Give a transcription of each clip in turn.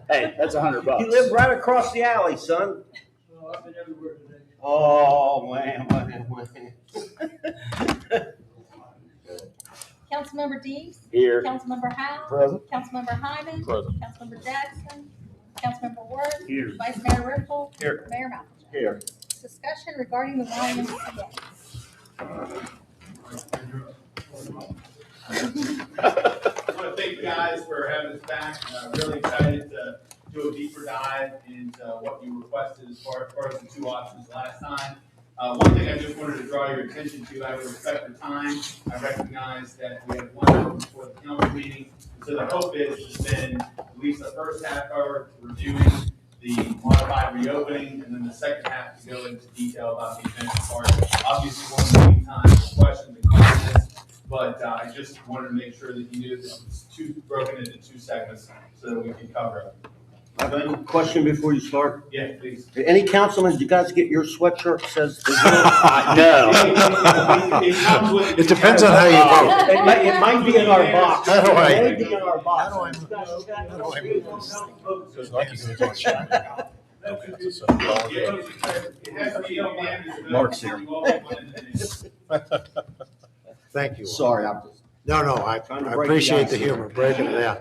Hey, that's $100. You live right across the alley, son. Well, I've been everywhere today. Oh, man. Councilmember Dees? Here. Councilmember Howe? Present. Councilmember Hyman? Present. Councilmember Jackson? Councilmember Worth? Here. Vice Mayor Ripple? Here. Mayor Malcolm? Here. Discussion regarding the YMCA. I want to thank you guys for having us back. Really excited to do a deeper dive into what you requested as far as the two options last time. One thing I just wanted to draw your attention to, out of respect for time, I recognize that we have 1 hour before the council meeting. So the hope is to spend at least the first half hour reviewing the modified reopening, and then the second half to go into detail about the event part. Obviously, we'll need time for questions and comments, but I just wanted to make sure that you knew that it's broken into 2 segments so that we can cover it. I have a question before you start. Yeah, please. Any councilman, did you guys get your sweatshirt that says? No. It depends on how you vote. It might be in our box. How do I- It may be in our box. How do I move this Mark's here. Thank you. Sorry, I'm just. No, I Trying to break the appreciate ice the here. humor, breaking it down.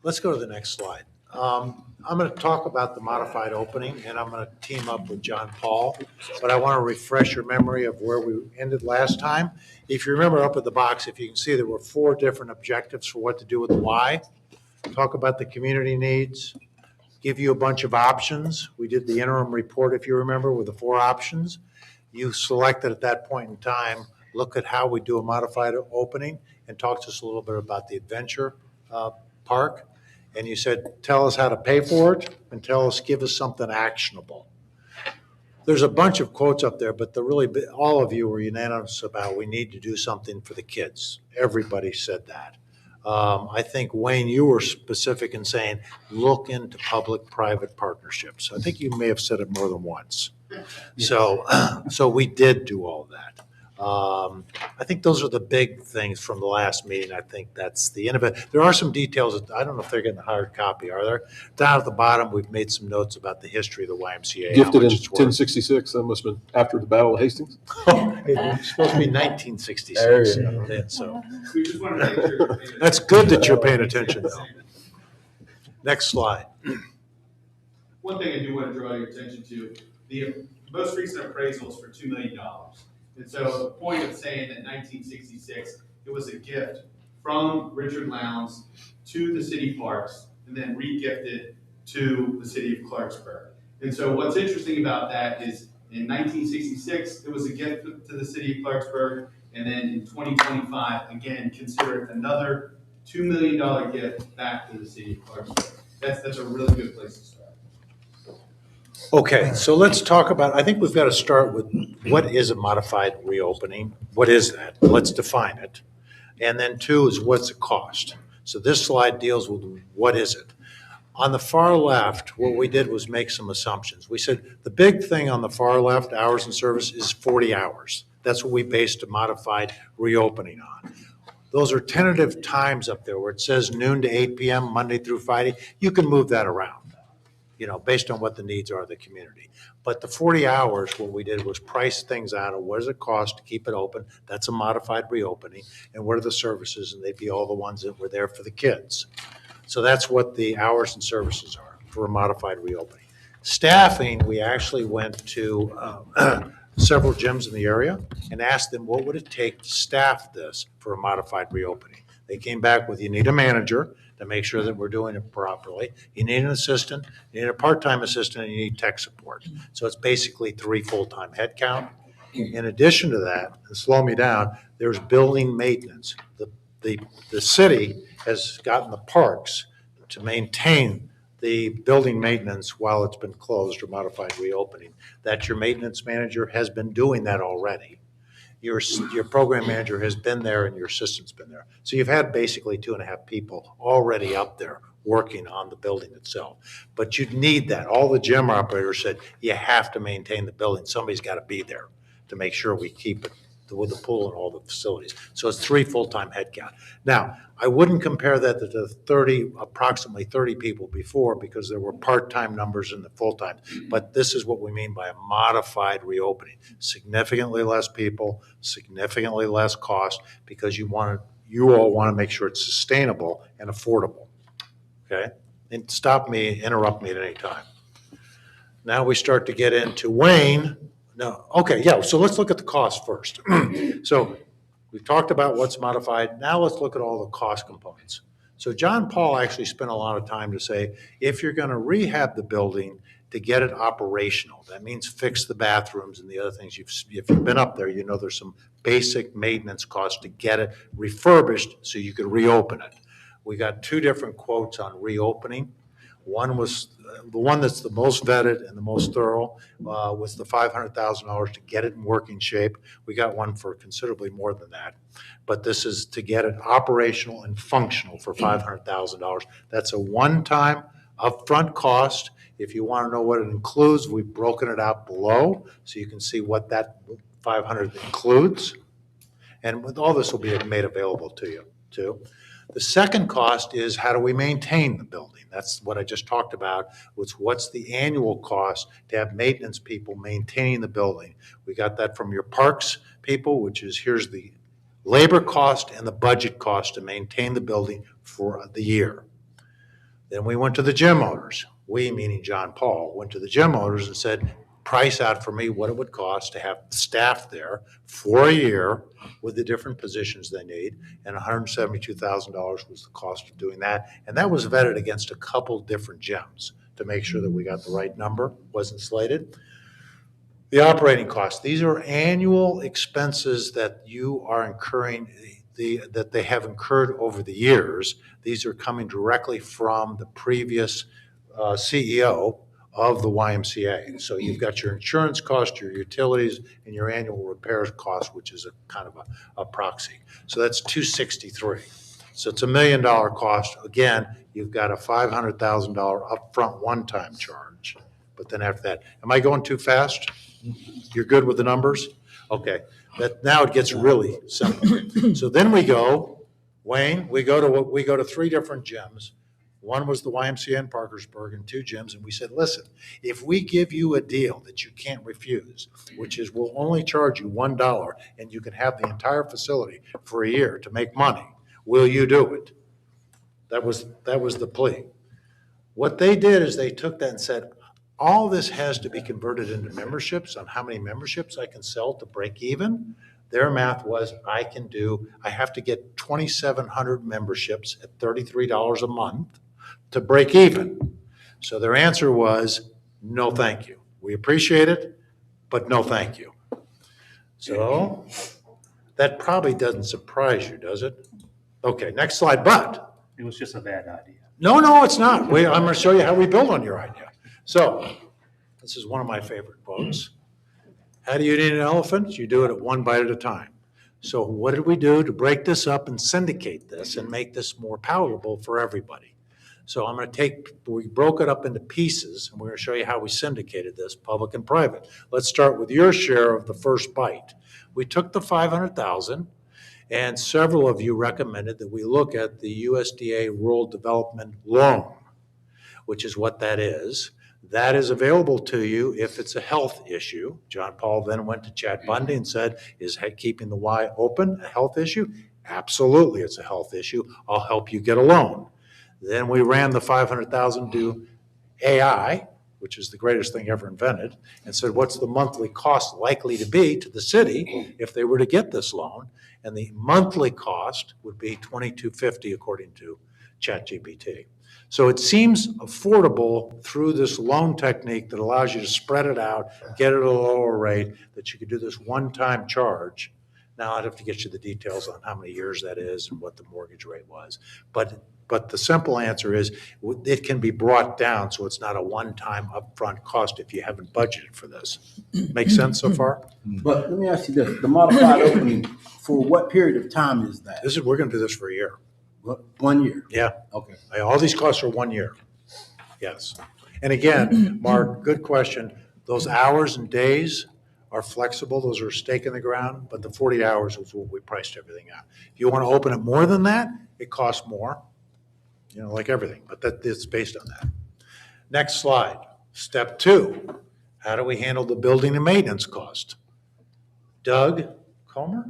Let's go to the next slide. I'm going to talk about the modified opening, and I'm going to team up with John Paul, but I want to refresh your memory of where we ended last time. If you remember up at the box, if you can see, there were 4 different objectives for what to do with the Y. Talk about the community needs, give you a bunch of options. We did the interim report, if you remember, with the 4 options. You selected at that point in time, look at how we do a modified opening, and talk to us a little bit about the adventure park. And you said, tell us how to pay for it, and give us something actionable. There's a bunch of quotes up there, but all of you were unanimous about we need to do something for the kids. Everybody said that. I think, Wayne, you were specific in saying, look into public-private partnerships. I think you may have said it more than once. So we did do all that. I think those are the big things from the last meeting. I think that's the end of it. There are some details. I don't know if they're getting a hard copy, are there? Down at the bottom, we've made some notes about the history of the YMCA. Gifted in how much it's worth. 1066, that must have been after the Battle of Hastings. It's supposed to be 1966. There you So We just want to make sure you're paying that's good that you're paying attention, though. Next slide. One thing I do want to draw your attention to, the most recent appraisal is for $2 million. And so the point of saying that 1966, it was a gift from Richard Lowndes to the city parks and then re-gifted to the city of Clarksburg. And so what's interesting about that is in 1966, it was a gift to the city of Clarksburg. And then in 2025, again, consider it another $2 million gift back to the city of Clarksburg. That's a really good place to start. Okay, so let's talk about, I think we've got to start with what is a modified reopening? What is that? Let's define it. And then 2 is what's it cost? So this slide deals with what is it? On the far left, what we did was make some assumptions. We said the big thing on the far left, hours and service, is 40 hours. That's what we based a modified reopening on. Those are tentative times up there where it says noon to 8 p.m., Monday through Friday. You can move that around, based on what the needs are of the community. But the 40 hours, what we did was price things out of what does it cost to keep it open? That's a modified reopening. And what are the services? And they'd be all the ones that were there for the kids. So that's what the hours and services are for a modified reopening. Staffing, we actually went to several gyms in the area and asked them what would it take to staff this for a modified reopening. They came back with, you need a manager to make sure that we're doing it properly. You need an assistant, you need a part-time assistant, and you need tech support. So it's basically 3 full-time headcount. In addition to that, and slow me down, there's building maintenance. The city has gotten the parks to maintain the building maintenance while it's been closed or modified reopening. That your maintenance manager has been doing that already. Your program manager has been there and your assistant's been there. So you've had basically 2.5 people already up there working on the building itself. But you'd need that. All the gym operators said, you have to maintain the building. Somebody's got to be there to make sure we keep it with the pool and all the facilities. So it's 3 full-time headcount. Now, I wouldn't compare that to the approximately 30 people before, because there were part-time numbers in the full-time. But this is what we mean by a modified reopening. Significantly less people, significantly less cost, because you all want to make sure it's sustainable and affordable. Okay? And interrupt me at any time. Now we start to get into Wayne. No, okay, yeah, so let's look at the cost first. So we've talked about what's modified. Now let's look at all the cost components. So John Paul actually spent a lot of time to say, if you're going to rehab the building to get it operational, that means fix the bathrooms and the other things. If you've been up there, you know there's some basic maintenance costs to get it refurbished so you could reopen it. We got 2 different quotes on reopening. One was the one that's the most vetted and the most thorough, was the $500,000 to get it in working shape. We got one for considerably more than that, but this is to get it operational and functional for $500,000. That's a one-time upfront cost. If you want to know what it includes, we've broken it out below so you can see what that 500 includes. And with all this will be made available to you too. The second cost is, how do we maintain the building? That's what I just talked about. What's the annual cost to have maintenance people maintaining the building? We got that from your parks people, which is, here's the labor cost and the budget cost to maintain the building for the year. Then we went to the gym owners. We, meaning John Paul, went to the gym owners and said, price out for me what it would cost to have staff there for a year with the different positions they need, and $172,000 was the cost of doing that. And that was vetted against a couple different gyms to make sure that we got the right number, wasn't slated. The operating costs, these are annual expenses that you are incurring, that they have incurred over the years. These are coming directly from the previous CEO of the YMCA. So you've got your insurance cost, your utilities, and your annual repairs cost, which is a kind of a proxy. So that's $263. So it's $1 million cost. Again, you've got a $500,000 upfront one-time charge. But then after that, am I going too fast? You're good with the numbers? Okay. Now it gets really simple. So then we go, Wayne, we go to 3 different gyms. One was the YMCA in Parkersburg and 2 gyms. And we said, listen, if we give you a deal that you can't refuse, which is we'll only charge you $1 and you can have the entire facility for a year to make money, will you do it? That was the plea. What they did is they took that and said, all this has to be converted into memberships on how many memberships I can sell to break even. Their math was, I have to get 2,700 memberships at $33 a month to break even. So their answer was, no, thank you. We appreciate it, but no, thank you. So that probably doesn't surprise you, does it? Okay, next slide. But It was just a bad idea. no, it's not. I'm going to show you how we build on your idea. So this is one of my favorite quotes. How do you eat an elephant? You do it at one bite at a time. So what did we do to break this up and syndicate this and make this more palatable for everybody? So we broke it up into pieces, and we're going to show you how we syndicated this, public and private. Let's start with your share of the first bite. We took the $500,000, and several of you recommended that we look at the USDA Rural Development Loan, which is what that is. That is available to you if it's a health issue. John Paul then went to Chad Bundy and said, is keeping the Y open a health issue? Absolutely, it's a health issue. I'll help you get a loan. Then we ran the $500,000 to AI, which is the greatest thing ever invented, and said, what's the monthly cost likely to be to the city if they were to get this loan? And the monthly cost would be $2,250 according to ChatGPT. So it seems affordable through this loan technique that allows you to spread it out, get it at a lower rate, that you could do this one-time charge. Now I'd have to get you the details on how many years that is and what the mortgage rate was. But the simple answer is it can be brought down so it's not a one-time upfront cost if you haven't budgeted for this. Make sense so far? But let me ask you this, the modified opening, for what period of time is that? We're going to do this for a year. 1 year? Yeah. Okay. All these costs are 1 year. Yes. And again, Mark, good question. Those hours and days are flexible. Those are a stake in the ground, but the 40 hours is what we priced everything out. If you want to open it more than that, it costs more, like everything, but it's based on that. Next slide. Step 2, how do we handle the building and maintenance cost? Doug Comer?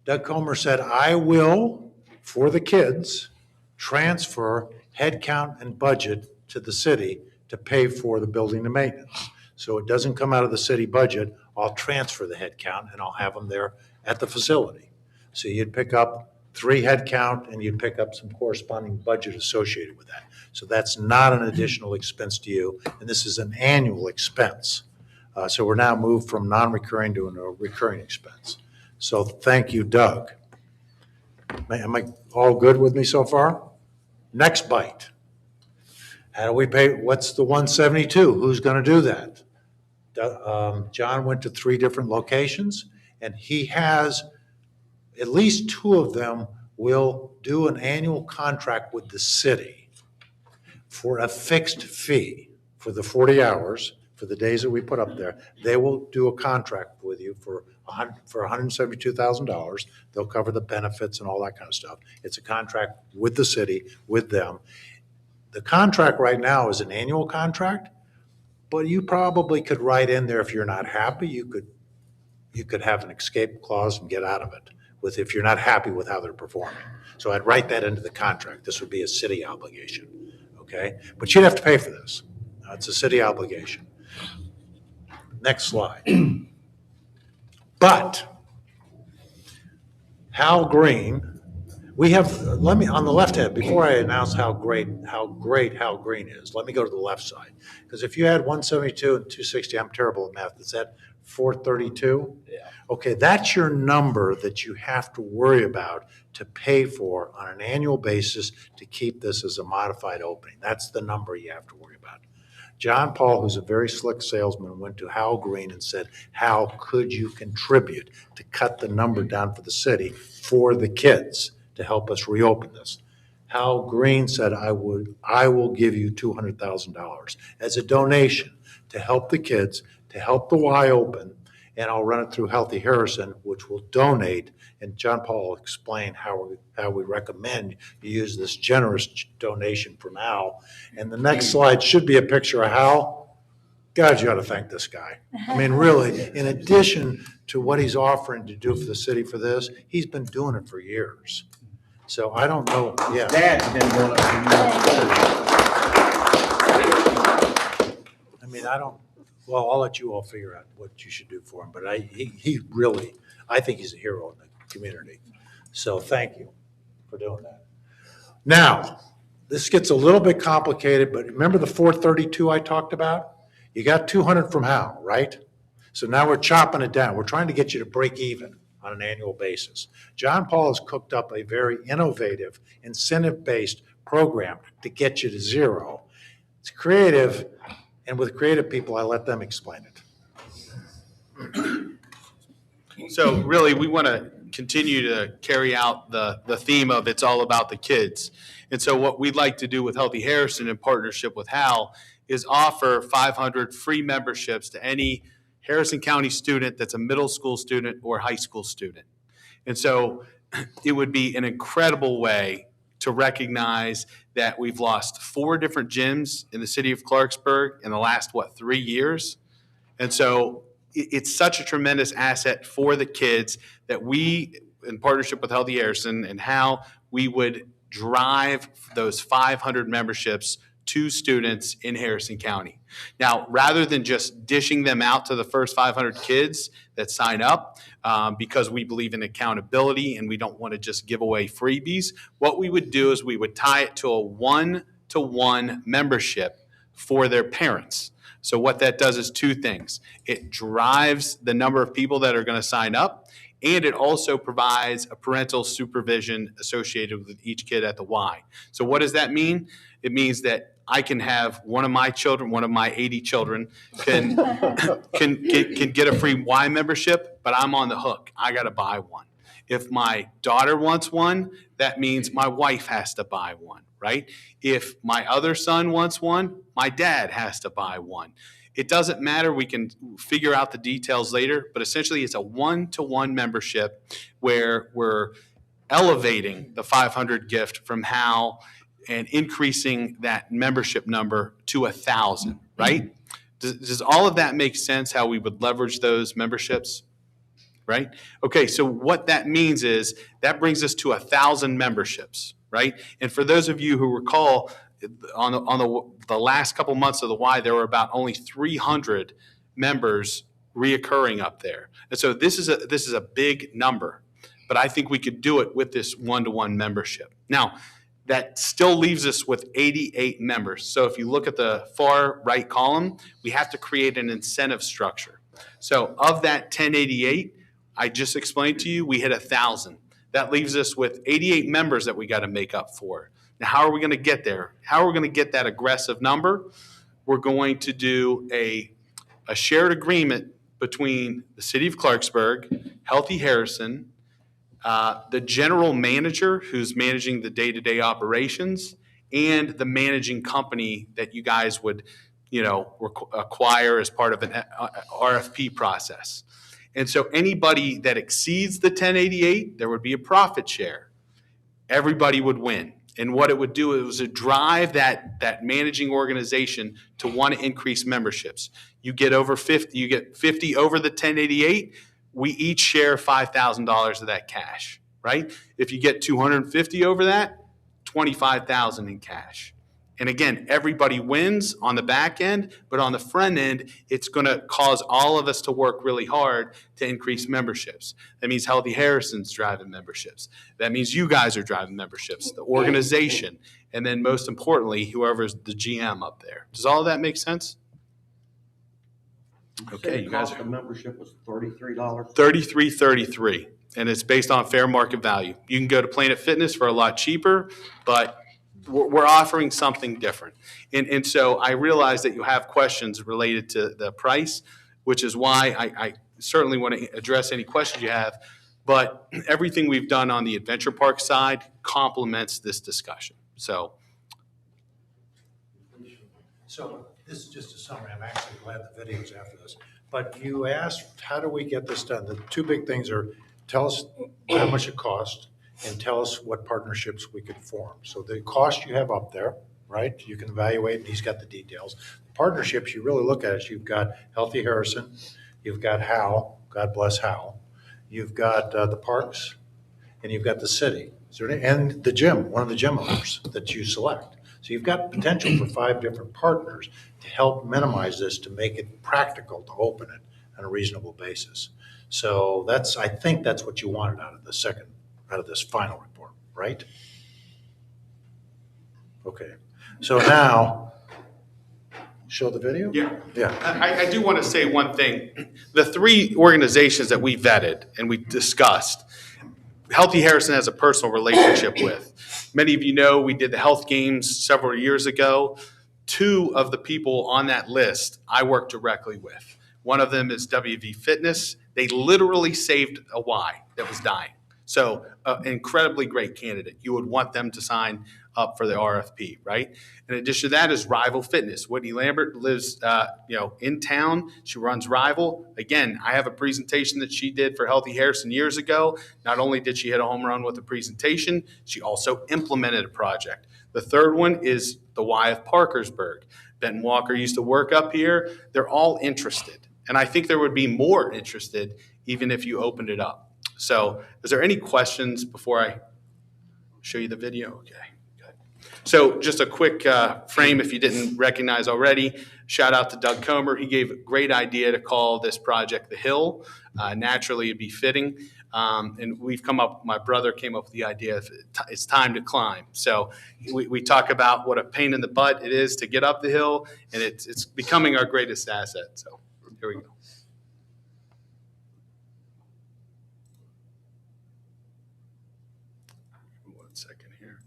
Doug Comer said, I will, for the kids, transfer headcount and budget to the city to pay for the building and maintenance. So it doesn't come out of the city budget. I'll transfer the headcount and I'll have them there at the facility. So you'd pick up 3 headcount and you'd pick up some corresponding budget associated with that. So that's not an additional expense to you, and this is an annual expense. So we're now moved from non-recurring to a recurring expense. So thank you, Doug. Am I all good with me so far? Next bite. How do we pay? What's the 172? Who's going to do that? John went to 3 different locations, and he has at least 2 of them will do an annual contract with the city for a fixed fee for the 40 hours, for the days that we put up there. They will do a contract with you for $172,000. They'll cover the benefits and all that kind of stuff. It's a contract with the city, with them. The contract right now is an annual contract, but you probably could write in there if you're not happy, you could have an escape clause and get out of it if you're not happy with how they're performing. So I'd write that into the contract. This would be a city obligation, okay? But you'd have to pay for this. It's a city obligation. Next slide. But Hal Green, we have, on the left hand, before I announce how great Hal Green is, let me go to the left side. Because if you had 172 and 260, I'm terrible at math, is that 432? Yeah. Okay, that's your number that you have to worry about to pay for on an annual basis to keep this as a modified opening. That's the number you have to worry about. John Paul, who's a very slick salesman, went to Hal Green and said, how could you contribute to cut the number down for the city for the kids to help us reopen this? Hal Green said, I will give you $200,000 as a donation to help the kids, to help the Y open, and I'll run it through Healthy Harrison, which will donate. And John Paul will explain how we recommend you use this generous donation from Hal. And the next slide should be a picture of Hal. God, you ought to thank this guy. I mean, really, in addition to what he's offering to do for the city for this, he's been doing it for years. So I don't know, yeah. Dad's been doing it for years. I mean, well, I'll let you all figure out what you should do for him, but he really, I think he's a hero in the community. So thank you for doing that. Now, this gets a little bit complicated, but remember the 432 I talked about? You got 200 from Hal, right? So now we're chopping it down. We're trying to get you to break even on an annual basis. John Paul has cooked up a very innovative, incentive-based program to get you to zero. It's creative, and with creative people, I let them explain it. So really, we want to continue to carry out the theme of it's all about the kids. And so what we'd like to do with Healthy Harrison in partnership with Hal is offer 500 free memberships to any Harrison County student that's a middle school student or high school student. And so it would be an incredible way to recognize that we've lost 4 different gyms in the city of Clarksburg in the last, 3 years? And so it's such a tremendous asset for the kids that we, in partnership with Healthy Harrison and how we would drive those 500 memberships to students in Harrison County. Now, rather than just dishing them out to the first 500 kids that sign up, because we believe in accountability and we don't want to just give away freebies, what we would do is we would tie it to a 1-to-1 membership for their parents. So what that does is 2 things. It drives the number of people that are going to sign up, and it also provides a parental supervision associated with each kid at the Y. So what does that mean? It means that I can have one of my children, one of my 80 children, can get a free Y membership, but I'm on the hook. I got to buy one. If my daughter wants one, that means my wife has to buy one, right? If my other son wants one, my dad has to buy one. It doesn't matter. We can figure out the details later, but essentially it's a one-to-one membership where we're elevating the 500 gift from Hal and increasing that membership number to 1,000, right? Does all of that make sense, how we would leverage those memberships? Right? Okay, so what that means is that brings us to 1,000 memberships, right? And for those of you who recall, on the last couple months of the Y, there were about only 300 members reoccurring up there. And so this is a big number, but I think we could do it with this one-to-one membership. Now, that still leaves us with 88 members. So if you look at the far right column, we have to create an incentive structure. So of that 1088, I just explained to you, we hit 1,000. That leaves us with 88 members that we got to make up for. Now, how are we going to get there? How are we going to get that aggressive number? We're going to do a shared agreement between the city of Clarksburg, Healthy Harrison, the general manager who's managing the day-to-day operations, and the managing company that you guys would, acquire as part of an RFP process. And so anybody that exceeds the 1088, there would be a profit share. Everybody would win. And what it would do is it drive that managing organization to want to increase memberships. You get over 50, you get 50 over the 1088, we each share $5,000 of that cash, right? If you get 250 over that, $25,000 in cash. And again, everybody wins on the back end, but on the front end, it's going to cause all of us to work really hard to increase memberships. That means Healthy Harrison's driving memberships. That means you guys are driving memberships, the organization, and then most importantly, whoever's the GM up there. Does all of that make sense? Okay, you guys The membership was $33. $33.33, and it's based on fair market value. You can go to Planet Fitness for a lot cheaper, but we're offering something different. And so I realize that you have questions related to the price, which is why I certainly want to address any questions you have. But everything we've done on the adventure park side complements this discussion. So this is just a summary. I'm actually glad the video's after this. But you asked, how do we get this done? The two big things are, tell us how much it costs and tell us what partnerships we could form. So the cost you have up there, right? You can evaluate, and he's got the details. The partnerships, you really look at it, you've got Healthy Harrison, you've got Hal, God bless Hal, you've got the parks, and you've got the city. And the gym, one of the gym owners that you select. So you've got potential for 5 different partners to help minimize this, to make it practical to open it on a reasonable basis. So I think that's what you wanted out of this final report, right? Okay. So now, show the video? yeah. Yeah. I do want to say one thing. The 3 organizations that we vetted and we discussed, Healthy Harrison has a personal relationship with. Many of you know we did the health games several years ago. 2 of the people on that list I work directly with. One of them is WV Fitness. They literally saved a Y that was dying. So an incredibly great candidate. You would want them to sign up for the RFP, right? In addition to that is Rival Fitness. Whitney Lambert lives, in town. She runs Rival. Again, I have a presentation that she did for Healthy Harrison years ago. Not only did she hit a home run with the presentation, she also implemented a project. The third one is the Y of Parkersburg. Ben Walker used to work up here. They're all interested. And I think there would be more interested even if you opened it up. So is there any questions before I show you the video? Okay, good. So just a quick frame if you didn't recognize already. Shout out to Doug Comer. He gave a great idea to call this project The Hill. Naturally, it'd be fitting. And my brother came up with the idea of it's time to climb. So we talk about what a pain in the butt it is to get up the hill, and it's becoming our greatest asset. So here we go. Second here.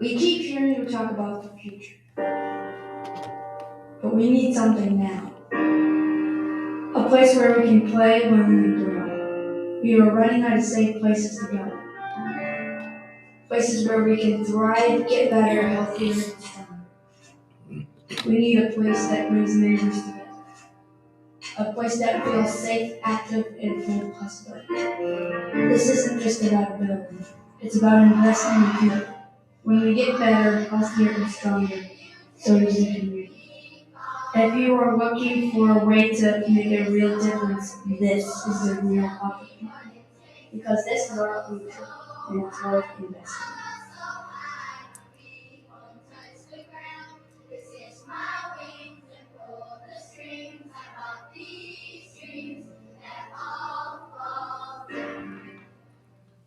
We keep hearing you talk about the future, but we need something now. A place where we can play, learn, and grow. We are running out of safe places to go. Places where we can thrive, get better, healthier, and stronger. We need a place that brings neighbors together. A place that feels safe, active, and full of possibility. This isn't just about a building. It's about investing in people. When we get better, healthier, and stronger, so does the community. If you are looking for a way to make a real difference, this is the real opportunity. Because this is our future, and it's worth investing.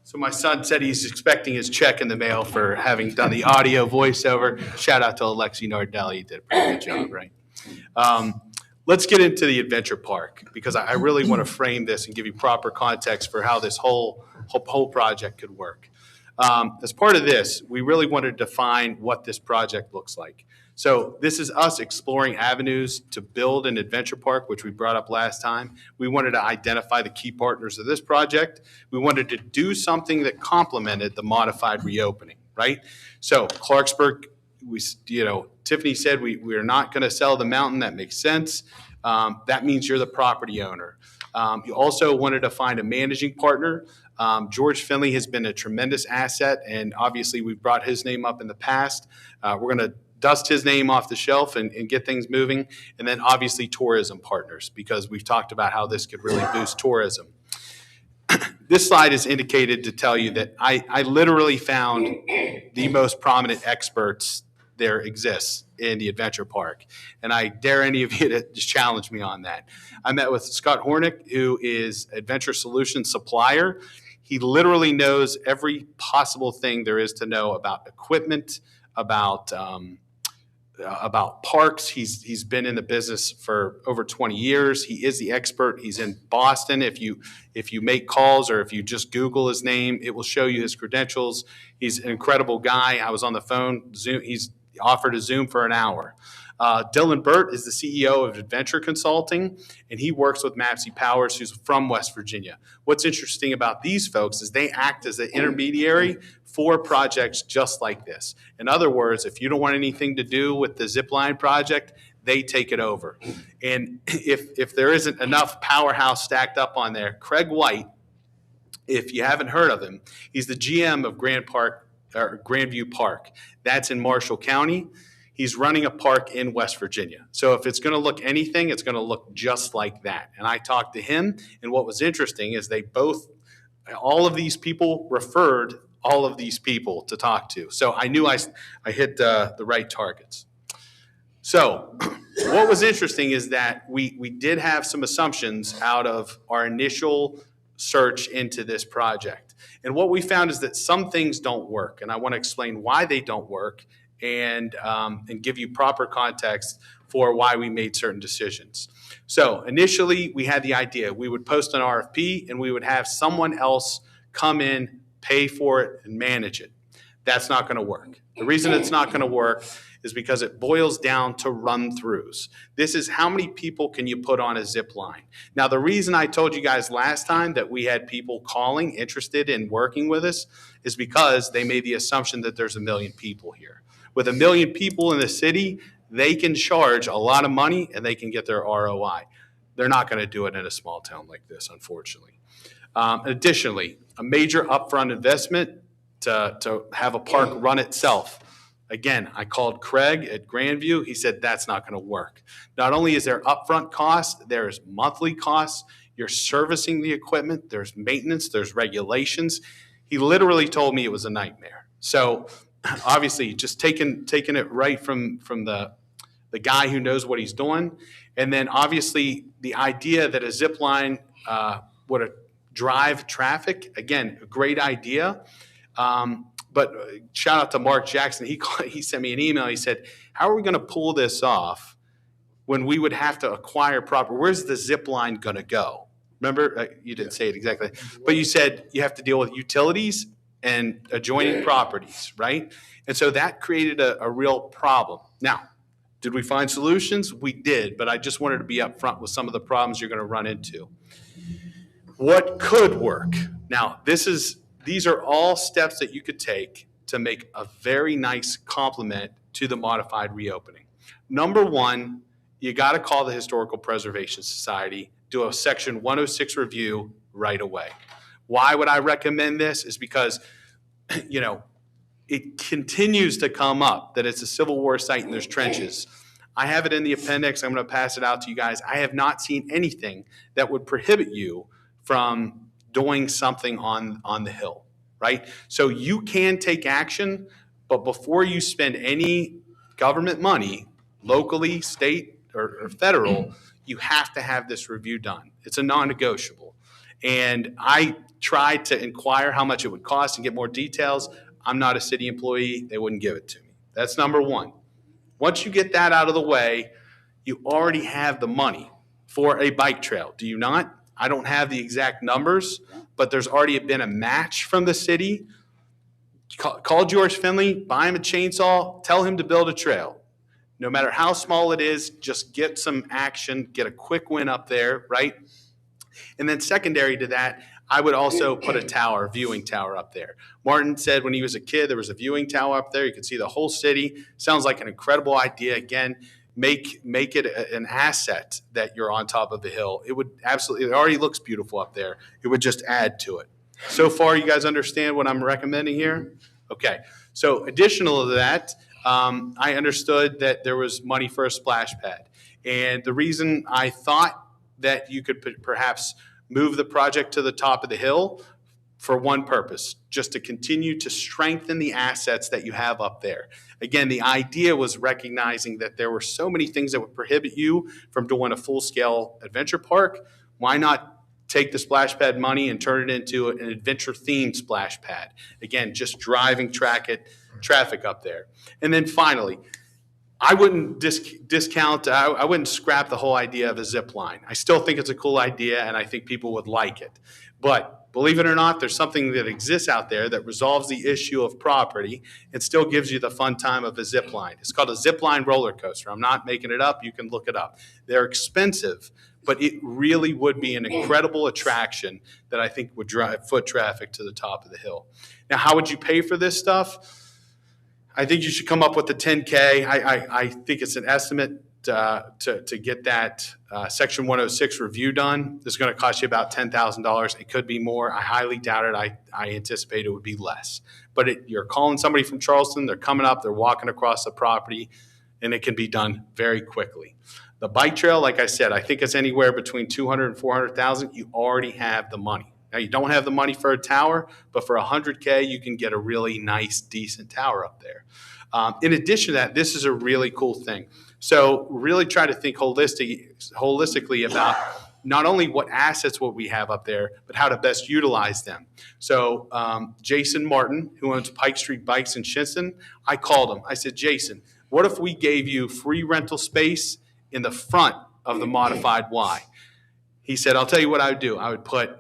So my son said he's expecting his check in the mail for having done the audio voiceover. Shout out to Alexi Nardelli, he did a pretty good job, right? Let's get into the adventure park because I really want to frame this and give you proper context for how this whole project could work. As part of this, we really wanted to define what this project looks like. So this is us exploring avenues to build an adventure park, which we brought up last time. We wanted to identify the key partners of this project. We wanted to do something that complemented the modified reopening, right? So Clarksburg, Tiffany said we are not going to sell the mountain. That makes sense. That means you're the property owner. You also wanted to find a managing partner. George Finley has been a tremendous asset, and obviously we've brought his name up in the past. We're going to dust his name off the shelf and get things moving. And then obviously tourism partners, because we've talked about how this could really boost tourism. This slide is indicated to tell you that I literally found the most prominent experts there exists in the adventure park. And I dare any of you to just challenge me on that. I met with Scott Hornick, who is Adventure Solutions supplier. He literally knows every possible thing there is to know about equipment, about parks. He's been in the business for over 20 years. He is the expert. He's in Boston. If you make calls or if you just Google his name, it will show you his credentials. He's an incredible guy. I was on the phone. Zoom. He's offered a Zoom for an hour. Dylan Burt is the CEO of Adventure Consulting, and he works with Mapsy Powers, who's from West Virginia. What's interesting about these folks is they act as an intermediary for projects just like this. In other words, if you don't want anything to do with the zipline project, they take it over. And if there isn't enough powerhouse stacked up on there, Craig White, if you haven't heard of him, he's the GM of Grandview Park. That's in Marshall County. He's running a park in West Virginia. So if it's going to look anything, it's going to look just like that. And I talked to him, and what was interesting is all of these people referred all of these people to talk to. So I knew I hit the right targets. So what was interesting is that we did have some assumptions out of our initial search into this project. And what we found is that some things don't work. And I want to explain why they don't work and give you proper context for why we made certain decisions. So initially, we had the idea we would post an RFP and we would have someone else come in, pay for it, and manage it. That's not going to work. The reason it's not going to work is because it boils down to run-throughs. This is how many people can you put on a zip line. Now, the reason I told you guys last time that we had people calling interested in working with us is because they made the assumption that there's 1 million people here. With 1 million people in the city, they can charge a lot of money and they can get their ROI. They're not going to do it in a small town like this, unfortunately. Additionally, a major upfront investment to have a park run itself. Again, I called Craig at Grandview. He said that's not going to work. Not only is there upfront cost, there's monthly costs. You're servicing the equipment. There's maintenance. There's regulations. He literally told me it was a nightmare. So obviously, just taking it right from the guy who knows what he's doing. And then obviously the idea that a zip line would drive traffic, again, a great idea. But shout out to Mark Jackson. He sent me an email. He said, how are we going to pull this off when we would have to acquire property? Where's the zip line going to go? Remember, you didn't say it exactly, but you said you have to deal with utilities and adjoining properties, right? And so that created a real problem. Now, did we find solutions? We did, but I just wanted to be upfront with some of the problems you're going to run into. What could work? Now, these are all steps that you could take to make a very nice complement to the modified reopening. number one, you got to call the Historical Preservation Society, do a Section 106 review right away. Why would I recommend this? Is because, you know, it continues to come up that it's a Civil War site and there's trenches. I have it in the appendix. I'm going to pass it out to you guys. I have not seen anything that would prohibit you from doing something on the hill, right? So you can take action, but before you spend any government money, locally, state, or federal, you have to have this review done. It's a non-negotiable. And I tried to inquire how much it would cost and get more details. I'm not a city employee. They wouldn't give it to me. That's number one. Once you get that out of the way, you already have the money for a bike trail, do you not? I don't have the exact numbers, but there's already been a match from the city. Call George Finley, buy him a chainsaw, tell him to build a trail. No matter how small it is, just get some action, get a quick win up there, right? And then secondary to that, I would also put a tower, viewing tower up there. Martin said when he was a kid, there was a viewing tower up there. You could see the whole city. Sounds like an incredible idea. Again, make it an asset that you're on top of the hill. It would absolutely, it already looks beautiful up there. It would just add to it. So far, you guys understand what I'm recommending here? Okay. So additional to that, I understood that there was money for a splash pad. And the reason I thought that you could perhaps move the project to the top of the hill for one purpose, just to continue to strengthen the assets that you have up there. Again, the idea was recognizing that there were so many things that would prohibit you from doing a full-scale adventure park. Why not take the splash pad money and turn it into an adventure-themed splash pad? Again, just driving traffic up there. And then finally, I wouldn't discount, I wouldn't scrap the whole idea of a zip line. I still think it's a cool idea, and I think people would like it. But believe it or not, there's something that exists out there that resolves the issue of property and still gives you the fun time of a zip line. It's called a zip line roller coaster. I'm not making it up. You can look it up. They're expensive, but it really would be an incredible attraction that I think would drive foot traffic to the top of the hill. Now, how would you pay for this stuff? I think you should come up with the 10K. I think it's an estimate to get that Section 106 review done. It's going to cost you about $10,000. It could be more. I highly doubt it. I anticipate it would be less. But you're calling somebody from Charleston. They're coming up. They're walking across the property, and it can be done very quickly. The bike trail, like I said, I think it's anywhere between $200,000 and $400,000. You already have the money. Now, you don't have the money for a tower, but for $100K, you can get a really nice, decent tower up there. In addition to that, this is a really cool thing. So really try to think holistically about not only what assets will we have up there, but how to best utilize them. So Jason Martin, who owns Pike Street Bikes in Shinston, I called him. I said, Jason, what if we gave you free rental space in the front of the modified Y? He said, I'll tell you what I would do. I would put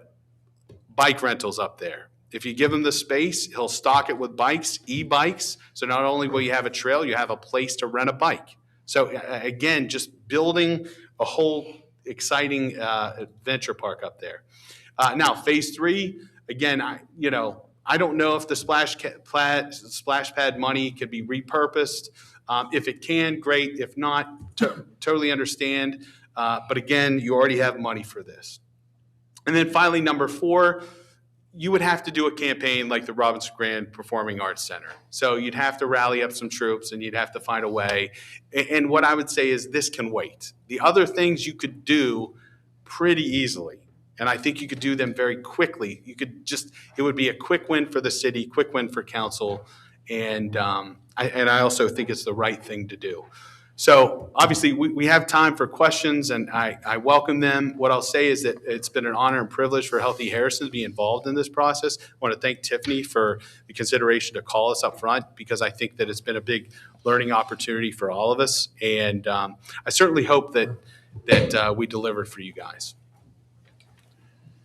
bike rentals up there. If you give him the space, he'll stock it with bikes, e-bikes. So not only will you have a trail, you have a place to rent a bike. So again, just building a whole exciting adventure park up there. Now, phase 3, again, I don't know if the splash pad money could be repurposed. If it can, great. If not, totally understand. But again, you already have money for this. And then finally, number 4, you would have to do a campaign like the Robinson Grand Performing Arts Center. So you'd have to rally up some troops and you'd have to find a way. And what I would say is this can wait. The other things you could do pretty easily, and I think you could do them very quickly. It would be a quick win for the city, quick win for council, and I also think it's the right thing to do. So obviously we have time for questions, and I welcome them. What I'll say is that it's been an honor and privilege for Healthy Harrison to be involved in this process. I want to thank Tiffany for the consideration to call us up front, because I think that it's been a big learning opportunity for all of us. And I certainly hope that we deliver for you guys.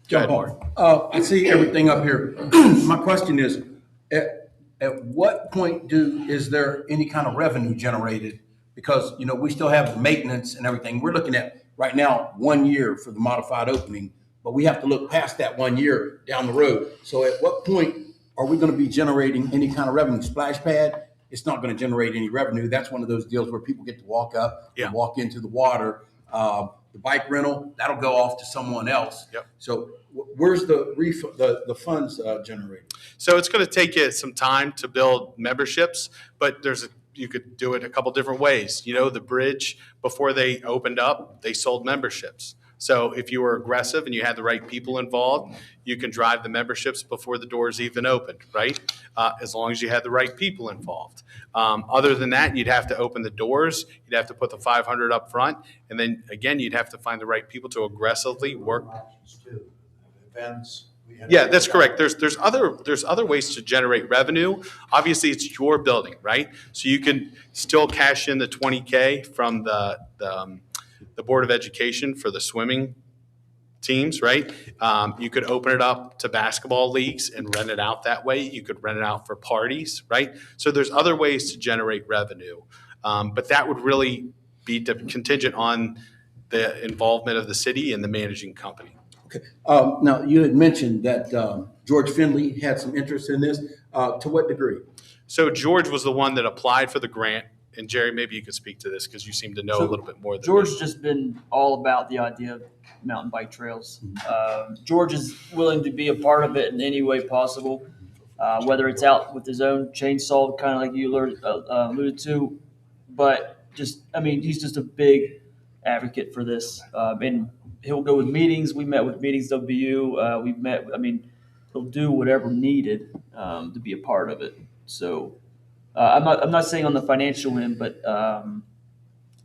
Jump on. I see everything up here. My question is, at what point is there any kind of revenue generated? Because, we still have maintenance and everything. We're looking at right now 1 year for the modified opening, but we have to look past that 1 year down the road. So at what point are we going to be generating any kind of revenue? Splash pad, it's not going to generate any revenue. That's one of those deals where people get to walk up Yeah. and walk into the water. The bike rental, that'll go off to someone else. Yep. So where's the funds generated? So it's going to take you some time to build memberships, but you could do it a couple different ways. The bridge, before they opened up, they sold memberships. So if you were aggressive and you had the right people involved, you can drive the memberships before the doors even opened, right? As long as you had the right people involved. Other than that, you'd have to open the doors. You'd have to put the 500 up front. And then again, you'd have to find the right people to aggressively work. Events. Yeah, that's correct. There's other ways to generate revenue. Obviously, it's your building, right? So you can still cash in the $20K from the Board of Education for the swimming teams, right? You could open it up to basketball leagues and rent it out that way. You could rent it out for parties, right? So there's other ways to generate revenue, but that would really be contingent on the involvement of the city and the managing company. Okay. Now, you had mentioned that George Finley had some interest in this. To what degree? So George was the one that applied for the grant. And Jerry, maybe you could speak to this because you seem to know a little bit more than George me. has just been all about the idea of mountain bike trails. George is willing to be a part of it in any way possible, whether it's out with his own chainsaw, kind of like you alluded to. But he's just a big advocate for this. And he'll go with meetings. We met with Meetings WU. We've met, he'll do whatever needed to be a part of it. So I'm not saying on the financial end, but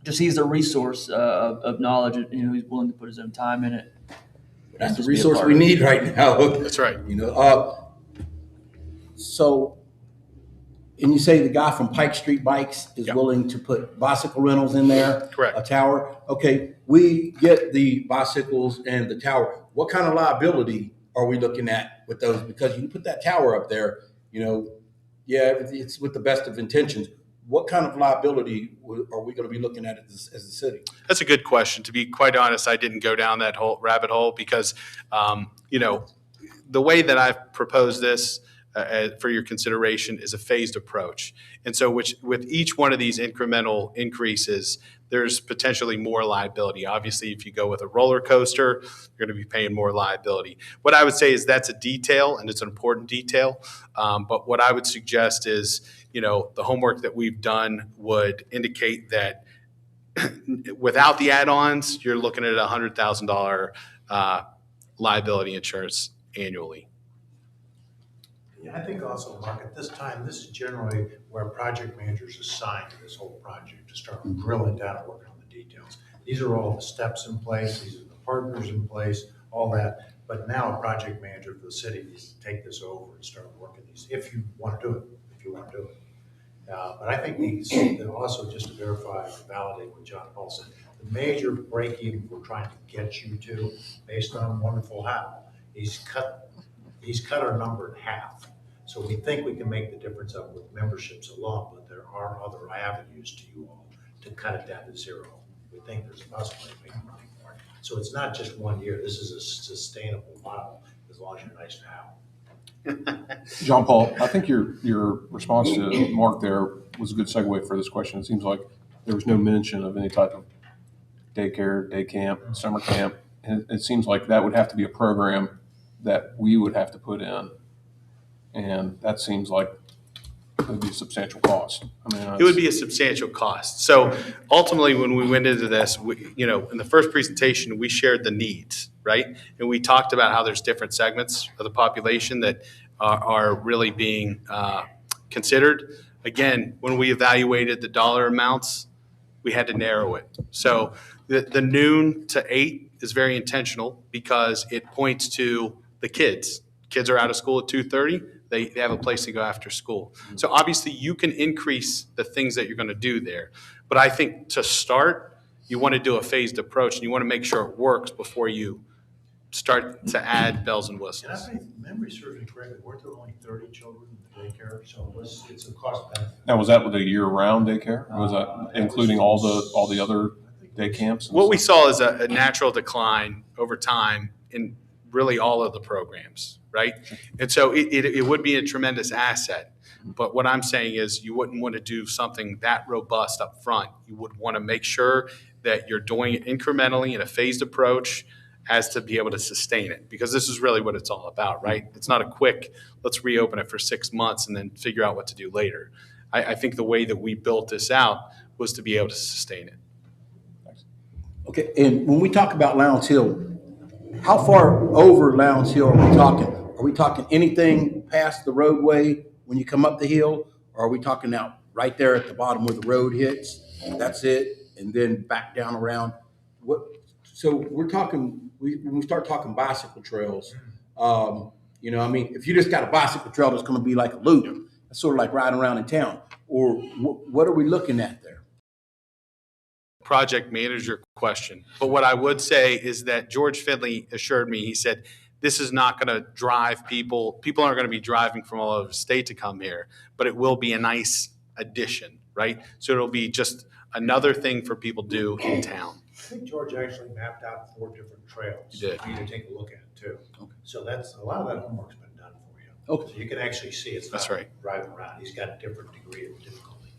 just he's a resource of knowledge, and he's willing to put his own time in it. That's the resource we need right now. That's right. So, and you say the guy from Pike Street Bikes is Yep. willing to put bicycle rentals in there? Correct. A tower? Okay, we get the bicycles and the tower. What kind of liability are we looking at with those? Because you put that tower up there, it's with the best of intentions. What kind of liability are we going to be looking at as the city? That's a good question. To be quite honest, I didn't go down that whole rabbit hole because, the way that I've proposed this for your consideration is a phased approach. And so with each one of these incremental increases, there's potentially more liability. Obviously, if you go with a roller coaster, you're going to be paying more liability. What I would say is that's a detail, and it's an important detail. But what I would suggest is, the homework that we've done would indicate that without the add-ons, you're looking at $100,000 liability insurance annually. Yeah, I think also, Mark, at this time, this is generally where project managers assigned to this whole project to start drilling down and working on the details. These are all the steps in place, these are the partners in place, all that. But now a project manager for the city needs to take this over and start working these, if you want to do it. But I think also just to verify and validate what John Paul said, the major break-even we're trying to get you to, based on Wonderful How, he's cut our number in half. So we think we can make the difference up with memberships alone, but there are other avenues to you all to cut it down to zero. We think there's a possibility of making money for it. So it's not just 1 year. This is a sustainable model as long as you're nice now. John Paul, I think your response to Mark there was a good segue for this question. It seems like there was no mention of any type of daycare, day camp, summer camp. And it seems like that would have to be a program that we would have to put in. And that seems like it would be a substantial cost. It would be a substantial cost. So ultimately, when we went into this, in the first presentation, we shared the needs, right? And we talked about how there's different segments of the population that are really being considered. Again, when we evaluated the dollar amounts, we had to narrow it. So the noon to 8 is very intentional because it points to the kids. Kids are out of school at 2:30. They have a place to go after school. So obviously you can increase the things that you're going to do there. But I think to start, you want to do a phased approach and you want to make sure it works before you start to add bells and And I whistles. think, memory serves me correctly, weren't there only 30 children in the daycare? So it's a cost benefit. Now, was that with a year-round daycare? Or was that including all the other day camps? What we saw is a natural decline over time in really all of the programs, right? And so it would be a tremendous asset. But what I'm saying is you wouldn't want to do something that robust up front. You would want to make sure that you're doing it incrementally in a phased approach as to be able to sustain it, because this is really what it's all about, right? It's not a quick, let's reopen it for 6 months and then figure out what to do later. I think the way that we built this out was to be able to sustain it. Okay, and when we talk about Lowndes Hill, how far over Lowndes Hill are we talking? Are we talking anything past the roadway when you come up the hill? Or are we talking out right there at the bottom where the road hits? That's it, and then back down around? So we're talking, when we start talking bicycle trails, you know, I mean, if you just got a bicycle trail that's gonna be like a loop, it's sort of like riding around in town. Or what are we looking at there? Project manager question. But what I would say is that George Finley assured me, he said, this is not going to drive people. People aren't going to be driving from all over the state to come here, but it will be a nice addition, right? So it'll be just another thing for people to do in town. I think George actually mapped out 4 different trails. He did. For you to take a look at too. Okay. So that's, a lot of that homework's been done for you. Okay. So you can actually see it's That's not right. driving around. He's got a different degree of difficulty.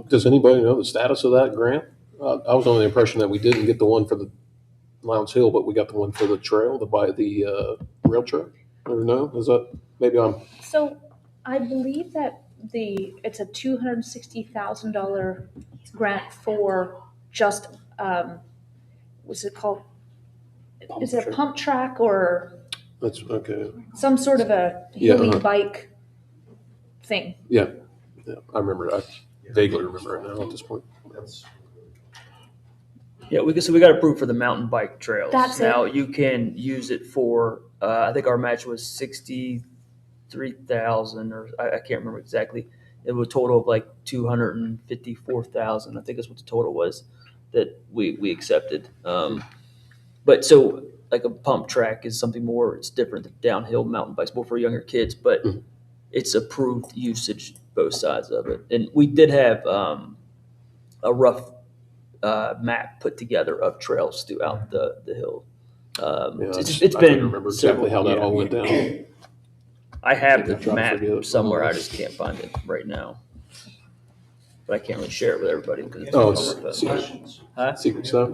Does anybody know the status of that grant? I was under the impression that we didn't get the one for the Lowndes Hill, but we got the one for the trail, the rail trail. I don't know. Is that, maybe I'm, So I believe that it's a $260,000 grant for just, what's it called? Is it a pump track or that's, okay. some sort of a Yeah, hilly bike thing? Yeah, I remember. I vaguely remember it now at this point. That's, Yeah, we got approved for the mountain bike trails. That's it. Now you can use it for, I think our match was 63,000, or I can't remember exactly. It was a total of like 254,000. I think that's what the total was that we accepted. But so like a pump track is something more, it's different than downhill mountain bikes, more for younger kids, but it's approved usage, both sides of it. And we did have a rough map put together of trails throughout the hill. It's I been remember exactly how that several- all went down. I have Good the job, map forget it. somewhere. I just can't find it right now. But I can't really share it with everybody because it's Oh, on it's- our phone. questions? Huh? Secret stuff.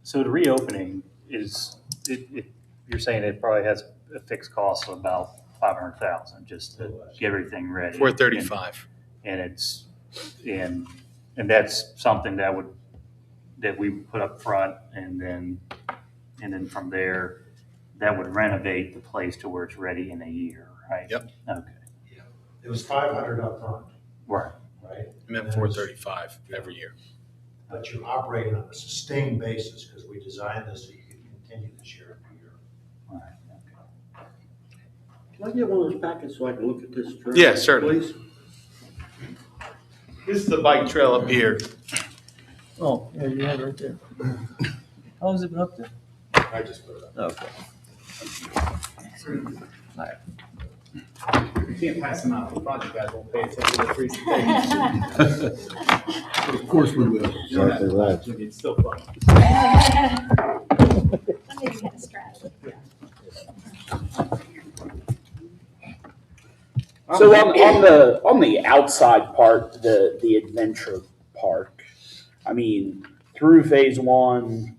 So the reopening is, you're saying it probably has a fixed cost of about 500,000 just to get everything ready. 435. And it's, and that's something that we put up front and then from there, that would renovate the place to where it's ready in a year, right? Yep. Okay. It was 500 up front, Right. right? I meant 435 every year. But you're operating on a sustained basis because we designed this so you could continue this year after year. Right. Can I get one of those packets so I can look at this trail? Yeah, certainly. Please? This is the bike trail up here. Oh, yeah, you have it right there. How long has it been up there? I just put it up. Okay. You can't pass them out. The project guys won't pay attention to the presentation. Of course we will. It's still fun. Somebody had a strategy. So on the outside part, the adventure park, I mean, through phase 1,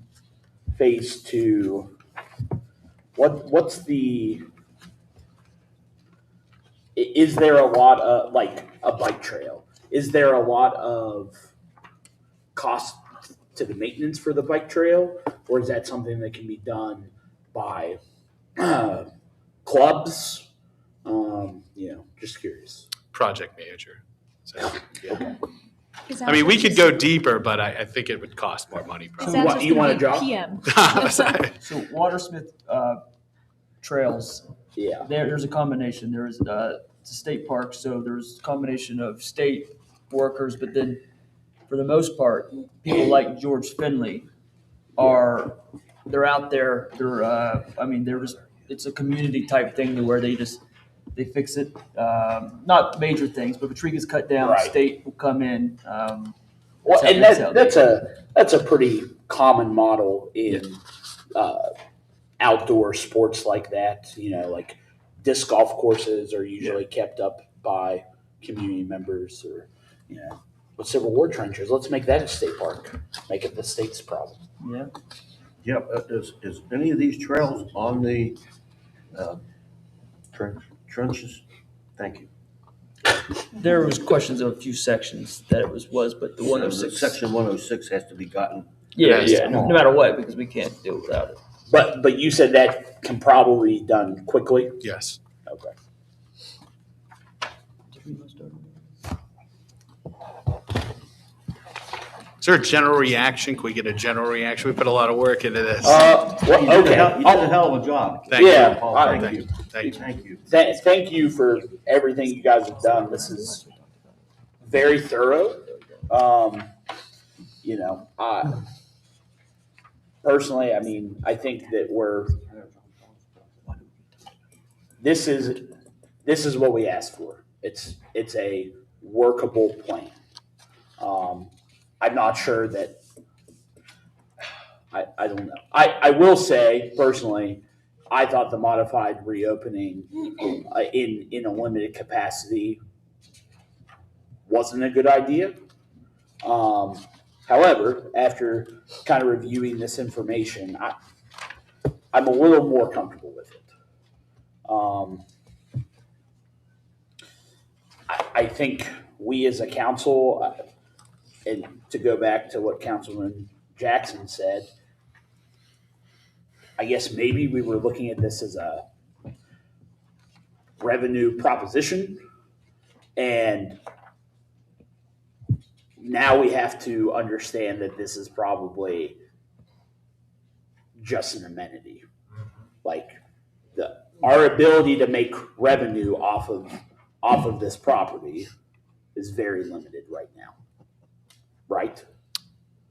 phase 2, what's is there a lot of, like a bike trail? Is there a lot of cost to the maintenance for the bike trail, or is that something that can be done by clubs? Just curious. Project manager. So, yeah. Is I mean, we that could go deeper, but I think it would cost more money. Is Probably. that What, just you gonna wanna be drop? PM? So Watersmith trails, Yeah. there's a combination. There's it's a state park, so there's a combination of state workers, but then for the most part, people like George Finley they're out there. They're just, it's a community type thing to where they fix it. Not major things, but if a tree gets cut down, Right. state will come in. Well, how- and how that's a pretty common model in outdoor sports like that. Like disc golf courses are usually kept up by community members or, with Civil War trenches. Let's make that a state park. Make it the state's problem. Yeah. Yeah, is any of these trails on the, trenches? Thank you. There was questions of a few sections that it was, but the So 106. Section 106 has to be gotten. Yeah, It has to no matter what, because we can't do it without it. But you said that can probably be done quickly? Yes. Okay. Is there a general reaction? Can we get a general reaction? We put a lot of work into this. Okay. You did a hell of a job. Thank you. Yeah. Paul, I- thank you. Thank you. Thank you. Thank you for everything you guys have done. This is very thorough. Personally, I mean, I think that this is what we asked for. It's a workable plan. I'm not sure that, I don't know. I will say personally, I thought the modified reopening in a limited capacity wasn't a good idea. However, after kind of reviewing this information, I'm a little more comfortable with it. I think we as a council, and to go back to what Councilman Jackson said, I guess maybe we were looking at this as a revenue proposition, and now we have to understand that this is probably just an amenity. Like our ability to make revenue off of this property is very limited right now. Right?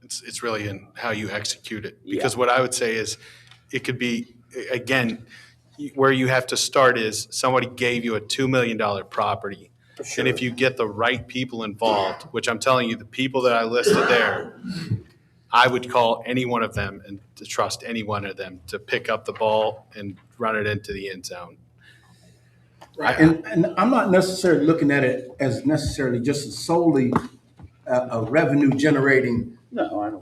It's really in how you execute it. Because what I would say is it could be, again, where you have to start is somebody gave you a $2 million property. Sure. And if you get the right people involved, which I'm telling you, the people that I listed there, I would call any one of them and to trust any one of them to pick up the ball and run it into the end zone. Right, and I'm not necessarily looking at it as necessarily just as solely a revenue generating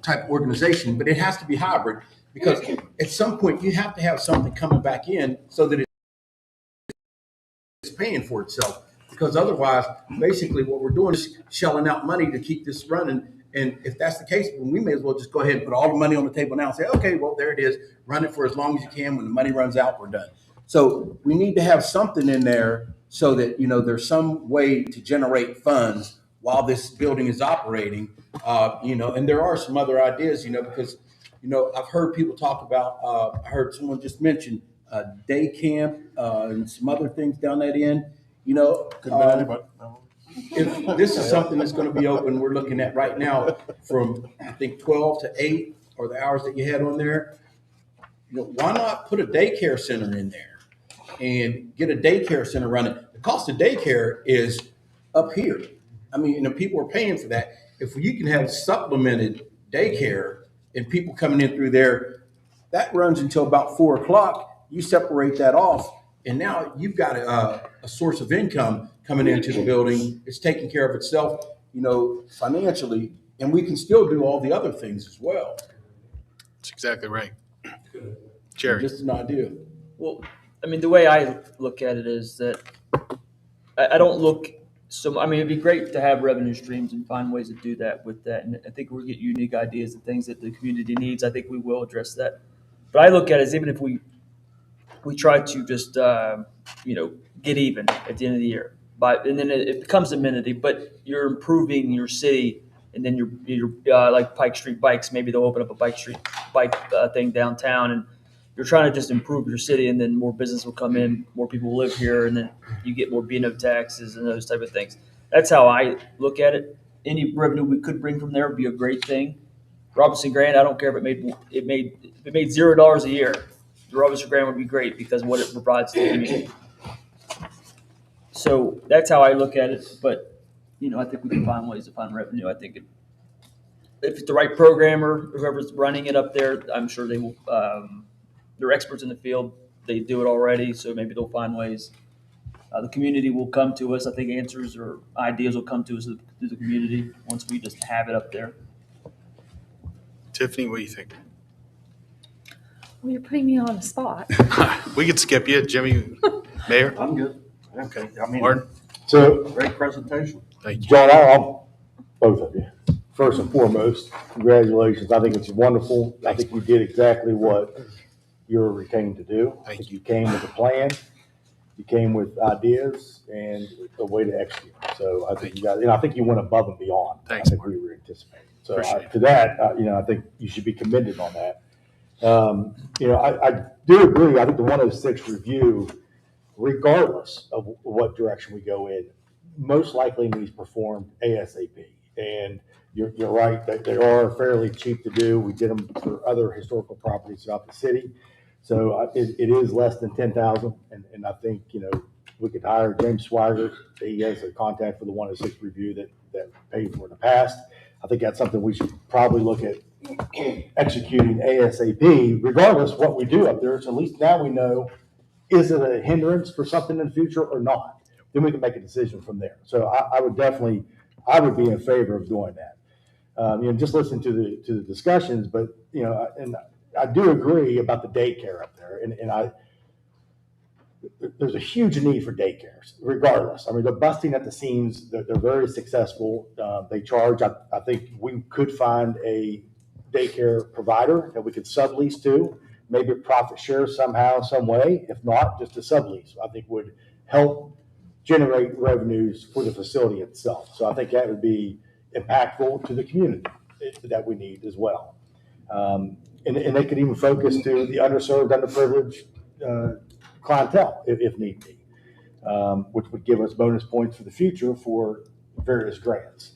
type organization, but it has to be hybrid because at some point you have to have something coming back in so that it's paying for itself. Because otherwise, basically what we're doing is shelling out money to keep this running. And if that's the case, then we may as well just go ahead and put all the money on the table now and say, okay, well, there it is. Run it for as long as you can. When the money runs out, we're done. So we need to have something in there so that, there's some way to generate funds while this building is operating, and there are some other ideas, because, I've heard people talk about, I heard someone just mention day camp and some other things down that end, Could have been anybody. if this is something that's going to be open, we're looking at right now from, I think, 12 to 8 or the hours that you had on there. Why not put a daycare center in there and get a daycare center running? The cost of daycare is up here. I mean, people are paying for that. If you can have supplemented daycare and people coming in through there, that runs until about 4 o'clock. You separate that off, and now you've got a source of income coming into the building. It's taking care of itself, financially, and we can still do all the other things as well. That's exactly right. Jerry. Just an idea. Well, I mean, the way I look at it is that I don't look it'd be great to have revenue streams and find ways to do that with that. And I think we'll get unique ideas and things that the community needs. I think we will address that. But I look at it as even if we try to just, get even at the end of the year, and then it becomes amenity, but you're improving your city. And then you're like Pike Street Bikes, maybe they'll open up a bike thing downtown, and you're trying to just improve your city, and then more business will come in, more people will live here, and then you get more B&O taxes and those type of things. That's how I look at it. Any revenue we could bring from there would be a great thing. Robinson Grant, I don't care if it made $0 a year. The Robinson Grant would be great because of what it provides to the community. So that's how I look at it, but I think we can find ways to find revenue. I think if it's the right programmer, whoever's running it up there, I'm sure they will. They're experts in the field. They do it already, so maybe they'll find ways. The community will come to us. I think answers or ideas will come to us through the community once we just have it up there. Tiffany, what do you think? Well, you're putting me on the spot. We could skip you, Jimmy, Mayor. I'm good. Okay. I mean, Martin, So, great presentation. thank you. John, I'll, both of you, first and foremost, congratulations. I think it's wonderful. I think you did exactly what you're retained to do. I think you came with a plan, you came with ideas and a way to execute. So I think you got, I think you went above and beyond. Thanks, I think Mark. we were anticipating. So Appreciate it. to that, I think you should be commended on that. I do agree. I think the 106 review, regardless of what direction we go in, most likely needs performed ASAP. And you're right that they are fairly cheap to do. We did them for other historical properties throughout the city. So it is less than 10,000. And I think, we could hire James Swigert. He has a contact for the 106 review that paid for in the past. I think that's something we should probably look at executing ASAP, regardless of what we do up there. So at least now we know, is it a hindrance for something in the future or not? Then we can make a decision from there. So I would be in favor of doing that. Just listen to the discussions, but, and I do agree about the daycare up there. And there's a huge need for daycares, regardless. I mean, they're busting at the seams. They're very successful. They charge. I think we could find a daycare provider that we could sublease to, maybe a profit share somehow, some way. If not, just a sublease, I think would help generate revenues for the facility itself. So I think that would be impactful to the community that we need as well. And they could even focus to the underserved, underprivileged clientele if need be, which would give us bonus points for the future for various grants.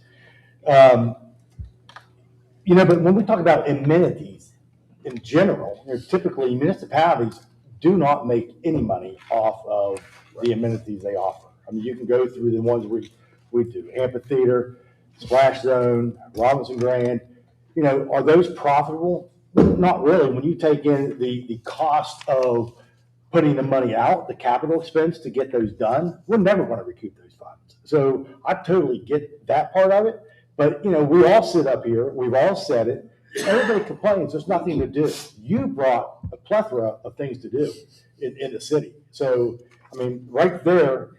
But when we talk about amenities in general, typically municipalities do not make any money off of the amenities they offer. I mean, you can go through the ones we do, amphitheater, splash zone, Robinson Grand. Are those profitable? Not really. When you take in the cost of putting the money out, the capital expense to get those done, we're never going to recoup those funds. So I totally get that part of it. But, we all sit up here, we've all said it, everybody complains, there's nothing to do. You brought a plethora of things to do in the city. So, I mean, right there,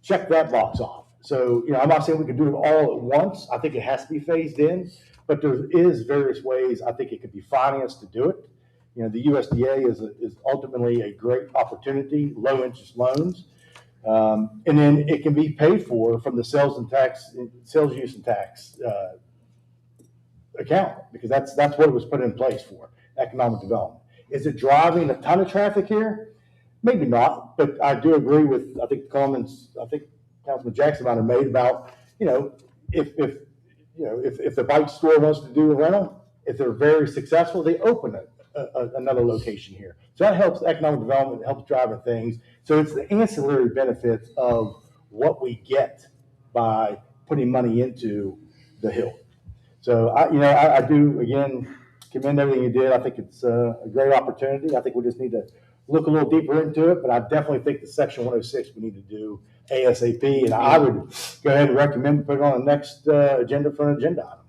check that box off. So, I'm not saying we can do it all at once. I think it has to be phased in, but there is various ways I think it could be financed to do it. The USDA is ultimately a great opportunity, low interest loans. And then it can be paid for from the sales use and tax account, because that's what it was put in place for, economic development. Is it driving a ton of traffic here? Maybe not, but I do agree with, I think Councilman Jackson might have made about, if the bike store wants to do a rental, if they're very successful, they open another location here. So that helps economic development, helps driving things. So it's the ancillary benefits of what we get by putting money into the Hill. So I do, again, commend everything you did. I think it's a great opportunity. I think we just need to look a little deeper into it, but I definitely think the Section 106 we need to do ASAP. And I would go ahead and recommend put it on the next agenda for an agenda item.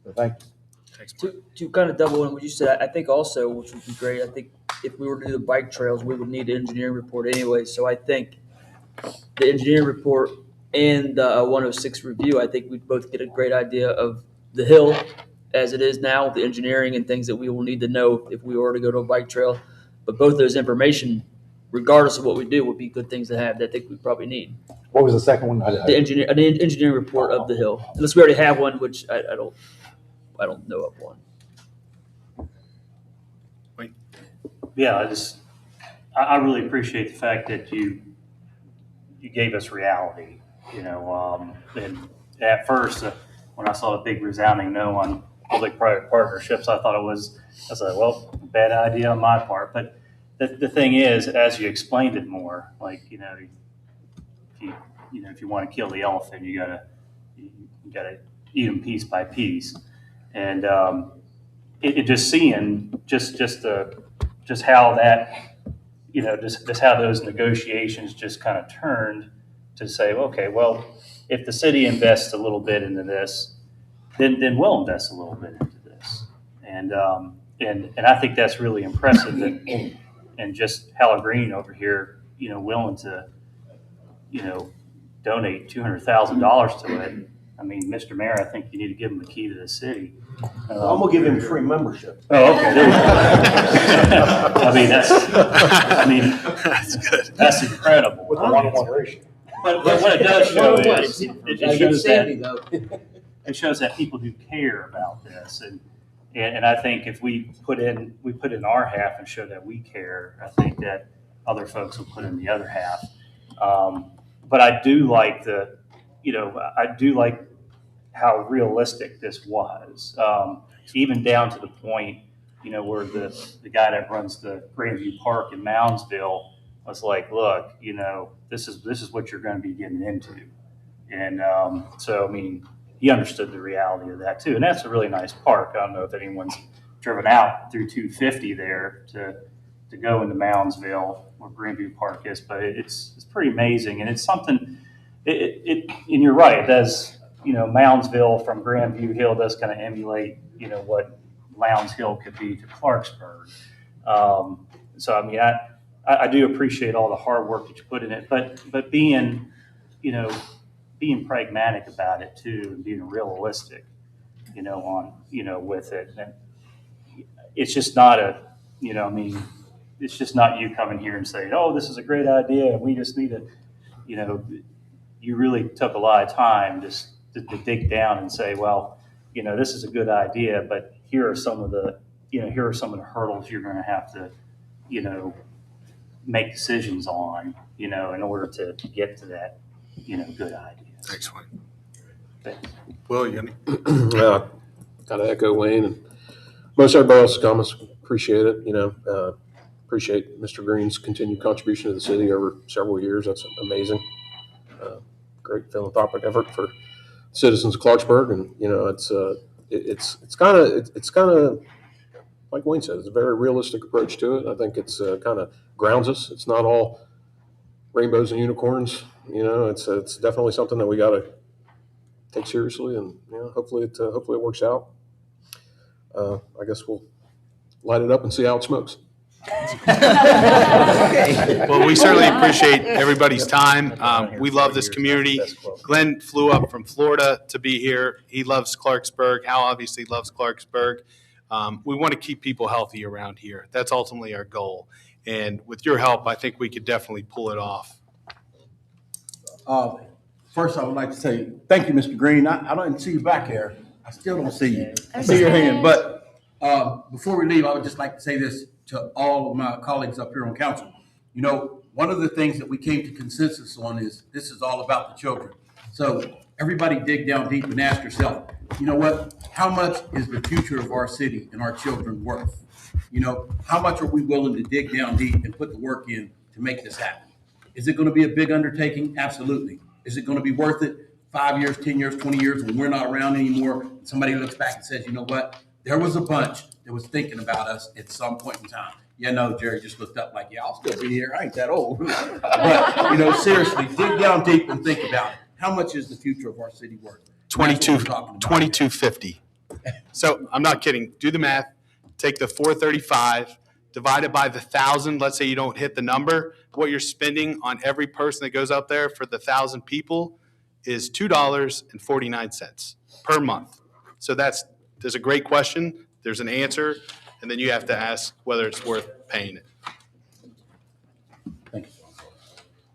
So thank you. To kind of double in what you said, I think also, which would be great, I think if we were to do the bike trails, we would need an engineering report anyway. So I think the engineering report and the 106 review, I think we'd both get a great idea of the hill as it is now, the engineering and things that we will need to know if we were to go to a bike trail. But both those information, regardless of what we do, would be good things to have that I think we probably need. What was the second one? The engineering report of the hill, unless we already have one, which I don't know of one. Yeah, I really appreciate the fact that you gave us reality, and at first, when I saw a big resounding no on public-private partnerships, I was like, well, bad idea on my part. But the thing is, as you explained it more, like, if you want to kill the elephant, you gotta eat them piece by piece. And it just seeing just how that, just how those negotiations just kind of turned to say, okay, well, if the city invests a little bit into this, then we'll invest a little bit into this. And I think that's really impressive that, and just Hella Green over here, willing to, donate $200,000 to it. I mean, Mr. Mayor, I think you need to give him the key to the city. I'm gonna give him free membership. Oh, okay, there you go. That's good. That's incredible. With a 1-to-1 ratio. But what it does show is, Gotta get Sandy, though. it shows that people do care about this, and I think if we put in our half and show that we care, I think that other folks will put in the other half. But I do like how realistic this was, even down to the point, where the guy that runs the Grandview Park in Moundsville was like, look, this is what you're going to be getting into. And so, I mean, he understood the reality of that too. And that's a really nice park. I don't know if anyone's driven out through 250 there to go into Moundsville where Grandview Park is, but it's pretty amazing. And it's something, and you're right, it does, Moundsville from Grandview Hill does kind of emulate, what Lowndes Hill could be to Clarksburg. So, I mean, I do appreciate all the hard work that you put in it, but being pragmatic about it too, and being realistic, with it. And it's just not it's just not you coming here and saying, oh, this is a great idea, and we just need to, you really took a lot of time just to dig down and say, well, this is a good idea, but here are some of the hurdles you're going to have to, make decisions on, in order to get to that, good idea. Thanks, Wayne. Thanks. Will, you Gotta echo Wayne and most everybody else's comments. Appreciate it. Appreciate Mr. Green's continued contribution to the city over several years. That's amazing. Great philanthropic effort for citizens of Clarksburg, and it's kind of like Wayne said, it's a very realistic approach to it. I think it's kind of grounds us. It's not all rainbows and unicorns. It's definitely something that we got to take seriously, and hopefully it works out. I guess we'll light it up and see how it smokes. Well, we certainly appreciate everybody's time. We love this community. Glenn flew up from Florida to be here. He loves Clarksburg. Hal obviously loves Clarksburg. We want to keep people healthy around here. That's ultimately our goal. And with your help, I think we could definitely pull it off. First, I would like to say thank you, Mr. Green. I don't see you back here. I still don't see you. I see your hand. But before we leave, I would just like to say this to all of my colleagues up here on council. One of the things that we came to consensus on is this is all about the children. So everybody dig down deep and ask yourself, what? How much is the future of our city and our children worth? How much are we willing to dig down deep and put the work in to make this happen? Is it going to be a big undertaking? Absolutely. Is it going to be worth it 5 years, 10 years, 20 years when we're not around anymore? Somebody looks back and says, you know what? There was a bunch that was thinking about us at some point in time. Jerry just looked up like, yeah, I'll still be here. I ain't that old. But, seriously, dig down deep and think about it. How much is the future of our city worth? 2250. So I'm not kidding. Do the math. Take the 435, divide it by the 1,000. Let's say you don't hit the number. What you're spending on every person that goes out there for the 1,000 people is $2.49 per month. So there's a great question. There's an answer, and then you have to ask whether it's worth paying it. Thank you.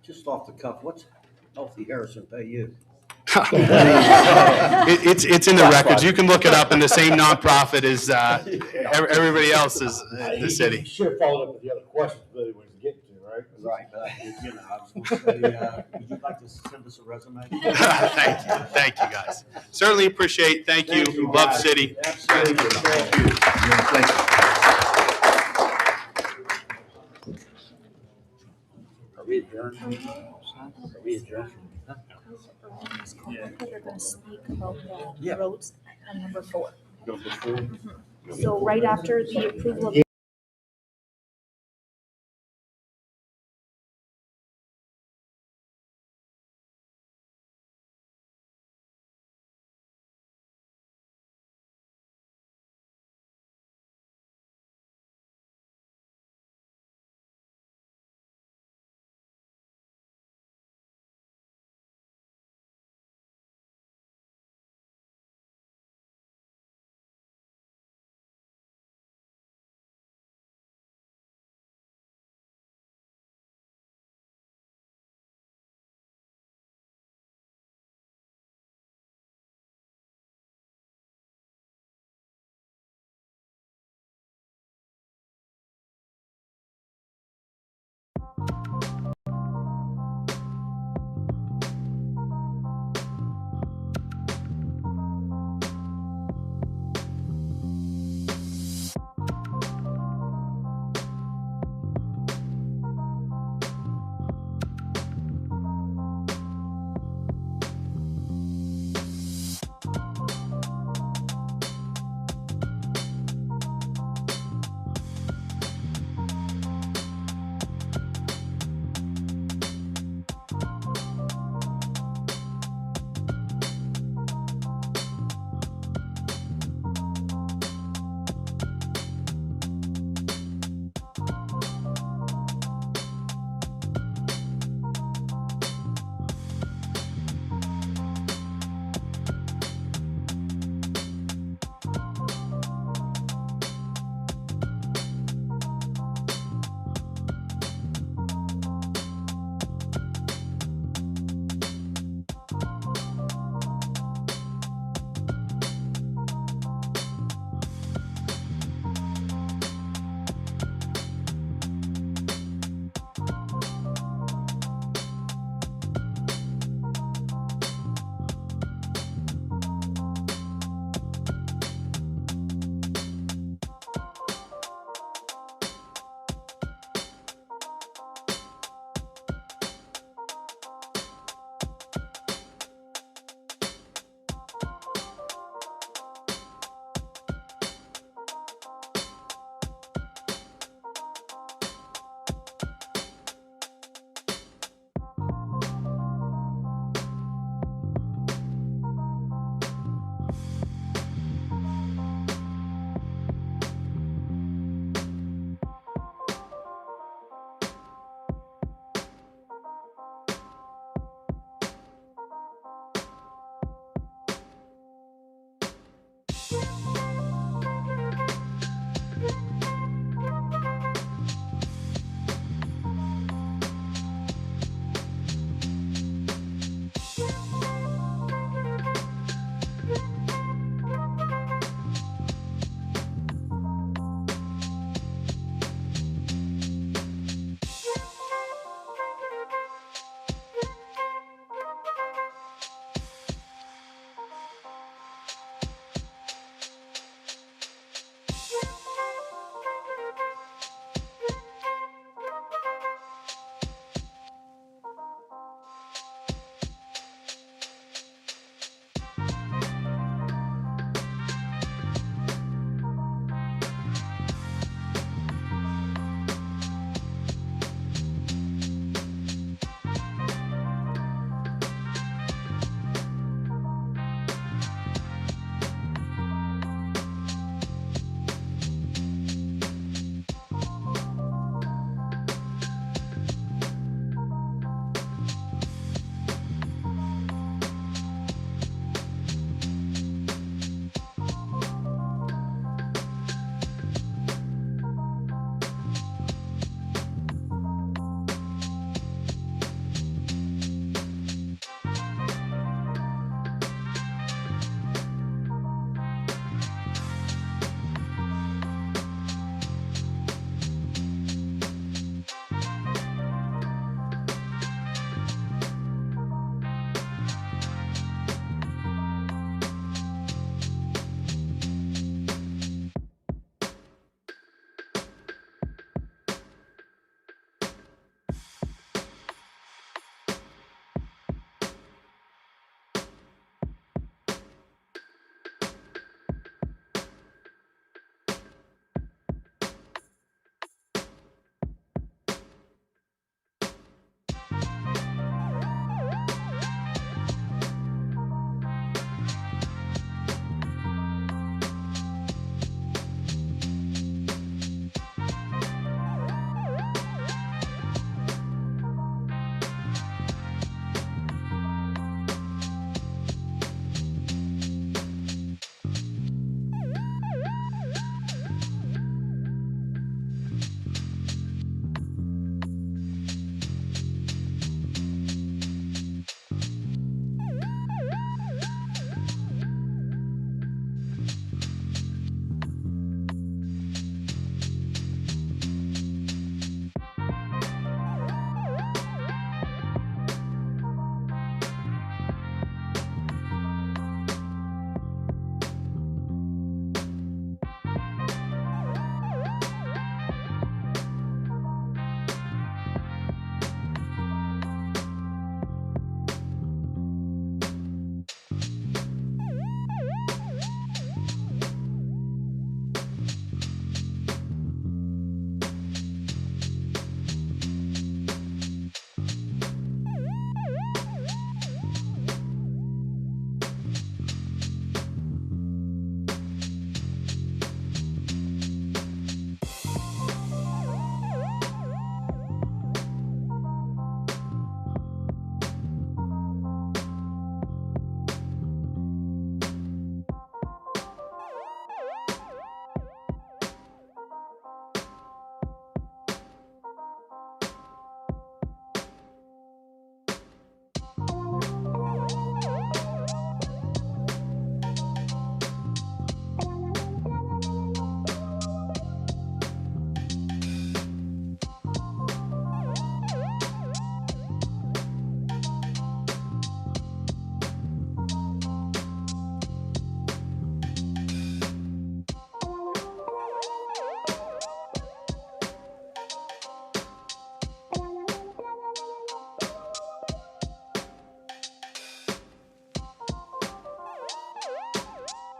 Just off the cuff, what's Healthy Harrison pay you? It's in the records. You can look it up, and the same nonprofit as everybody else is the city. You should have followed up with the other questions, really, when you get to, right? Right, but I was going to say, would you like to send us a resume? Thank you, guys. Certainly appreciate. Thank you. Love guys. city. Absolutely. Thank you. Thank you. Are we adjourned? Are we adjourned? They're gonna speak about the Yeah. roads on number 4. Number 4. So right after the approval of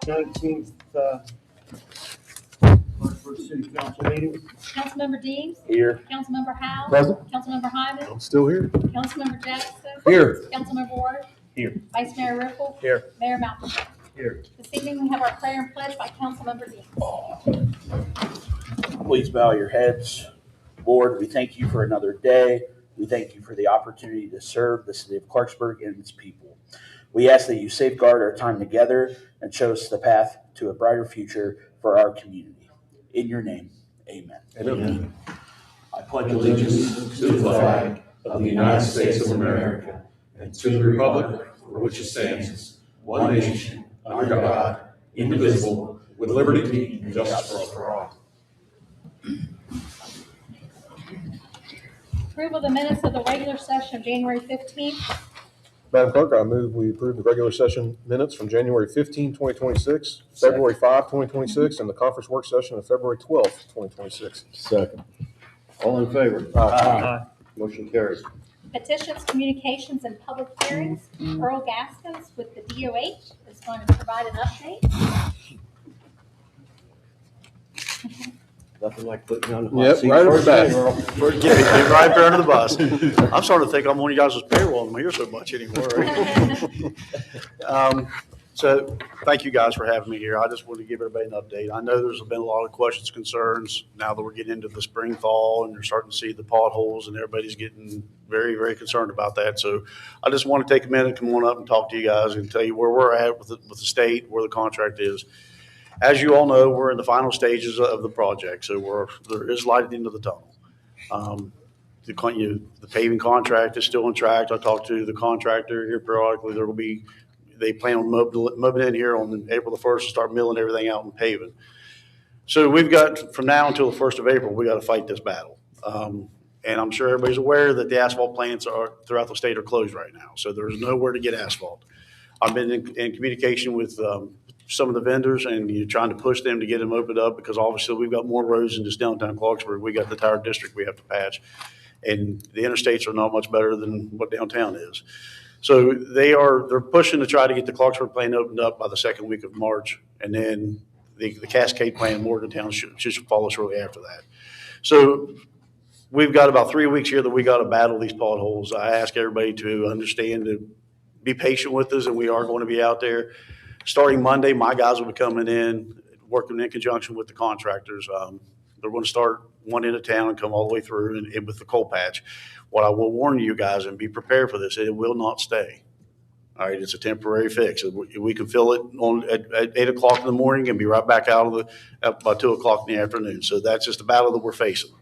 19th, Clarksburg City Council meeting. Councilmember Dean, Here. Councilmember Howe, Present. Councilmember Hyman, I'm still here. Councilmember Jackson, Here. Councilmember Ward. Here. Vice Mayor Ripple. Here. Mayor Malcolm. Here. This evening, we have our prayer and pledge by Councilmember Dean. Please bow your heads. Lord, we thank you for another day. We thank you for the opportunity to serve the city of Clarksburg and its people. We ask that you safeguard our time together and show us the path to a brighter future for our community. In your name, amen. Amen. I pledge allegiance to the flag of the United States of America and to the republic for which it stands, one nation, under God, indivisible, with liberty and justice for all. Approval of the minutes of the regular session of January 15th. Madam Clerk, I move we approve the regular session minutes from January 15, 2026, February 5, 2026, and the conference work session of February 12, 2026. Second. All in favor? Aye. Motion carries. Petitions, communications, and public hearings. Earl Gaskins with the DOH is going to provide an update. Nothing like putting you on the hot Yep, seat right first at the thing, Earl. Get right there under the bus. I'm starting to think I'm on you guys' payroll. I'm here so much anymore. So thank you guys for having me here. I just wanted to give everybody an update. I know there's been a lot of questions, concerns, now that we're getting into the spring, fall, and you're starting to see the potholes, and everybody's getting very, very concerned about that. So I just want to take a minute, come on up and talk to you guys and tell you where we're at with the state, where the contract is. As you all know, we're in the final stages of the project, so there is light at the end of the tunnel. The paving contract is still on track. I talked to the contractor here periodically. They plan on moving in here on April the 1st to start milling everything out and paving. So we've got, from now until the 1st of April, we got to fight this battle. And I'm sure everybody's aware that the asphalt plants throughout the state are closed right now. So there's nowhere to get asphalt. I've been in communication with some of the vendors, and you're trying to push them to get them opened up, because obviously we've got more roads than just downtown Clarksburg. We got the entire district we have to patch, and the interstates are not much better than what downtown is. So they're pushing to try to get the Clarksburg plant opened up by the second week of March, and then the Cascade plant in Morgantown should follow shortly after that. So we've got about 3 weeks here that we got to battle these potholes. I ask everybody to understand, to be patient with us, and we are going to be out there. Starting Monday, my guys will be coming in, working in conjunction with the contractors. They're going to start one end of town and come all the way through and with the coal patch. What I will warn you guys, and be prepared for this, it will not stay. All right, it's a temporary fix. We can fill it at 8 o'clock in the morning and be right back out by 2 o'clock in the afternoon. So that's just the battle that we're facing.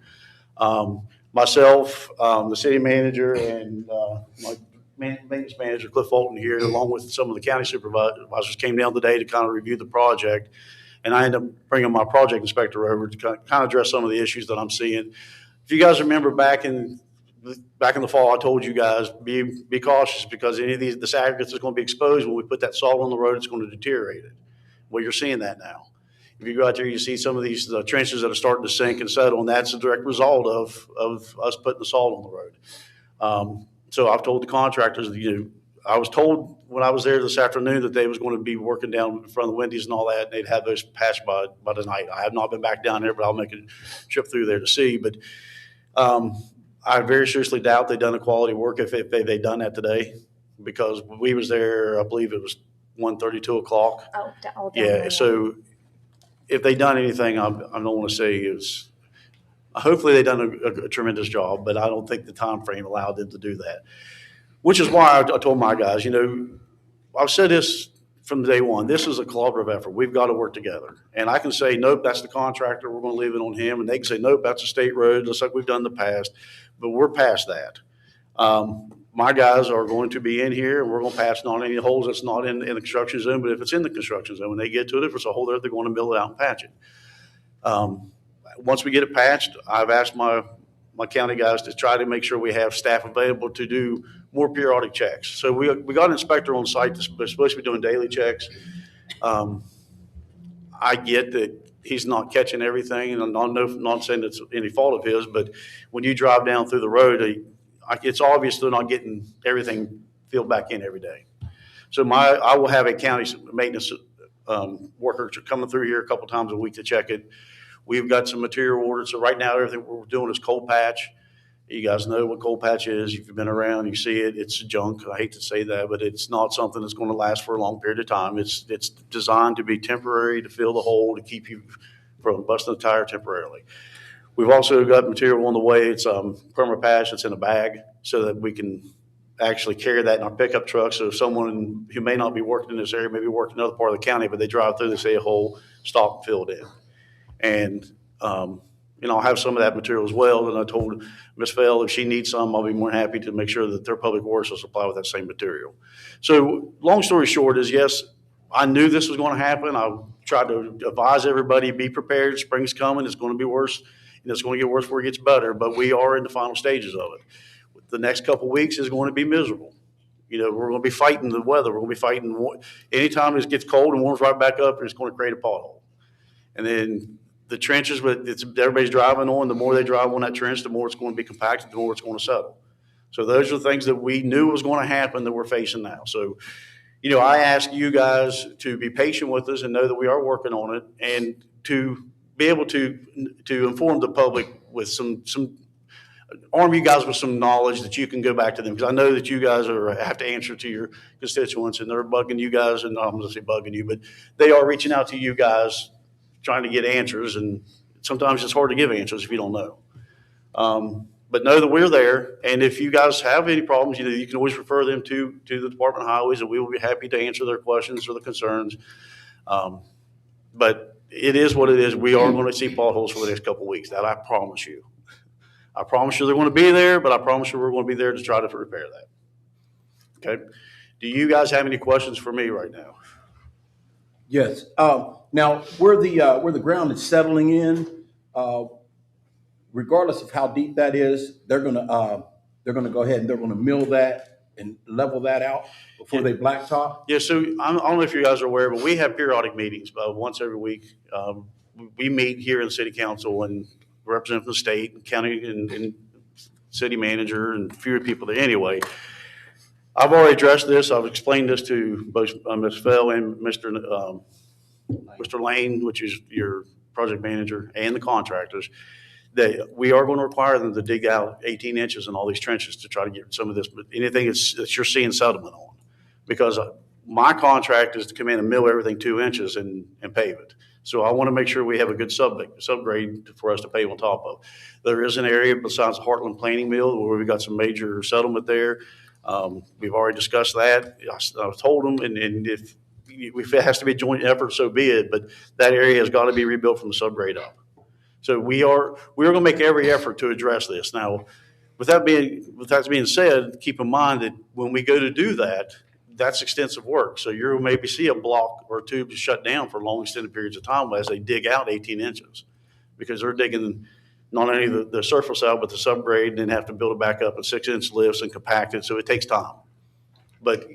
Myself, the city manager, and my maintenance manager, Cliff Fulton, here, along with some of the county supervisors, came down today to kind of review the project. And I ended up bringing my project inspector over to kind of address some of the issues that I'm seeing. If you guys remember back in the fall, I told you guys, be cautious, because any of this aggregate is going to be exposed. When we put that salt on the road, it's going to deteriorate it. Well, you're seeing that now. If you go out there, you see some of these trenches that are starting to sink and settle, and that's a direct result of us putting the salt on the road. So I've told the contractors, I was told when I was there this afternoon that they was going to be working down in front of the Wendy's and all that, and they'd have those patched by tonight. I have not been back down there, but I'll make a trip through there to see. But I very seriously doubt they've done a quality work if they've done that today, because we was there, I believe it was 1:30, 2 o'clock. All down Yeah, there. so if they done anything, I don't want to say is, hopefully they done a tremendous job, but I don't think the time frame allowed them to do that. Which is why I told my guys, I've said this from day one, this is a collaborative effort. We've got to work together. And I can say, nope, that's the contractor, we're going to leave it on him. And they can say, nope, that's a state road, just like we've done in the past. But we're past that. My guys are going to be in here, and we're going to patch not any holes that's not in the construction zone, but if it's in the construction zone, when they get to it, if it's a hole there, they're going to mill it out and patch it. Once we get it patched, I've asked my county guys to try to make sure we have staff available to do more periodic checks. So we got an inspector on site that's supposed to be doing daily checks. I get that he's not catching everything, and I'm not saying it's any fault of his, but when you drive down through the road, it's obvious they're not getting everything filled back in every day. So I will have a county maintenance workers are coming through here a couple times a week to check it. We've got some material ordered. So right now, everything we're doing is cold patch. You guys know what cold patch is. If you've been around, you see it. It's junk. I hate to say that, but it's not something that's going to last for a long period of time. It's designed to be temporary, to fill the hole, to keep you from busting the tire temporarily. We've also got material on the way. It's perma patch that's in a bag so that we can actually carry that in our pickup truck. So if someone who may not be working in this area, maybe working in another part of the county, but they drive through, they see a hole, stop and fill it in. And I'll have some of that material as well. And I told Ms. Fell if she needs some, I'll be more than happy to make sure that their public works will supply with that same material. So long story short is, yes, I knew this was going to happen. I tried to advise everybody, be prepared. Spring's coming. It's going to be worse. And it's going to get worse before it gets better. But we are in the final stages of it. The next couple of weeks is going to be miserable. We're going to be fighting the weather. We're going to be fighting anytime it gets cold and warms right back up, it's going to create a pothole. And then the trenches, everybody's driving on, the more they drive on that trench, the more it's going to be compacted, the more it's going to settle. So those are the things that we knew was going to happen that we're facing now. So, I ask you guys to be patient with us and know that we are working on it, and to be able to inform the public with some arm you guys with some knowledge that you can go back to them. Because I know that you guys have to answer to your constituents, and they're bugging you guys, and I'm going to say bugging you, but they are reaching out to you guys trying to get answers, and sometimes it's hard to give answers if you don't know. But know that we're there, and if you guys have any problems, you can always refer them to the Department of Highways, and we will be happy to answer their questions or the concerns. But it is what it is. We are going to see potholes for the next couple of weeks. That I promise you. I promise you they're going to be there, but I promise you we're going to be there to try to repair that. Okay? Do you guys have any questions for me right now? Yes. Now, where the ground is settling in, regardless of how deep that is, they're gonna go ahead and they're gonna mill that and level that out before they blacktop. Yeah. So I don't know if you guys are aware, but we have periodic meetings once every week. We meet here in the city council and represent the state and county and city manager and fewer people there anyway. I've already addressed this. I've explained this to both Ms. Fell and Mr. Lane, which is your project manager, and the contractors, that we are going to require them to dig out 18 inches in all these trenches to try to get some of this, but anything that you're seeing settlement on. Because my contract is to come in and mill everything 2 inches and pave it. So I want to make sure we have a good subgrade for us to pave on top of. There is an area besides Heartland Planing Mill where we've got some major settlement there. We've already discussed that. I've told them, and if it has to be a joint effort, so be it. But that area has got to be rebuilt from the subgrade up. So we are going to make every effort to address this. Now, with that being said, keep in mind that when we go to do that, that's extensive work. So you'll maybe see a block or two shut down for long extended periods of time as they dig out 18 inches, because they're digging not only the surface out, but the subgrade, and then have to build it back up in 6-inch lifts and compact it. So it takes time. But,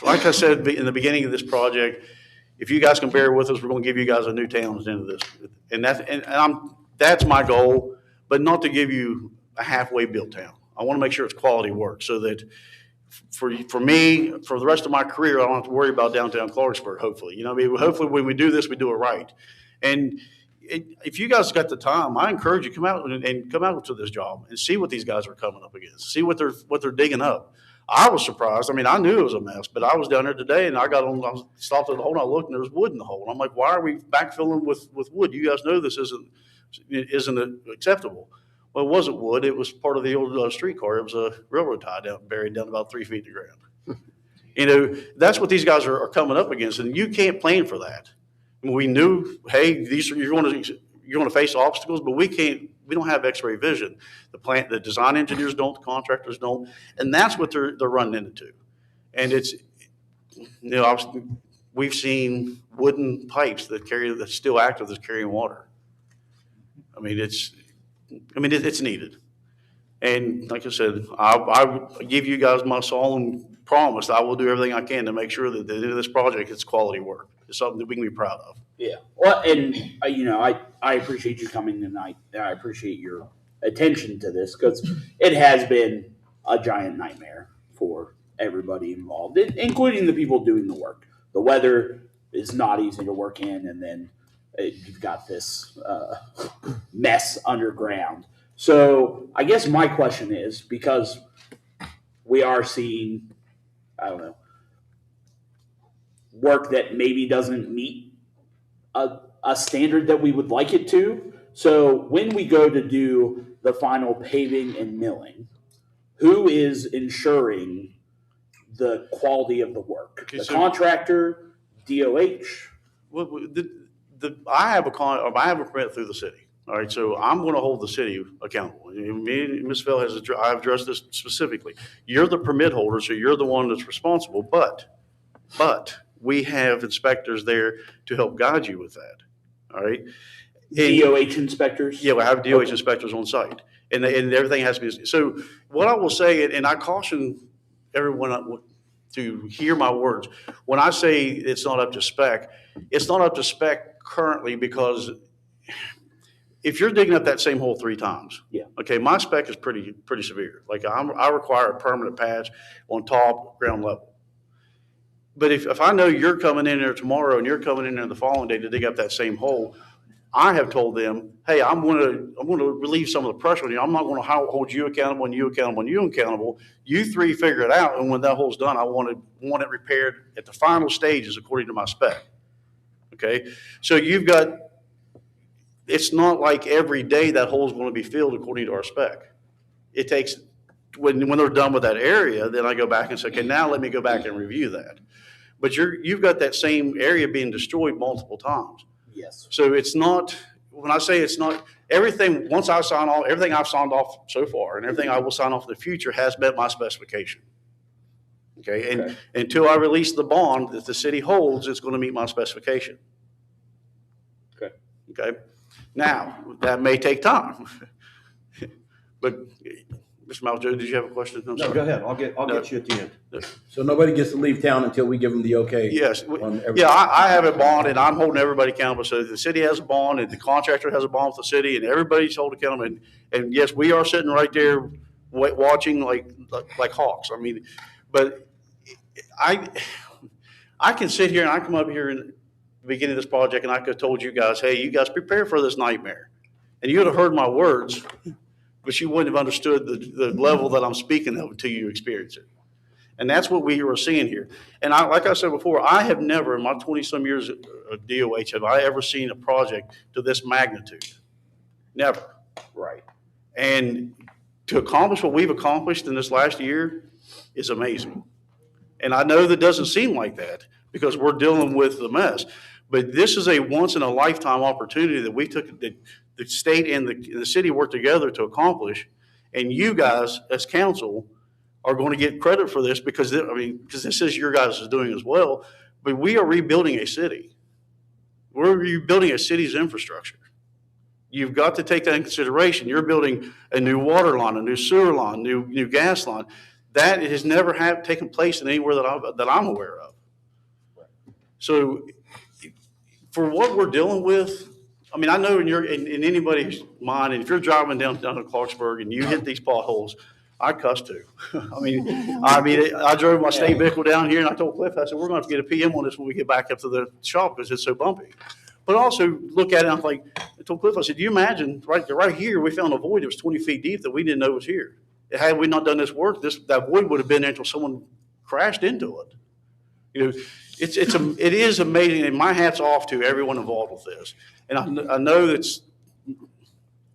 like I said in the beginning of this project, if you guys can bear with us, we're going to give you guys a new town at the end of this. And that's my goal, but not to give you a halfway built town. I want to make sure it's quality work so that for me, for the rest of my career, I don't have to worry about downtown Clarksburg, hopefully. Hopefully when we do this, we do it right. And if you guys got the time, I encourage you, come out and come out to this job and see what these guys are coming up against. See what they're digging up. I was surprised. I knew it was a mess, but I was down there today and I stopped at the hole and I looked and there was wood in the hole. And I'm like, why are we backfilling with wood? You guys know this isn't acceptable. Well, it wasn't wood. It was part of the old streetcar. It was a railroad tie buried down about 3 feet in the ground. That's what these guys are coming up against, and you can't plan for that. We knew, hey, you're going to face obstacles, but we don't have X-ray vision. The design engineers don't, the contractors don't, and that's what they're running into. And it's, we've seen wooden pipes that's still active that's carrying water. It's needed. And like I said, I give you guys my solemn promise. I will do everything I can to make sure that at the end of this project, it's quality work. It's something that we can be proud of. Yeah. Well, and I appreciate you coming tonight. I appreciate your attention to this, because it has been a giant nightmare for everybody involved, including the people doing the work. the weather is not easy to work in, and then you've got this mess underground. So I guess my question is, because we are seeing, I don't know, work that maybe doesn't meet a standard that we would like it to. So when we go to do the final paving and milling, who is ensuring the quality of the work? Okay, The so- contractor, DOH? Well, I have I have a permit through the city. All right, so I'm going to hold the city accountable. Me and Ms. Vell I've addressed this specifically. You're the permit holder, so you're the one that's responsible. But we have inspectors there to help guide you with that. All right. DOH inspectors? Yeah, we have DOH inspectors on site, and everything has to be. So what I will say, and I caution everyone to hear my words. When I say it's not up to spec, it's not up to spec currently because if you're digging up that same hole 3 times, yeah, okay, my spec is pretty severe. Like I require a permanent patch on top, ground level. But if I know you're coming in there tomorrow and you're coming in there the following day to dig up that same hole, I have told them, hey, I'm going to relieve some of the pressure on you. I'm not going to hold you accountable and you accountable and you accountable. You 3 figure it out, and when that hole's done, I want it repaired at the final stages according to my spec. Okay, so you've got. It's not like every day that hole's going to be filled according to our spec. It takes when they're done with that area, then I go back and say, okay, now let me go back and review that. But you've got that same area being destroyed multiple times. Yes. So it's not, when I say it's not, everything, once I sign off, everything I've signed off so far and everything I will sign off in the future has met my specification. Okay, and until I release the bond that the city holds, it's going to meet my specification. Okay. Okay. Now, that may take time. But, Mr. Maljo, did you have a question? I'm No, sorry. go ahead. I'll get you at the end. So nobody gets to leave town until we give them the okay? Yes. on everything? Yeah, I have a bond and I'm holding everybody accountable. So the city has a bond and the contractor has a bond with the city and everybody's held accountable. And yes, we are sitting right there watching like hawks. I mean, but I can sit here and I come up here in the beginning of this project and I could have told you guys, hey, you guys prepare for this nightmare. And you would have heard my words, but you wouldn't have understood the level that I'm speaking of until you experience it. And that's what we were seeing here. And like I said before, I have never, in my 20-some years of DOH, have I ever seen a project to this magnitude. Never. Right. And to accomplish what we've accomplished in this last year is amazing. And I know that doesn't seem like that because we're dealing with the mess. But this is a once-in-a-lifetime opportunity that we took, that the state and the city worked together to accomplish. And you guys, as council, are going to get credit for this because this is your guys' doing as well. But we are rebuilding a city. We're rebuilding a city's infrastructure. You've got to take that in consideration. You're building a new water line, a new sewer line, new gas line. That has never taken place in anywhere that I'm aware of. So for what we're dealing with, I mean, I know in anybody's mind, and if you're driving down to Clarksburg and you hit these potholes, I cuss too. I drove my state vehicle down here and I told Cliff, I said, we're going to have to get a PM on this when we get back up to the shop because it's so bumpy. But also look at it, I'm like, I told Cliff, I said, do you imagine right here, we found a void that was 20 feet deep that we didn't know was here. Had we not done this work, that void would have been there until someone crashed into it. You know, it is amazing, and my hat's off to everyone involved with this. And I know that's,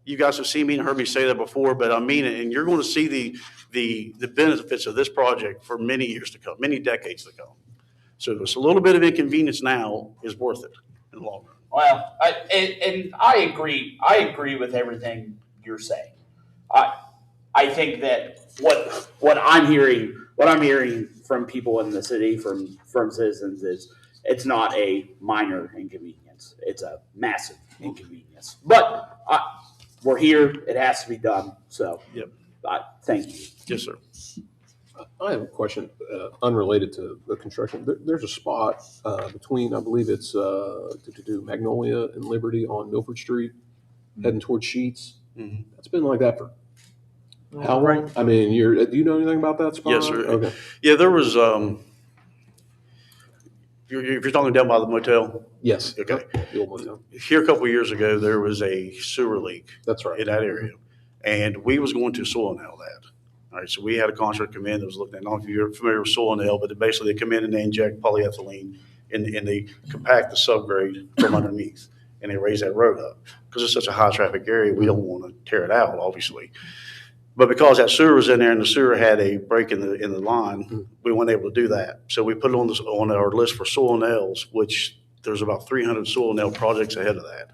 you guys have seen me and heard me say that before, but I mean it, and you're going to see the benefits of this project for many years to come, many decades to come. So it's a little bit of inconvenience now is worth it in the long run. Well, I agree. I agree with everything you're saying. I think that what I'm hearing from people in the city, from citizens, is it's not a minor inconvenience. It's a massive inconvenience. But we're here. It has to be done. So, yep. Thank you. Yes, sir. I have a question unrelated to the construction. There's a spot between, I believe it's Magnolia and Liberty on Milford Street, heading towards Sheets. Mm-hmm. It's been like that for how long? I mean, do you know anything about that spot? Yes, sir. Okay. Yeah, there was if you're talking down by the motel, Yes. okay. The old motel. Here a couple of years ago, there was a sewer leak That's right. in that area, and we was going to soil nail that. All right, so we had a contractor come in that was looking at, I don't know if you're familiar with soil nail, but basically they come in and they inject polyethylene and they compact the subgrade from underneath, and they raise that road up. Because it's such a high traffic area, we don't want to tear it out, obviously. But because that sewer was in there and the sewer had a break in the line, we weren't able to do that. So we put it on our list for soil nails, which there's about 300 soil nail projects ahead of that.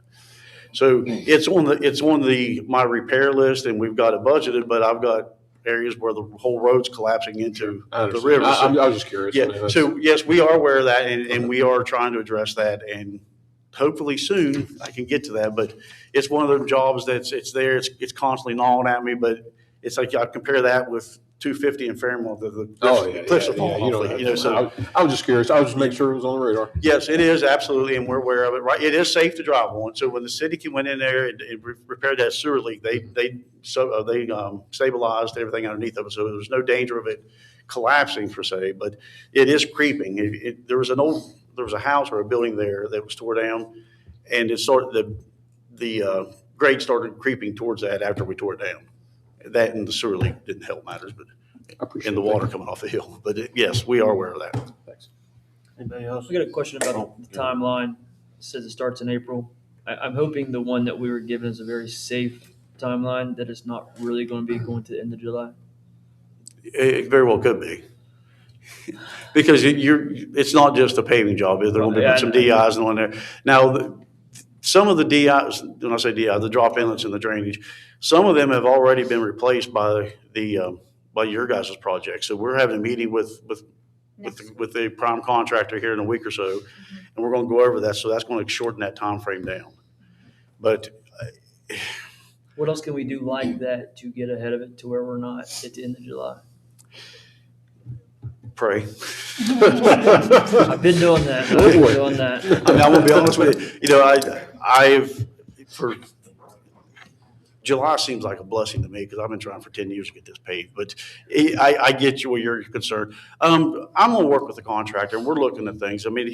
So it's on my repair list, and we've got it budgeted, but I've got areas where the whole road's collapsing into the river. I was just curious. Yeah, so yes, we are aware of that, and we are trying to address that, and hopefully soon I can get to that, but it's one of those jobs it's there, it's constantly gnawing at me, but it's like I compare that with 250 in Fairmont, the cliffs are falling off. So I was just curious. I was just making sure it was on the radar. yes, it is absolutely, and we're aware of it. Right, it is safe to drive on. So when the city went in there and repaired that sewer leak, they stabilized everything underneath of it, so there's no danger of it collapsing per se, but it is creeping. There was a house or a building there that was tore down, and it started the grade started creeping towards that after we tore it down. That and the sewer leak didn't help matters, but and the water coming off the hill. But yes, we are aware of that. Thanks. Anybody else? We got a question about the timeline. It says it starts in April. I'm hoping the one that we were given is a very safe timeline, that it's not really going to be going to the end of July. It very well could be. Because it's not just a paving job. There will be some DIs on there. Now, some of the DIs, when I say DI, the drop inlets and the drainage, some of them have already been replaced by your guys' project. So we're having a meeting with the prime contractor here in a week or so, and we're going to go over that. So that's going to shorten that time frame down. But what else can we do like that to get ahead of it to where we're not at the end of July? Pray. I've been doing that. I mean, I will be honest with you. I've for July seems like a blessing to me because I've been trying for 10 years to get this paved. But I get you where you're concerned. I'm going to work with the contractor, and we're looking at things. I mean,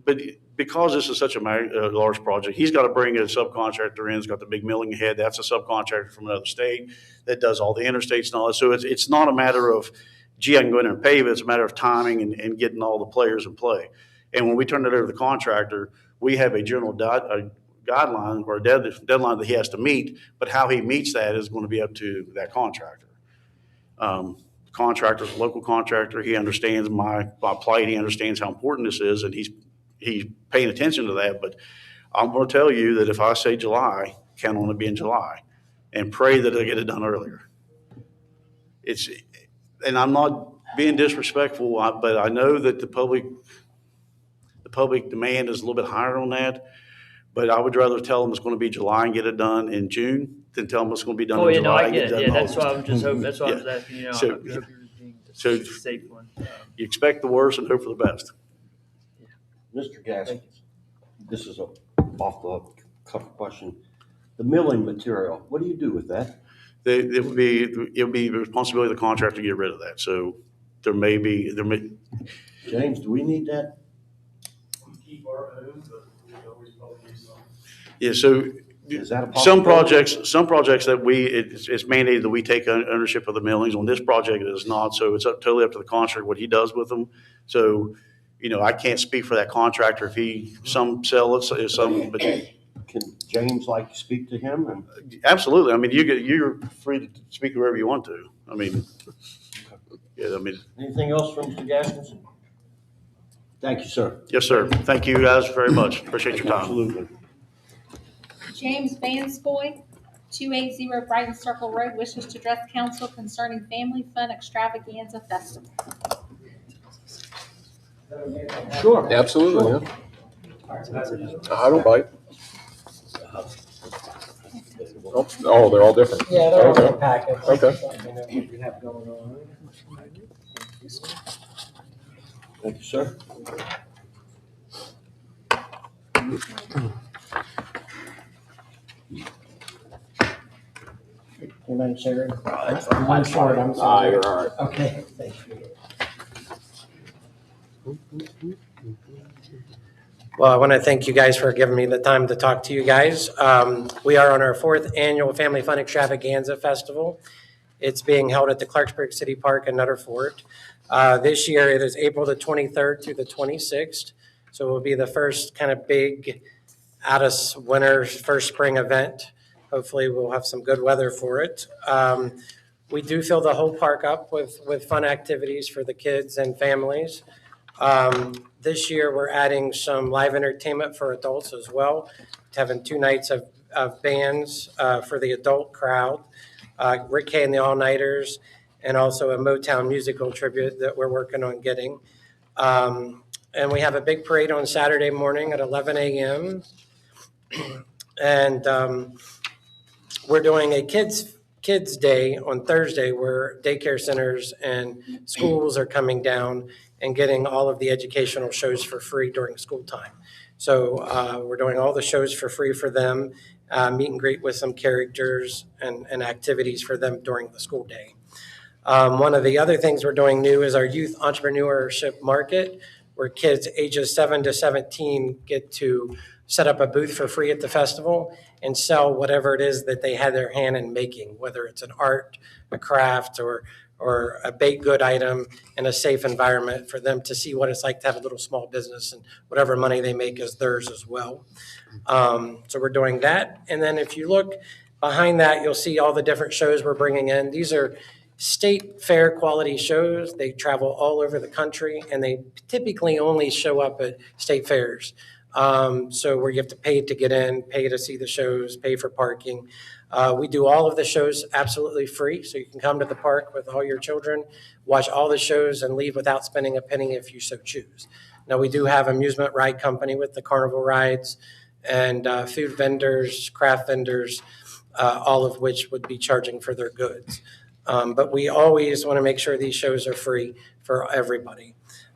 but because this is such a large project, he's got to bring a subcontractor in. He's got the big milling ahead. That's a subcontractor from another state that does all the interstates and all that. So it's not a matter of, gee, I can go in there and pave it. It's a matter of timing and getting all the players in play. And when we turn it over to the contractor, we have a general guideline or a deadline that he has to meet, but how he meets that is going to be up to that contractor. Contractor's a local contractor. He understands my plight. He understands how important this is, and he's paying attention to that. But I'm going to tell you that if I say July, count on it being July, and pray that I get it done earlier. And I'm not being disrespectful, but I know that the public demand is a little bit higher on that. But I would rather tell them it's going to be July and get it done in June than tell them it's going to be done in July. No, I get it. Yeah, that's why I was just hoping. That's why I was asking. I hope you're being the safe one. You expect the worst and hope for the best. Mr. Gaskins, this is off the cuff question. The milling material, what do you do with that? It would be the responsibility of the contractor to get rid of that. So there may. James, do we need that? Keep our own, but we always probably use some. Yeah. So Is that a some projects that it's mandated that we take ownership of the millings. On this project, it is not. So it's totally up to the contractor what he does with them. So I can't speak for that contractor if some sell it, some. But can James speak to him? And absolutely. I mean, you're free to speak wherever you want to. I mean, yeah. I mean, anything else from Mr. Gaskins? Thank you, sir. Yes, sir. Thank you guys very much. Appreciate your time. Absolutely. James Vansboy, 280 Brighton Circle Road, wishes to address council concerning Family Fun Extravaganza Festival. Sure. Absolutely. Yeah. I don't bite. Oh, they're all different. Yeah, they're all okay. in packets. Okay. What you have going on. Thank you, sir. Your name, Sherry? I'm sorry. I'm sorry. You're all right. Okay, thank you. Well, I want to thank you guys for giving me the time to talk to you guys. We are on our 4th annual Family Fun Extravaganza Festival. It's being held at the Clarksburg City Park in Nutter Fort. This year, it is April the 23rd through the 26th. So it will be the first kind of big out of winter, first spring event. Hopefully, we'll have some good weather for it. We do fill the whole park up with fun activities for the kids and families. This year, we're adding some live entertainment for adults as well, having 2 nights of bands for the adult crowd, Rick Kay and the All-Nighters, and also a Motown musical tribute that we're working on getting. And we have a big parade on Saturday morning at 11 a.m. And we're doing a kids day on Thursday where daycare centers and schools are coming down and getting all of the educational shows for free during school time. So we're doing all the shows for free for them, meet and greet with some characters and activities for them during the school day. One of the other things we're doing new is our youth entrepreneurship market, where kids ages 7 to 17 get to set up a booth for free at the festival and sell whatever it is that they had their hand in making, whether it's an art, a craft, or a baked good item in a safe environment for them to see what it's like to have a little small business, and whatever money they make is theirs as well. So we're doing that. And then if you look behind that, you'll see all the different shows we're bringing in. These are state fair quality shows. They travel all over the country, and they typically only show up at state fairs. So where you have to pay to get in, pay to see the shows, pay for parking. We do all of the shows absolutely free, so you can come to the park with all your children, watch all the shows, and leave without spending a penny if you so choose. Now, we do have amusement ride company with the carnival rides and food vendors, craft vendors, all of which would be charging for their goods. But we always want to make sure these shows are free for everybody.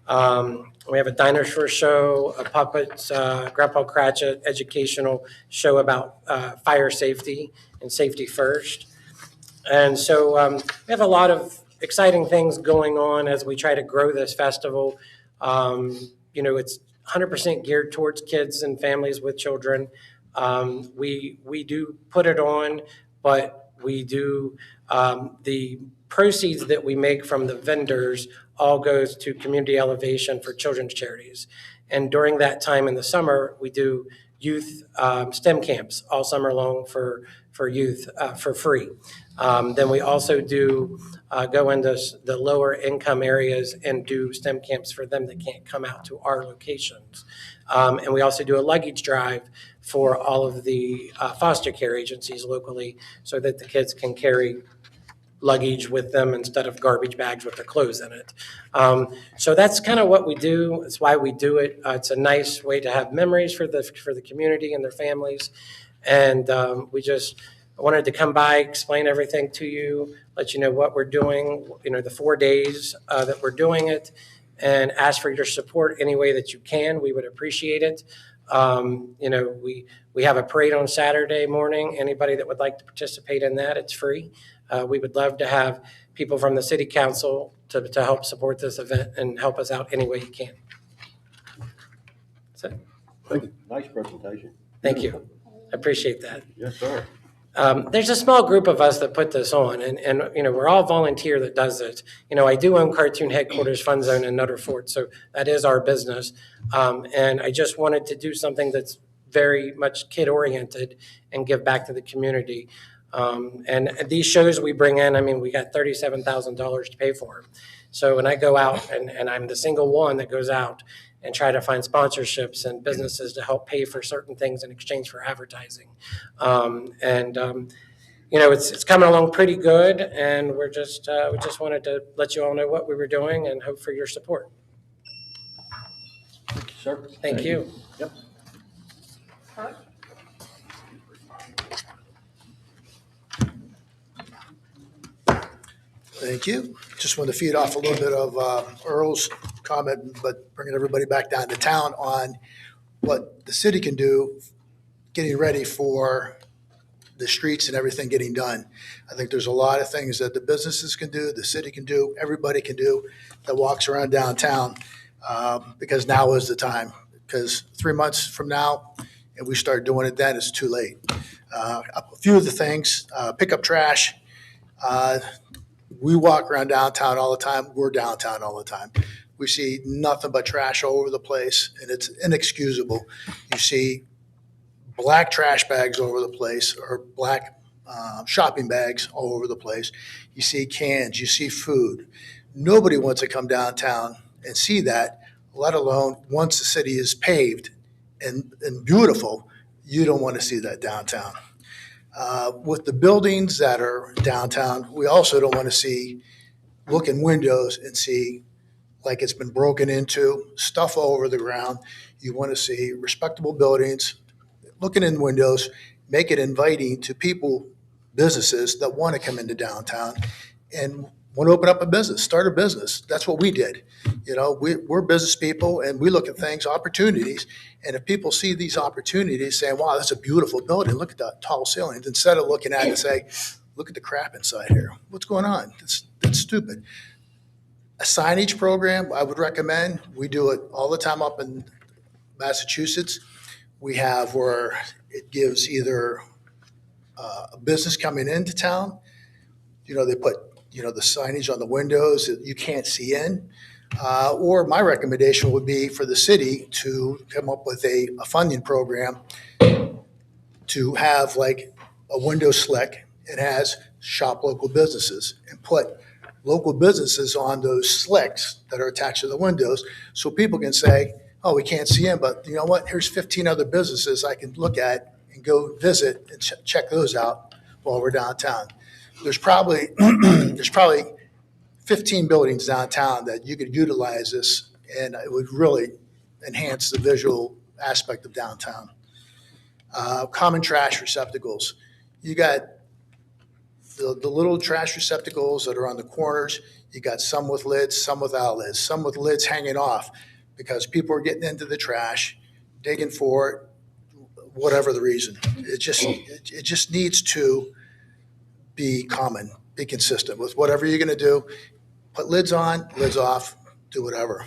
We have a dinosaur show, a puppets, Grandpa Cratchit educational show about fire safety and safety first. And so we have a lot of exciting things going on as we try to grow this festival. It's 100% geared towards kids and families with children. We do put it on, but we do the proceeds that we make from the vendors all goes to community elevation for children's charities. And during that time in the summer, we do youth STEM camps all summer long for youth for free. Then we also do go into the lower income areas and do STEM camps for them that can't come out to our locations. And we also do a luggage drive for all of the foster care agencies locally so that the kids can carry luggage with them instead of garbage bags with their clothes in it. So that's kind of what we do. It's why we do it. It's a nice way to have memories for the community and their families. And we just wanted to come by, explain everything to you, let you know what we're doing, the 4 days that we're doing it, and ask for your support any way that you can. We would appreciate it. We have a parade on Saturday morning. Anybody that would like to participate in that, it's free. We would love to have people from the city council to help support this event and help us out any way you can. That's it. Thank you. Nice presentation. Thank you. I appreciate that. Yes, sir. There's a small group of us that put this on, and we're all volunteer that does it. I do own Cartoon Headquarters Fun Zone in Nutter Fort, so that is our business. And I just wanted to do something that's very much kid-oriented and give back to the community. And these shows we bring in, we got $37,000 to pay for them. So when I go out, and I'm the single one that goes out and try to find sponsorships and businesses to help pay for certain things in exchange for advertising. It's coming along pretty good, and we just wanted to let you all know what we were doing and hope for your support. Thank you, sir. Thank you. Yep. Thank you. Just wanted to feed off a little bit of Earl's comment, but bringing everybody back down to town on what the city can do, getting ready for the streets and everything getting done. I think there's a lot of things that the businesses can do, the city can do, everybody can do that walks around downtown. because now is the time. Because 3 months from now, and we start doing it then, it's too late. A few of the things, pick up trash. We walk around downtown all the time. We're downtown all the time. We see nothing but trash all over the place, and it's inexcusable. You see black trash bags all over the place, or black shopping bags all over the place. You see cans, you see food. Nobody wants to come downtown and see that, let alone once the city is paved and beautiful, you don't want to see that downtown. With the buildings that are downtown, we also don't want to look in windows and see like it's been broken into, stuff all over the ground. You want to see respectable buildings, looking in windows, make it inviting to people, businesses that want to come into downtown and want to open up a business, start a business. That's what we did. We're business people and we look at things, opportunities. And if people see these opportunities saying, wow, that's a beautiful building, look at that tall ceilings, instead of looking at it and say, look at the crap inside here. What's going on? That's stupid. A signage program, I would recommend. We do it all the time up in Massachusetts. We have where it gives either a business coming into town, they put, the signage on the windows that you can't see in. Or my recommendation would be for the city to come up with a funding program to have like a window slick. It has shop local businesses and put local businesses on those slicks that are attached to the windows so people can say, oh, we can't see in, but you know what? Here's 15 other businesses I can look at and go visit and check those out while we're downtown. There's probably 15 buildings downtown that you could utilize this, and it would really enhance the visual aspect of downtown. Common trash receptacles. You got the little trash receptacles that are on the corners. You got some with lids, some without lids, some with lids hanging off because people are getting into the trash, digging for it, whatever the reason. It just needs to be common, be consistent with whatever you're going to do. Put lids on, lids off, do whatever.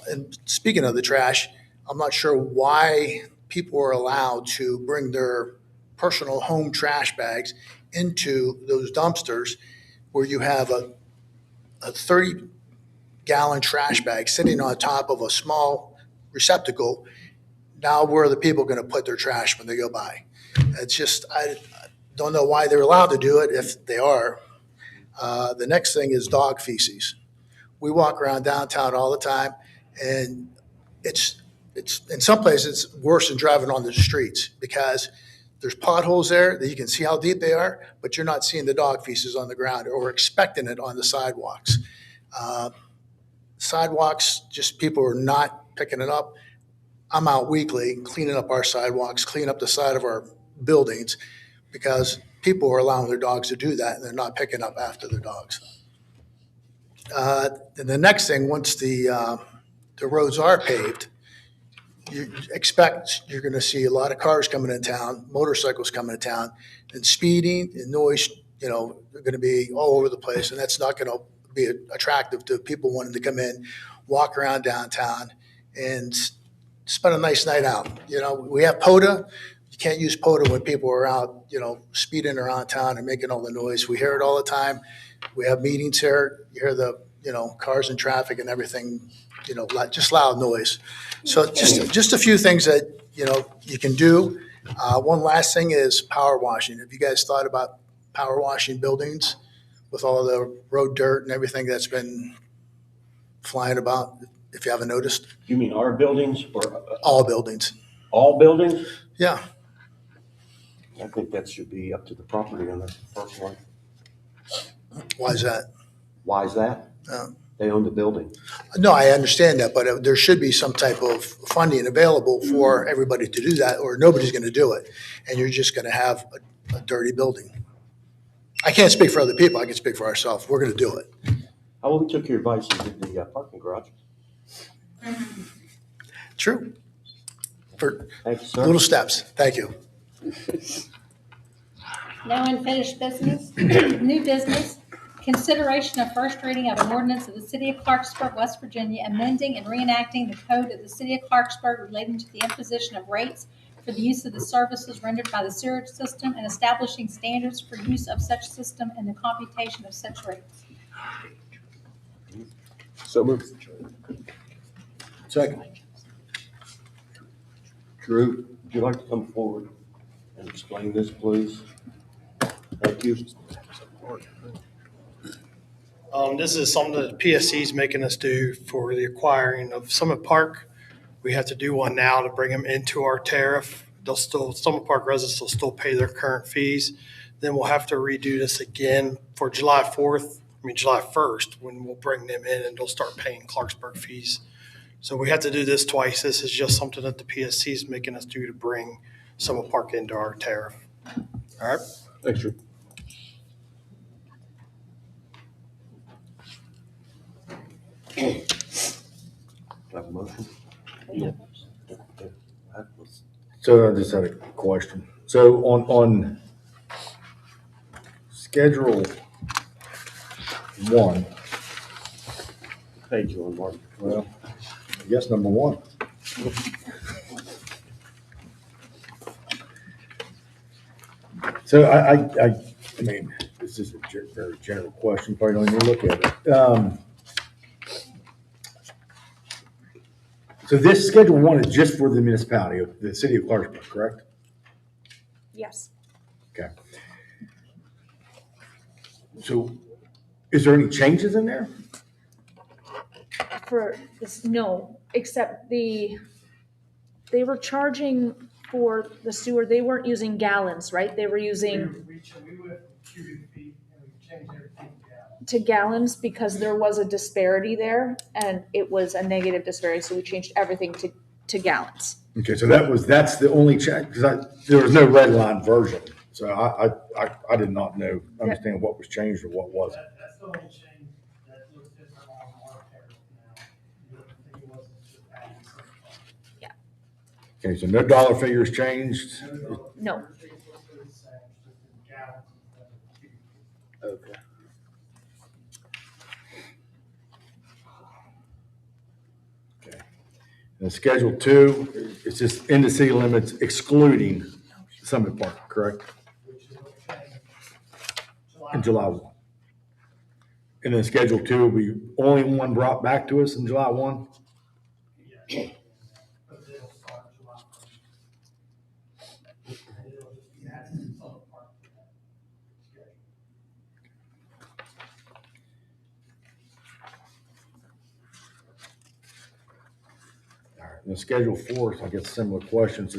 And speaking of the trash, I'm not sure why people are allowed to bring their personal home trash bags into those dumpsters where you have a 30-gallon trash bag sitting on top of a small receptacle. Now where are the people going to put their trash when they go by? It's just, I don't know why they're allowed to do it if they are. The next thing is dog feces. We walk around downtown all the time, and it's in some places it's worse than driving on the streets because there's potholes there that you can see how deep they are, but you're not seeing the dog feces on the ground or expecting it on the sidewalks. Sidewalks, just people are not picking it up. I'm out weekly cleaning up our sidewalks, cleaning up the side of our buildings because people are allowing their dogs to do that and they're not picking up after their dogs. And the next thing, once the roads are paved, you expect you're going to see a lot of cars coming in town, motorcycles coming in town, and speeding and noise, they're going to be all over the place, and that's not going to be attractive to people wanting to come in, walk around downtown, and spend a nice night out. We have POTA. You can't use POTA when people are out, speeding around town and making all the noise. We hear it all the time. We have meetings here. You hear the, cars and traffic and everything, just loud noise. So just a few things that, you can do. One last thing is power washing. Have you guys thought about power washing buildings with all the road dirt and everything that's been flying about, if you haven't noticed? You mean our buildings or? All buildings. All buildings? Yeah. I think that should be up to the property owner personally. Why is that? Why is that? They own the building. No, I understand that, but there should be some type of funding available for everybody to do that, or nobody's going to do it, and you're just going to have a dirty building. I can't speak for other people. I can speak for ourselves. We're going to do it. How well we took your advice and did the parking garage? True. For Thank you, sir. Little steps. Thank you. No unfinished business. New business. Consideration of first reading of an ordinance of the City of Clarksburg, West Virginia, amending and reenacting the code of the City of Clarksburg relating to the imposition of rates for the use of the services rendered by the sewage system and establishing standards for use of such system and the computation of such rates. So moved. Second. Drew, would you like to come forward and explain this, please? Thank you. This is something that PSC is making us do for the acquiring of Summit Park. We have to do one now to bring them into our tariff. Summit Park residents will still pay their current fees. Then we'll have to redo this again for July 1st, when we'll bring them in and they'll start paying Clarksburg fees. So we have to do this twice. This is just something that the PSC is making us do to bring Summit Park into our tariff. All right. Thanks, Drew. Have a motion? So I just had a question. So on Schedule 1, Page on, Martin. well, I guess number 1. So I mean, this is a very general question, probably don't even look at it. So this Schedule 1 is just for the municipality of the city of Clarksburg, correct? Yes. Okay. So is there any changes in there? For this, no, except they were charging for the sewer, they weren't using gallons, right? They were using We went cubic feet and we changed everything down. to gallons because there was a disparity there and it was a negative disparity, so we changed everything to gallons. Okay, so that's the only change, because there was no red line version. So I did not understand what was changed or what wasn't. That's the only change that looks different on our tariff now. Everything was just adding something. Okay, so no dollar figures changed? No. Okay. Okay. And Schedule 2, it's just in the city limits excluding Summit Park, correct? In July 1. And then Schedule 2 will be only one brought back to us in July 1? But they'll start July 1st. And it'll just be added to some part of that schedule. All right, and Schedule 4, I guess similar questions.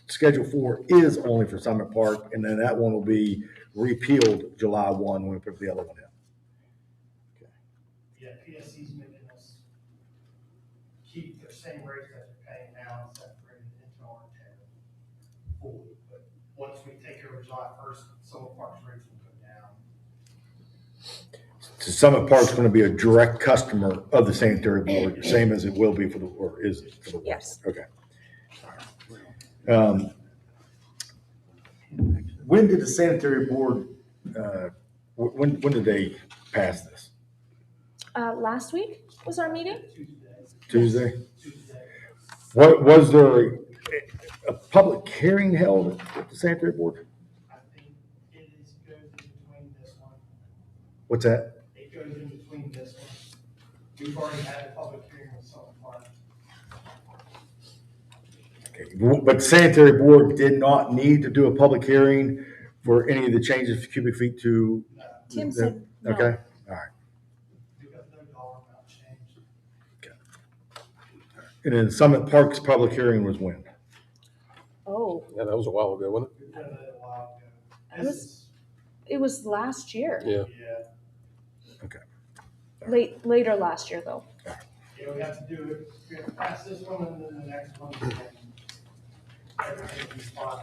Schedule 4 is only for Summit Park, and then that one will be repealed July 1 when we put the other one in. Yeah, PSC's making us keep the same rates that they're paying now and separate it into our tariff fully. But once we take over July 1st, some of Park's rates will go down. So Summit Park's going to be a direct customer of the sanitary board, same as it will be for the, or is it for the? Yes. Okay. When did the sanitary board, when did they pass this? Last week was our meeting. Tuesday? What, was there a public hearing held at the sanitary board? I think it is goes in between this one. What's that? It goes in between this one. We've already had a public hearing with some part. Okay, but the sanitary board did not need to do a public hearing for any of the changes of cubic feet to? Tim said no. Okay, all right. Because no dollar amount changed. And then Summit Park's public hearing was when? Oh, Yeah, that was a while ago, wasn't We've done it a while ago. it was last year. it? Yeah. Yeah. Okay. Later last year though. Yeah, we have to do it, we have to pass this one and then the next one. And then everything will be filed.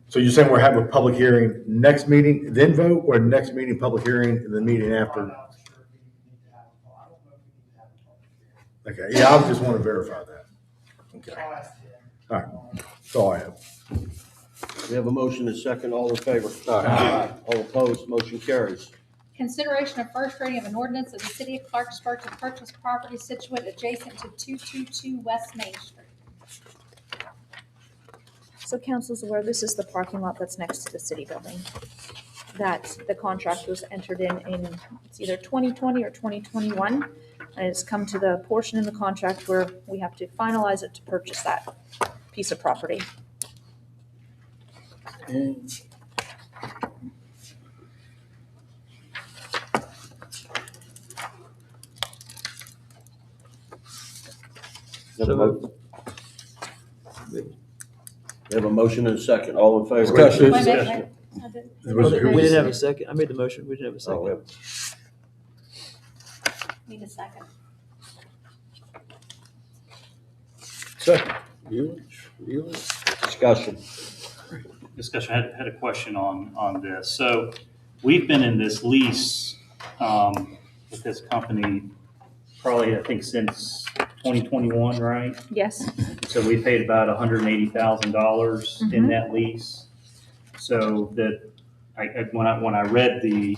So you're saying we're having a public hearing next meeting, then vote, or next meeting, public hearing, and the meeting after? I'm not sure if we need to have a I don't know if we need to have a public hearing. Okay, yeah, I just want to verify that. Okay, I'll ask him. all right, that's all I have. We have a motion and a second. All in favor? Aye. All opposed? Motion carries. Consideration of first reading of an ordinance of the city of Clarksburg to purchase property situate adjacent to 222 West Main Street. So council's aware, this is the parking lot that's next to the city building. That the contract was entered in it's either 2020 or 2021. And it's come to the portion in the contract where we have to finalize it to purchase that piece of property. We have a motion and a second. All in favor? Discussion. Wait a minute, We didn't have a second. I made the motion. We didn't have a second. Oh, we have- Need a second. Second. Discussion. Discussion, I had a question on this. So we've been in this lease with this company probably, I think, since 2021, right? Yes. So we paid about $180,000 in that lease. So that, when I read the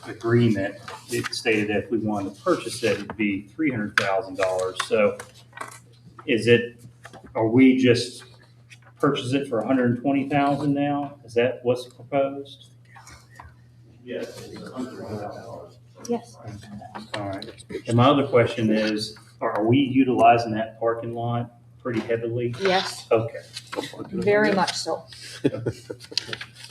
agreement, it stated that if we wanted to purchase it, it'd be $300,000. So are we just purchase it for $120,000 now? Is that what's proposed? Yes, it's $100,000. Yes. All right. And my other question is, are we utilizing that parking lot pretty heavily? Yes. Okay. Very much so.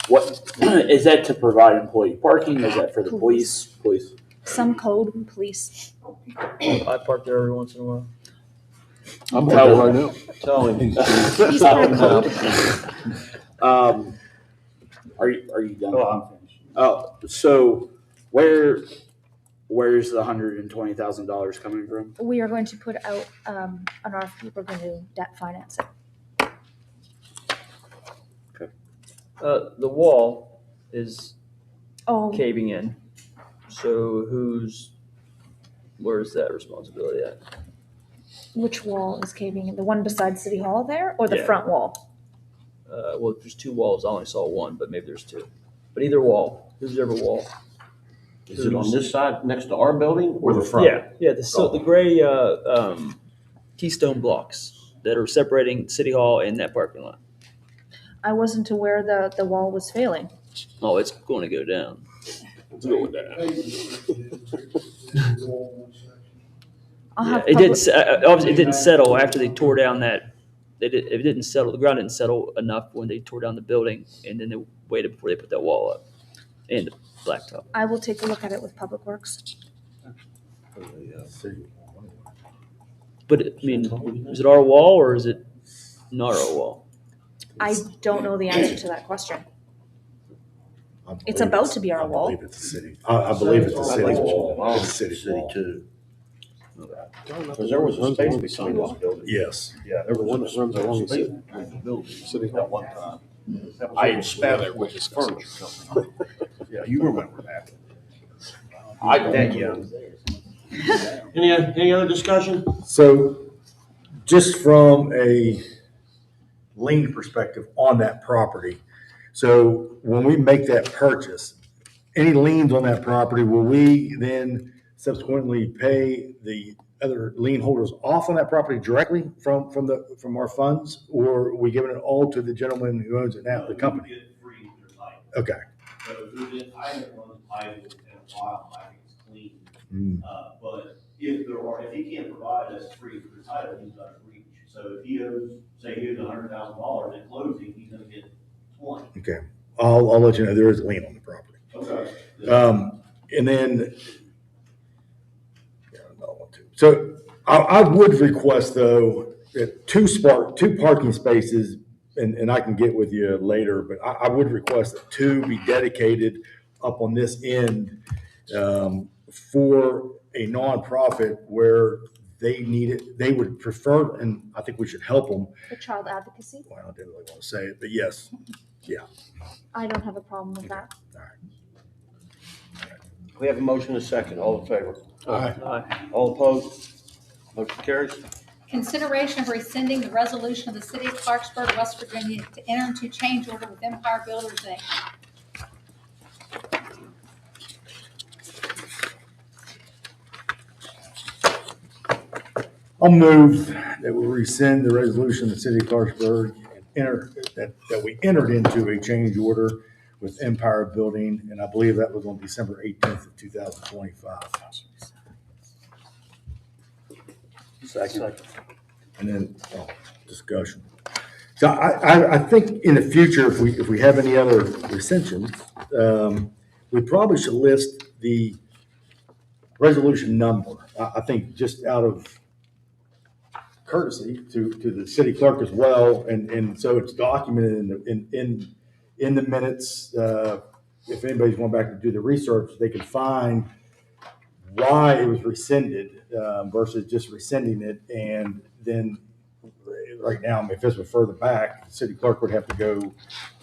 What, is that to provide employee parking? Is that for the police? Police. Some code, police. I park there every once in a while. I'm telling right now. Tell him. He's had code. Are you done? Oh, I'm finished. Oh, so where's the $120,000 coming from? We are going to put out an RFP. We're going to debt finance it. The wall is Oh, caving in. So where's that responsibility at? which wall is caving in? The one beside City Hall there, or the Yeah. front wall? Well, there's two walls. I only saw one, but maybe there's two. But either wall, whichever wall. Is it on this side next to our building Or the front? Yeah. The gray keystone blocks that are separating City Hall and that parking lot. I wasn't aware the wall was failing. Oh, it's going to go down. It's going down. I'll have It public- didn't. Obviously, it didn't settle after they tore down that. It didn't settle. The ground didn't settle enough when they tore down the building, and then they waited before they put that wall up and the blacktop. I will take a look at it with Public Works. But I mean, is it our wall or is it not our wall? I don't know the answer to that question. It's about to be our wall. I believe it's the city. I believe it's the city's wall. It's the city's City wall. too. Because there was a space between those buildings. Yes. Yeah, there was a runs along the space between the buildings. City at one time. I spat there with his furniture company. Yeah, you remember that. I that young. Any other discussion? So just from a lien perspective on that property, so when we make that purchase, any liens on that property, will we then subsequently pay the other lien holders off on that property directly from our funds? Or are we giving it all to the gentleman who owns it now, the company? You get free with your title. Okay. So I haven't run the title in a while, I think it's clean. Mm. But if he can't provide us free for the title, he's got to reach. So if he owes, say he owes $100,000 at closing, he's gonna get 20. Okay. I'll let you know, there is a lien on the property. Okay. And then, so I would request though, that two parking spaces, and I can get with you later, but I would request that two be dedicated up on this end for a nonprofit where they need it, they would prefer, and I think we should help them. For child advocacy? Well, I didn't really want to say it, but yes, yeah. I don't have a problem with that. We have a motion and a second. All in favor? Aye. All opposed? Motion carries. Consideration of rescinding the resolution of the city of Clarksburg, West Virginia to enter into change order with Empire Builders Inc. I'll move that we rescind the resolution of the city of Clarksburg and that we entered into a change order with Empire Building, and I believe that was on December 18th of 2025. Second. And then discussion. So I think in the future, if we have any other recensions, we probably should list the resolution number. I think just out of courtesy to the city clerk as well, and so it's documented in the minutes. If anybody's going back to do the research, they can find why it was rescinded versus just rescinding it. And then right now, if this were further back, the city clerk would have to go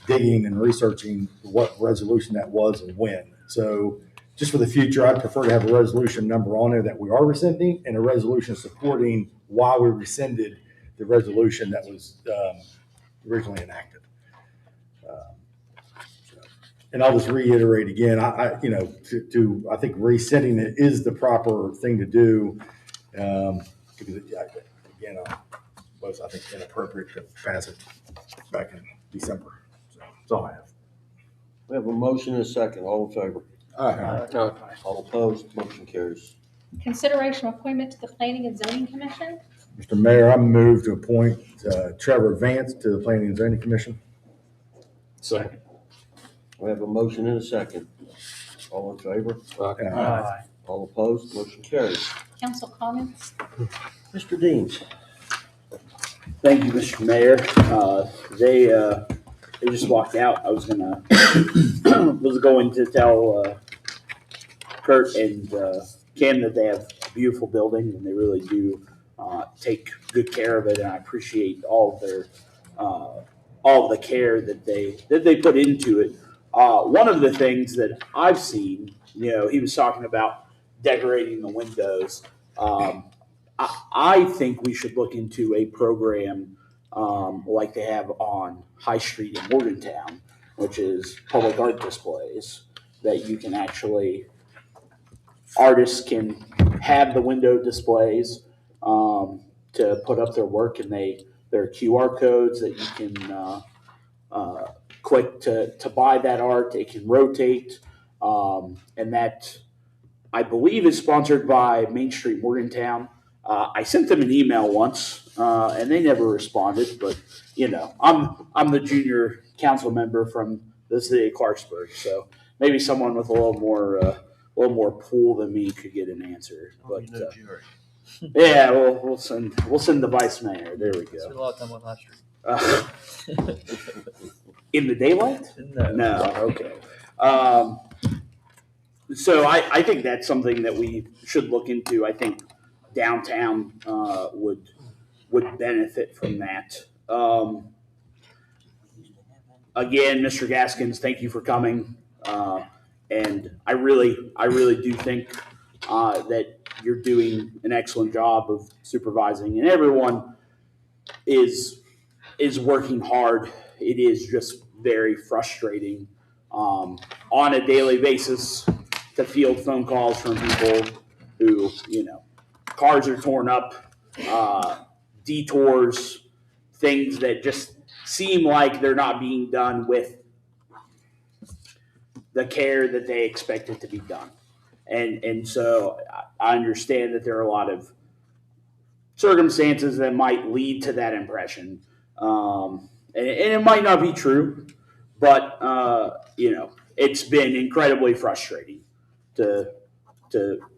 digging and researching what resolution that was and when. So just for the future, I'd prefer to have a resolution number on there that we are rescinding and a resolution supporting why we rescinded the resolution that was originally enacted. And I'll just reiterate again, I think rescinding it is the proper thing to do. Because again, was I think inappropriate to pass it back in December. So that's all I have. We have a motion and a second. All in favor? Aye. All opposed? Motion carries. Consideration of appointment to the Planning and Zoning Commission. Mr. Mayor, I move to appoint Trevor Vance to the Planning and Zoning Commission. Second. We have a motion and a second. All in favor? Aye. All opposed? Motion carries. Council comments. Mr. Deans. Thank you, Mr. Mayor. They just walked out. I was going to tell Kurt and Cam that they have a beautiful building and they really do take good care of it, and I appreciate all of the care that they put into it. One of the things that I've seen, he was talking about decorating the windows. I think we should look into a program like they have on High Street in Morgantown, which is public art displays that you can actually, artists can have the window displays to put up their work, and there are QR codes that you can click to buy that art. It can rotate, and that I believe is sponsored by Main Street Morgantown. I sent them an email once, and they never responded. But I'm the junior council member from the city of Clarksburg, so maybe someone with a little more pull than me could get an answer. But yeah, we'll send the vice mayor. There we Spend a go. lot of time on High Street. In the daylight? No. Okay. So I think that's something that we should look into. I think downtown would benefit from that. Again, Mr. Gaskins, thank you for coming. And I really do think that you're doing an excellent job of supervising, and everyone is working hard. It is just very frustrating on a daily basis to field phone calls from people who, cars are torn up, detours, things that just seem like they're not being done with the care that they expect it to be done. And so I understand that there are a lot of circumstances that might lead to that impression. And it might not be true, but, it's been incredibly frustrating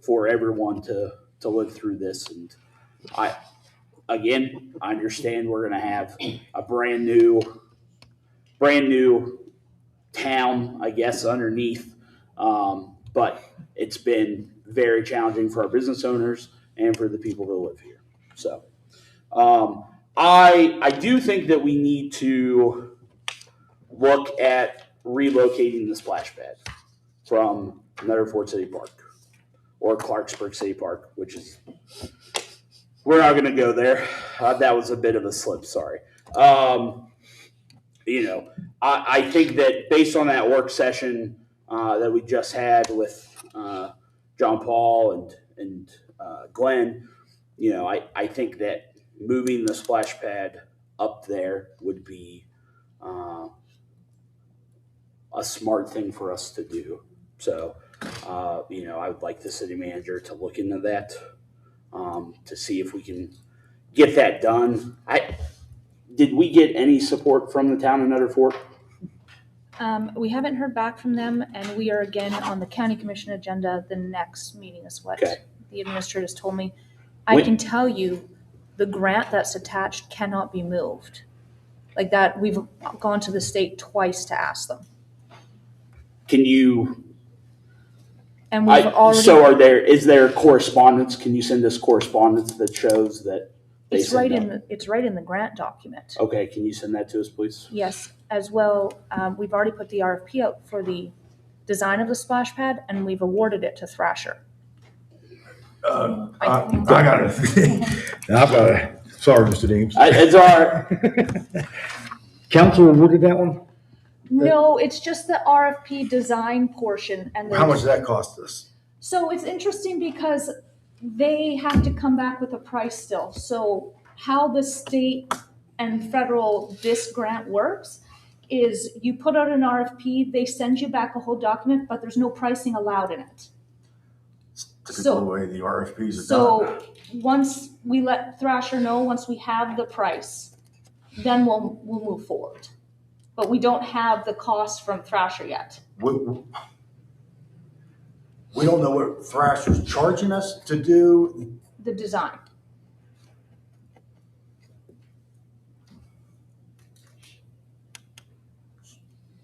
for everyone to live through this. And I understand we're going to have a brand new town, I guess, underneath. But it's been very challenging for our business owners and for the people that live here. So I do think that we need to look at relocating the splash pad from Netherford City Park or Clarksburg City Park, which is, we're not going to go there. That was a bit of a slip, sorry. I think that based on that work session that we just had with John Paul and Glenn, I think that moving the splash pad up there would be a smart thing for us to do. So, I would like the city manager to look into that to see if we can get that done. Did we get any support from the town of Nutter Fort? We haven't heard back from them, and we are again on the county commission agenda. The next meeting is what Okay. the administrators told me. I can tell you, the grant that's attached cannot be moved. Like that, we've gone to the state twice to ask them. Can you? And we've already. Is there correspondence? Can you send us correspondence that shows that they It's right in the grant document. Okay, can you send that to us, please? Yes, as well, we've already put the RFP out for the design of the splash pad, and we've awarded it to Thrasher. I got it. Sorry, Mr. Deems. It's all right. Council awarded that one? No, it's just the RFP design portion. And How much does that cost us? So it's interesting because they have to come back with a price still. So how the state and federal DISC grant works is you put out an RFP, they send you back a whole document, but there's no pricing allowed in it. Typical the way the RFPs are done. So once we let Thrasher know, once we have the price, then we'll move forward. But we don't have the cost from Thrasher yet. We don't know what Thrasher's charging us to do the design.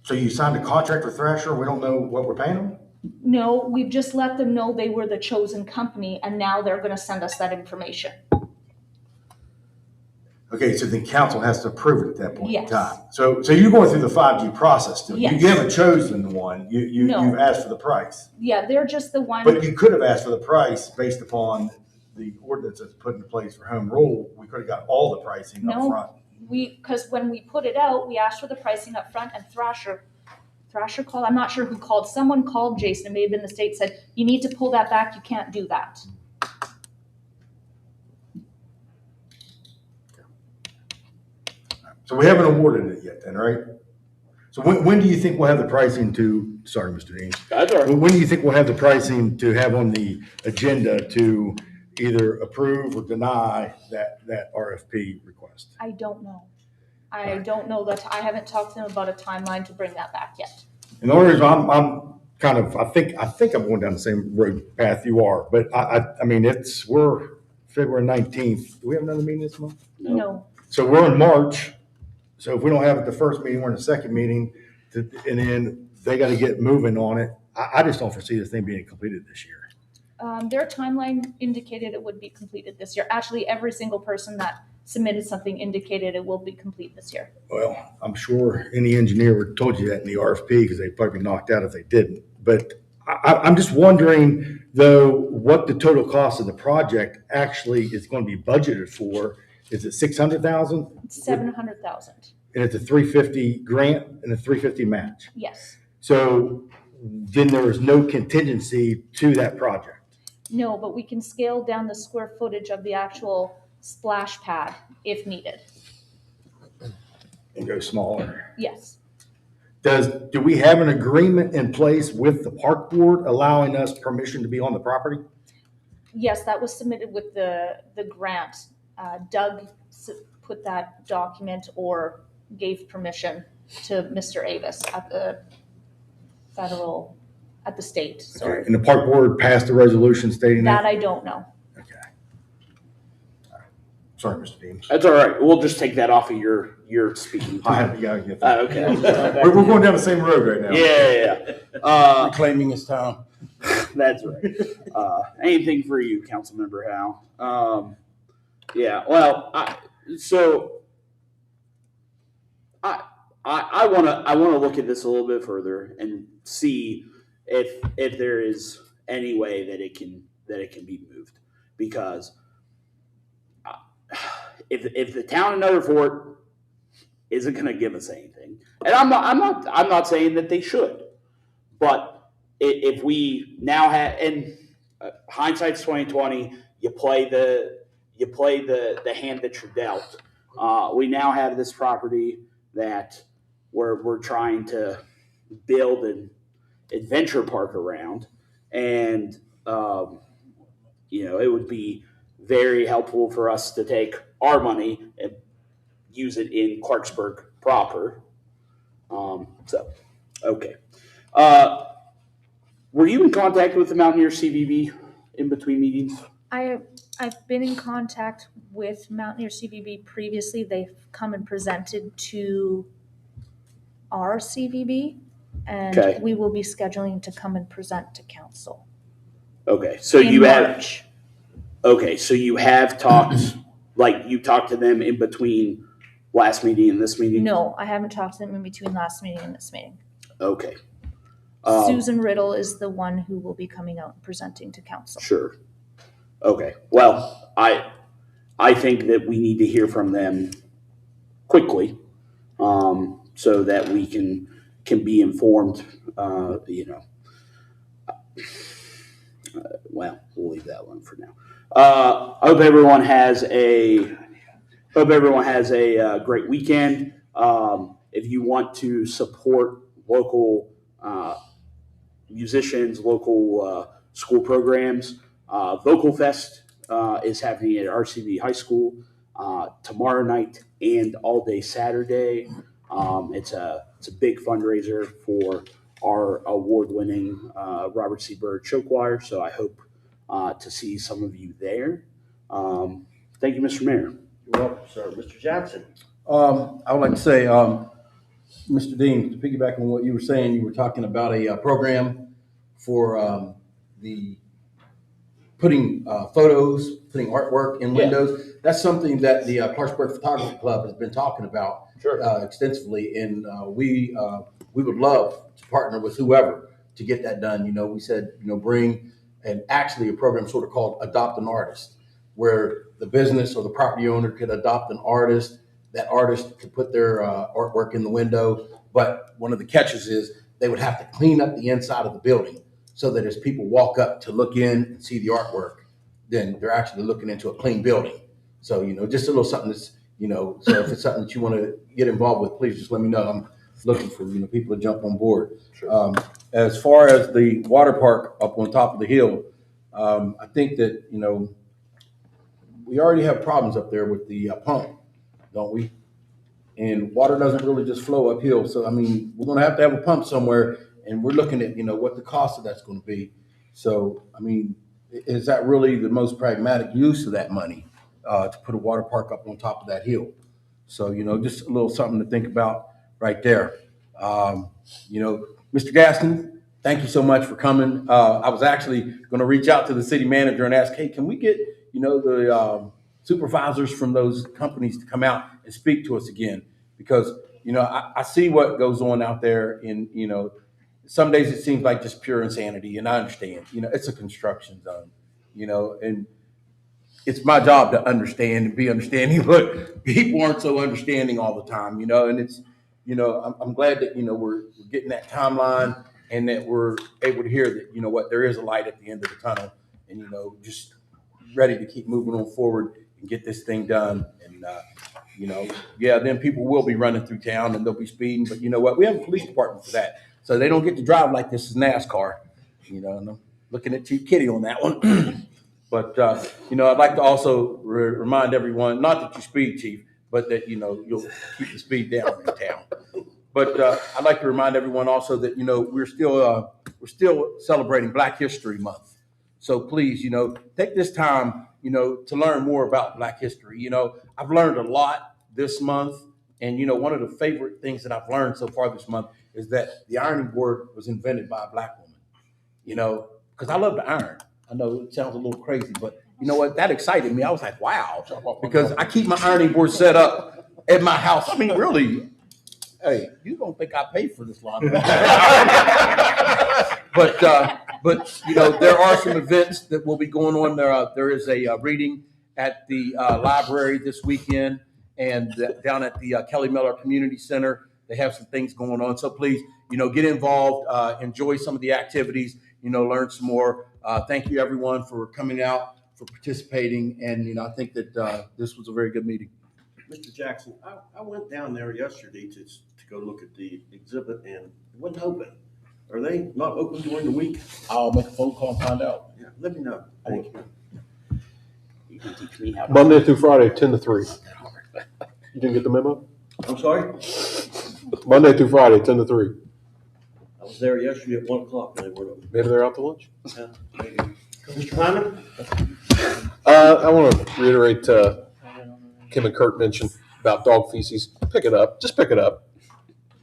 So you signed a contract with Thrasher, we don't know what we're paying them? No, we've just let them know they were the chosen company, and now they're going to send us that information. Okay, so the council has to approve it at that point in Yes. time. So you're going through the 5G process still. Yes. You haven't chosen one. No. You've asked for the price. Yeah, they're just the one. But you could have asked for the price based upon the ordinance that's put into place for home rule. We could have got all the pricing up front. Because when we put it out, we asked for the pricing up front, and Thrasher called. I'm not sure who called. Someone called Jason. It may have been the state. Said you need to pull that back. You can't do that. So we haven't awarded it yet then, right? So when do you think we'll have the pricing to, sorry, Mr. Dean. That's all right. When do you think we'll have the pricing to have on the agenda to either approve or deny that RFP request? I don't know. I don't know that. I haven't talked to them about a timeline to bring that back yet. And the only reason I'm kind of, I think I'm going down the same road path you are, but I mean, we're February 19th. Do we have another meeting this month? No. So we're in March. So if we don't have it the first meeting, we're in the second meeting, and then they got to get moving on it. I just don't foresee this thing being completed this year. Their timeline indicated it would be completed this year. Actually, every single person that submitted something indicated it will be complete this year. Well, I'm sure any engineer would have told you that in the RFP because they'd probably be knocked out if they didn't. But I'm just wondering, though, what the total cost of the project actually is going to be budgeted for. Is it $600,000? 700,000. And it's a 350 grant and a 350 match. Yes. So then there is no contingency to that project. No, but we can scale down the square footage of the actual splash pad if needed. And go smaller. Yes. Do we have an agreement in place with the park board allowing us permission to be on the property? Yes, that was submitted with the grant. Doug put that document or gave permission to Mr. Avis at the state. Sorry. Okay. And the park board passed a resolution stating that? That I don't know. Okay. Sorry, Mr. Deems. That's all right. We'll just take that off of your speaking time. Okay. We're going down the same road right now. Yeah. Reclaiming his time. That's right. Anything for you, Councilmember Howe. Yeah. Well, I want to look at this a little bit further and see if there is any way that it can be moved, because if the town of Nutter Fort isn't going to give us anything, and I'm not saying that they should, but if we now have, and hindsight's 2020, you play the you play the hand that you're dealt. We now have this property that we're trying to build an adventure park around, and it would be very helpful for us to take our money and use it in Clarksburg proper. Okay. Were you in contact with the Mountaineer CVB in between meetings? I've been in contact with Mountaineer CVB previously. They've come and presented to our CVB, and Okay. we will be scheduling to come and present to council. Okay, so in March. So you have talked, like you talked to them in between last meeting and this meeting? No, I haven't talked to them in between last meeting and this meeting. Okay. Susan Riddle is the one who will be coming out and presenting to council. Sure. Okay. Well, I think that we need to hear from them quickly, so that we can be informed. Well, we'll leave that one for now. I hope everyone has a great weekend. If you want to support local musicians, local school programs, Vocal Fest is happening at RCV High School tomorrow night and all day Saturday. It's a big fundraiser for our award-winning Robert C. Byrd Show Choir. So I hope to see some of you there. Thank you, Mr. Mayor. You're welcome, sir. Mr. Jackson. I would like to say, Mr. Dean, to piggyback on what you were saying, you were talking about a program for the putting photos, putting artwork in windows. That's something that the Clarksburg Photography Club has been talking about extensively, and we would love to partner with whoever to get that done. We said, bring actually a program sort of called Adopt an Artist, where the business or the property owner could adopt an artist. That artist could put their artwork in the window, but one of the catches is they would have to clean up the inside of the building so that as people walk up to look in and see the artwork, then they're actually looking into a clean building. So, just a little something that's, so if it's something that you want to get involved with, please just let me know. I'm looking for, people to jump on board. Sure. As far as the water park up on top of the hill, I think that, we already have problems up there with the pump, don't we? And water doesn't really just flow uphill. So, we're going to have a pump somewhere, and we're looking at, what the cost of that's going to be. So, is that really the most pragmatic use of that money to put a water park up on top of that hill? So, just a little something to think about right there. Mr. Gaston, thank you so much for coming. I was actually going to reach out to the city manager and ask, hey, can we get, the supervisors from those companies to come out and speak to us again? Because, I see what goes on out there in, some days it seems like just pure insanity, and I understand, it's a construction zone, and it's my job to understand and be understanding, but people aren't so understanding all the time, and it's, I'm glad that, we're getting that timeline and that we're able to hear that, there is a light at the end of the tunnel, and, just ready to keep moving on forward and get this thing done. And, then people will be running through town and they'll be speeding, but you know what? We have a police department for that. So they don't get to drive like this is NASCAR, and I'm looking at Chief Kitty on that one. But, I'd like to also remind everyone, not that you speed, Chief, but that, you'll keep the speed down in town. But I'd like to remind everyone also that, we're still celebrating Black History Month. So please, take this time, to learn more about Black history. I've learned a lot this month. And, one of the favorite things that I've learned so far this month is that the ironing board was invented by a Black woman, because I love to iron. I know it sounds a little crazy, but you know what? That excited me. I was like, wow, because I keep my ironing board set up at my house. Really, hey, you don't think I pay for this laundry. But there are some events that will be going on. There is a reading at the library this weekend, and down at the Kelly Miller Community Center, they have some things going on. So please, get involved, enjoy some of the activities, learn some more. Thank you everyone for coming out for participating. And, I think that this was a very good meeting. Mr. Jackson, I went down there yesterday to go look at the exhibit, and it wasn't open. Are they not open during the week? I'll make a phone call and find out. Yeah, let me know. Thank you. You can teach me how to. Monday through Friday, 10 to 3. You didn't get the memo? I'm sorry? Monday through Friday, 10 to 3. I was there yesterday at 1 o'clock when they weren't open. Maybe they're out to lunch. Yeah, maybe. Mr. Hyman? I want to reiterate Kim and Kurt mentioned about dog feces. Pick it up. Just pick it up.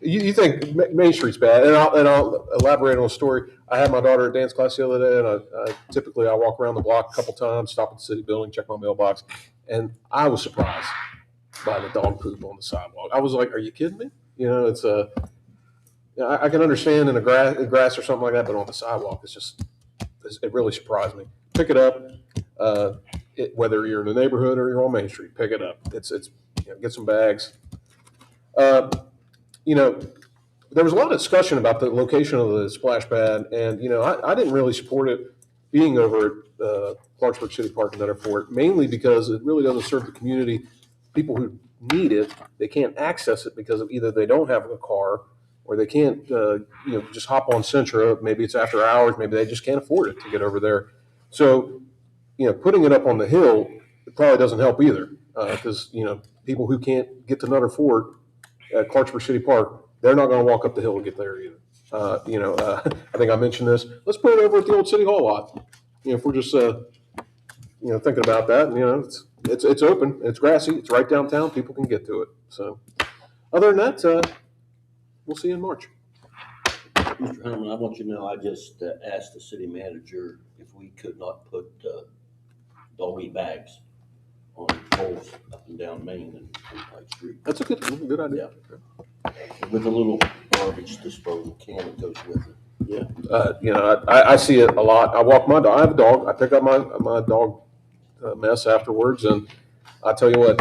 You think Main Street's bad, and I'll elaborate on a story. I had my daughter at dance class the other day, and I typically walk around the block a couple times, stop at the city building, check my mailbox, and I was surprised by the dog poop on the sidewalk. I was like, "Are you kidding me?" It's I can understand in the grass or something like that, but on the sidewalk, it really surprised me. Pick it up, whether you're in the neighborhood or you're on Main Street. Pick it up. It's get some bags. There was a lot of discussion about the location of the splash pad, and I didn't really support it being over at Clarksburg City Park and Nutter Fort, mainly because it really doesn't serve the community. People who need it, they can't access it because of either they don't have a car or they can't just hop on Centra. Maybe it's after hours, maybe they just can't afford it to get over there. So putting it up on the hill, it probably doesn't help either, because people who can't get to Nutter Fort at Clarksburg City Park, they're not going to walk up the hill to get there either. I think I mentioned this. Let's put it over at the old City Hall lot. If we're just thinking about that, it's open, it's grassy, it's right downtown. People can get to it. So, other than that, we'll see you in March. Mr. Herman, I want you to know I just asked the city manager if we could not put doggy bags on poles up and down Main and Pike Street. That's a good idea. Yeah. With a little garbage disposal can that goes with it. Yeah. I see it a lot. I walk my dog. I have a dog. I pick up my dog mess afterwards, and I tell you what,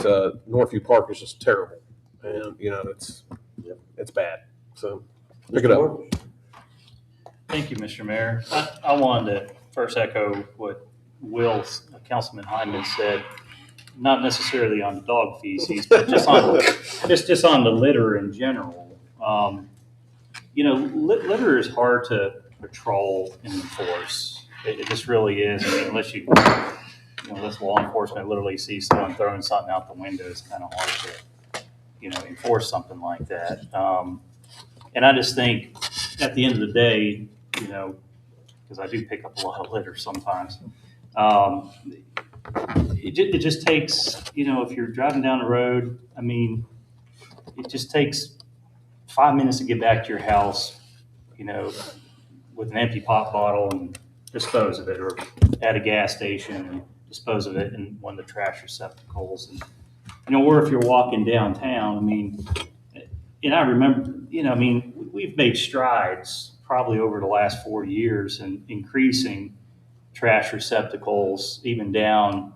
Northview Park is just terrible, and it's bad. So pick it up. Thank you, Mr. Mayor. I wanted to first echo what Councilman Hyman said. Not necessarily on the dog feces, but just on the litter in general. Litter is hard to patrol and enforce. It just really is. I mean, unless law enforcement literally sees someone throwing something out the window, it's kind of hard to, enforce something like that. And I just think at the end of the day, because I do pick up a lot of litter sometimes. It just takes, if you're driving down the road, I mean, it just takes 5 minutes to get back to your house, with an empty pop bottle and dispose of it, or at a gas station and dispose of it in one of the trash receptacles. And, or if you're walking downtown, I mean, and I remember, we've made strides probably over the last 4 years in increasing trash receptacles, even down,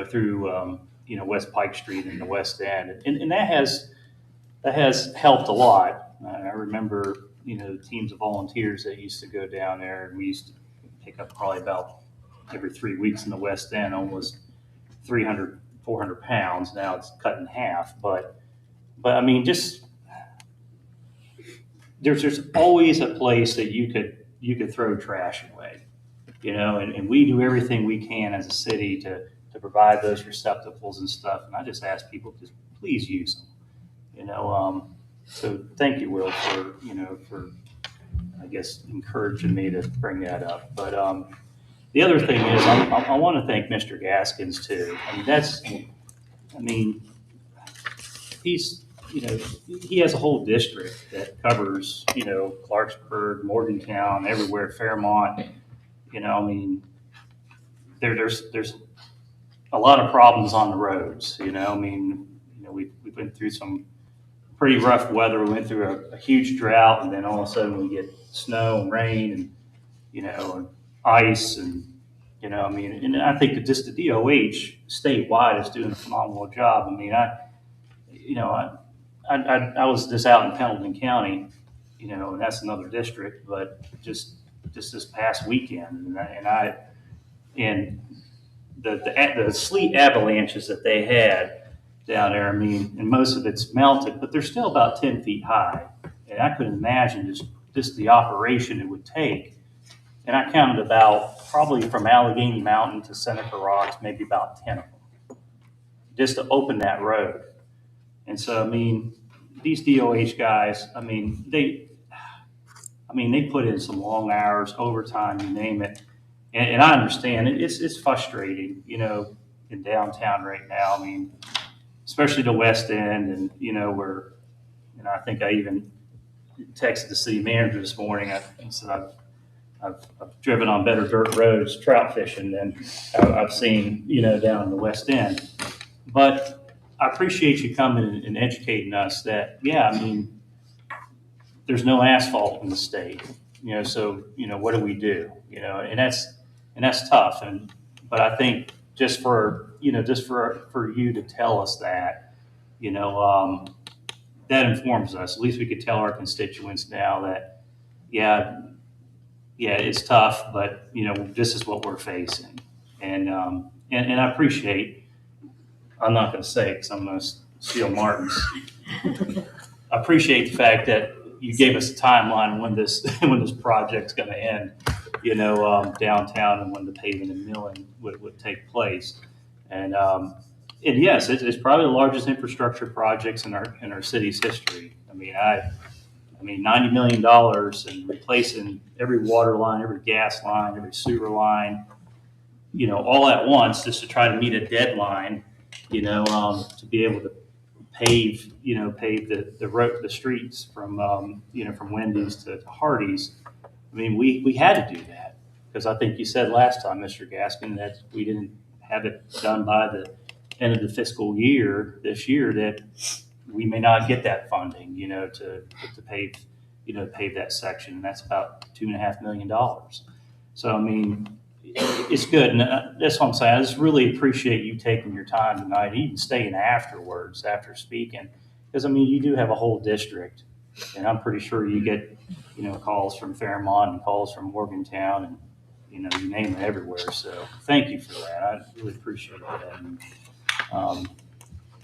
through, West Pike Street and the West End. And that has helped a lot. I remember, teams of volunteers that used to go down there, and we used to pick up probably about every 3 weeks in the West End, almost 300, 400 pounds. Now it's cut in half. But I mean, just there's always a place that you could throw trash away, and we do everything we can as a city to provide those receptacles and stuff. And I just ask people to please use them, so thank you, Will, for I guess encouraging me to bring that up. But the other thing is I want to thank Mr. Gaskins too. I mean, he's, he has a whole district that covers, Clarksburg, Morgantown, everywhere, Fairmont. I mean, there's a lot of problems on the roads. I mean, we've been through some pretty rough weather. We went through a huge drought, and then all of a sudden we get snow and rain and, and ice and, I mean, and I think that just the DOH statewide is doing a phenomenal job. I mean, I was just out in Pendleton County, and that's another district, but just this past weekend, and the sleet avalanches that they had down there, I mean, and most of it's melted, but they're still about 10 feet high. And I couldn't imagine just the operation it would take. And I counted about, probably from Allegheny Mountain to Seneca Rocks, maybe about 10 of them, just to open that road. And so, I mean, these DOH guys, I mean, they put in some long hours, overtime, you name it. And I understand it's frustrating, you know, in downtown right now. I mean, especially the West End, and you know, where, you know, I think I even texted the city manager this morning. I said I've driven on better dirt roads trout fishing than I've seen, you know, down in the West End. But I appreciate you coming and educating us that, yeah, I mean, there's no asphalt in the state, you know, so, you know, what do we do? You know, and that's tough. But I think just for you to tell us that, you know, that informs us. At least we could tell our constituents now that, yeah, it's tough, but you know, this is what we're facing. And I appreciate, I'm not going to say it because I'm going to steal Martin's. I appreciate the fact that you gave us a timeline when this project's going to end, you know, downtown, and when the paving and milling would take place. And yes, it's probably the largest infrastructure projects in our city's history. I mean, $90 million and replacing every water line, every gas line, every sewer line, you know, all at once, just to try to meet a deadline, you know, to be able to pave the road, the streets from, you know, from Wendy's to Hardee's. I mean, we had to do that because I think you said last time, Mr. Gaskin, that we didn't have it done by the end of the fiscal year this year, that we may not get that funding, you know, to pave that section. And that's about $2.5 million. So, I mean, it's good. And that's what I'm saying. I just really appreciate you taking your time tonight, even staying afterwards after speaking. Because, I mean, you do have a whole district, and I'm pretty sure you get, you know, calls from Fairmont and calls from Morgantown, and, you know, you name it, everywhere. So thank you for that. I really appreciate that. And,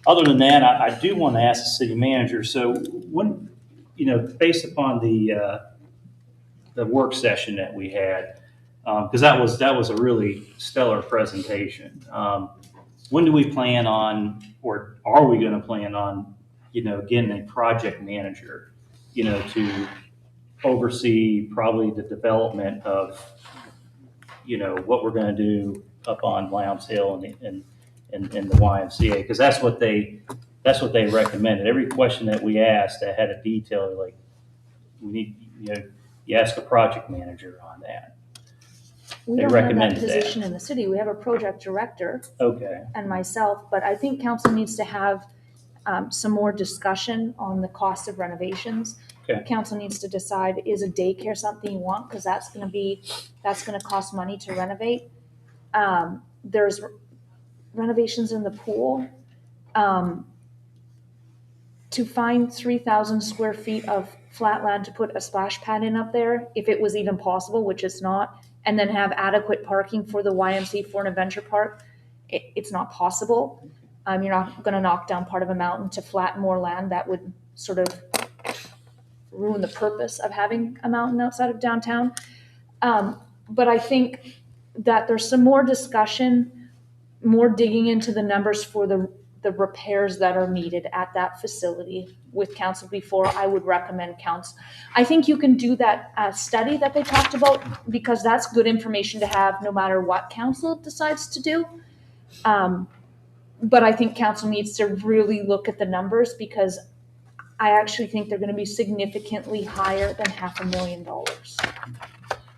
other than that, I do want to ask the city manager. So when, you know, based upon the work session that we had, because that was a really stellar presentation. When do we plan on, or are we going to plan on, you know, getting a project manager, you know, to oversee probably the development of, you know, what we're going to do up on Lowndes Hill and the YMCA, because that's what they recommended. Every question that we asked that had a detail, like, we need, you know, you ask a project manager on that. We They don't have that recommended position that. in the city. We have a project director Okay. and myself, but I think council needs to have some more discussion on the cost of renovations. Okay. Council needs to decide, is a daycare something you want? Because that's going to cost money to renovate. There's renovations in the pool. To find 3,000 square feet of flat land to put a splash pad in up there, if it was even possible, which it's not, and then have adequate parking for the YMCA for an adventure park, it's not possible. You're not going to knock down part of a mountain to flatten more land. That would sort of ruin the purpose of having a mountain outside of downtown. But I think that there's some more discussion, more digging into the numbers for the repairs that are needed at that facility with council before I would recommend council. I think you can do that study that they talked about, because that's good information to have no matter what council decides to do. But I think council needs to really look at the numbers, because I actually think they're going to be significantly higher than $500,000.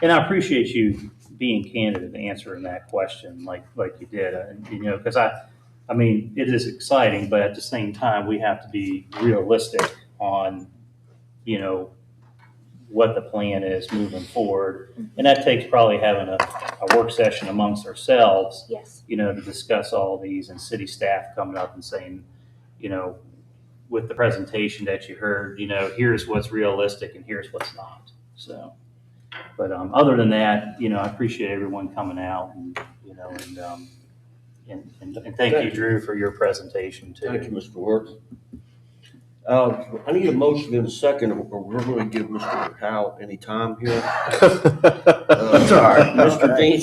And I appreciate you being candid and answering that question like you did. You know, because I mean, it is exciting, but at the same time, we have to be realistic on, you know, what the plan is moving forward. And that takes probably having a work session amongst ourselves, yes, you know, to discuss all these, and city staff coming up and saying, you know, with the presentation that you heard, you know, here's what's realistic and here's what's not. So, but other than that, you know, I appreciate everyone coming out, and, you know, and And thank you, Drew, for your presentation too. Thank you, Mr. Works. I need a motion in a second, or we're going to give Mr. Howe any time here. That's all right. Mr. Dean.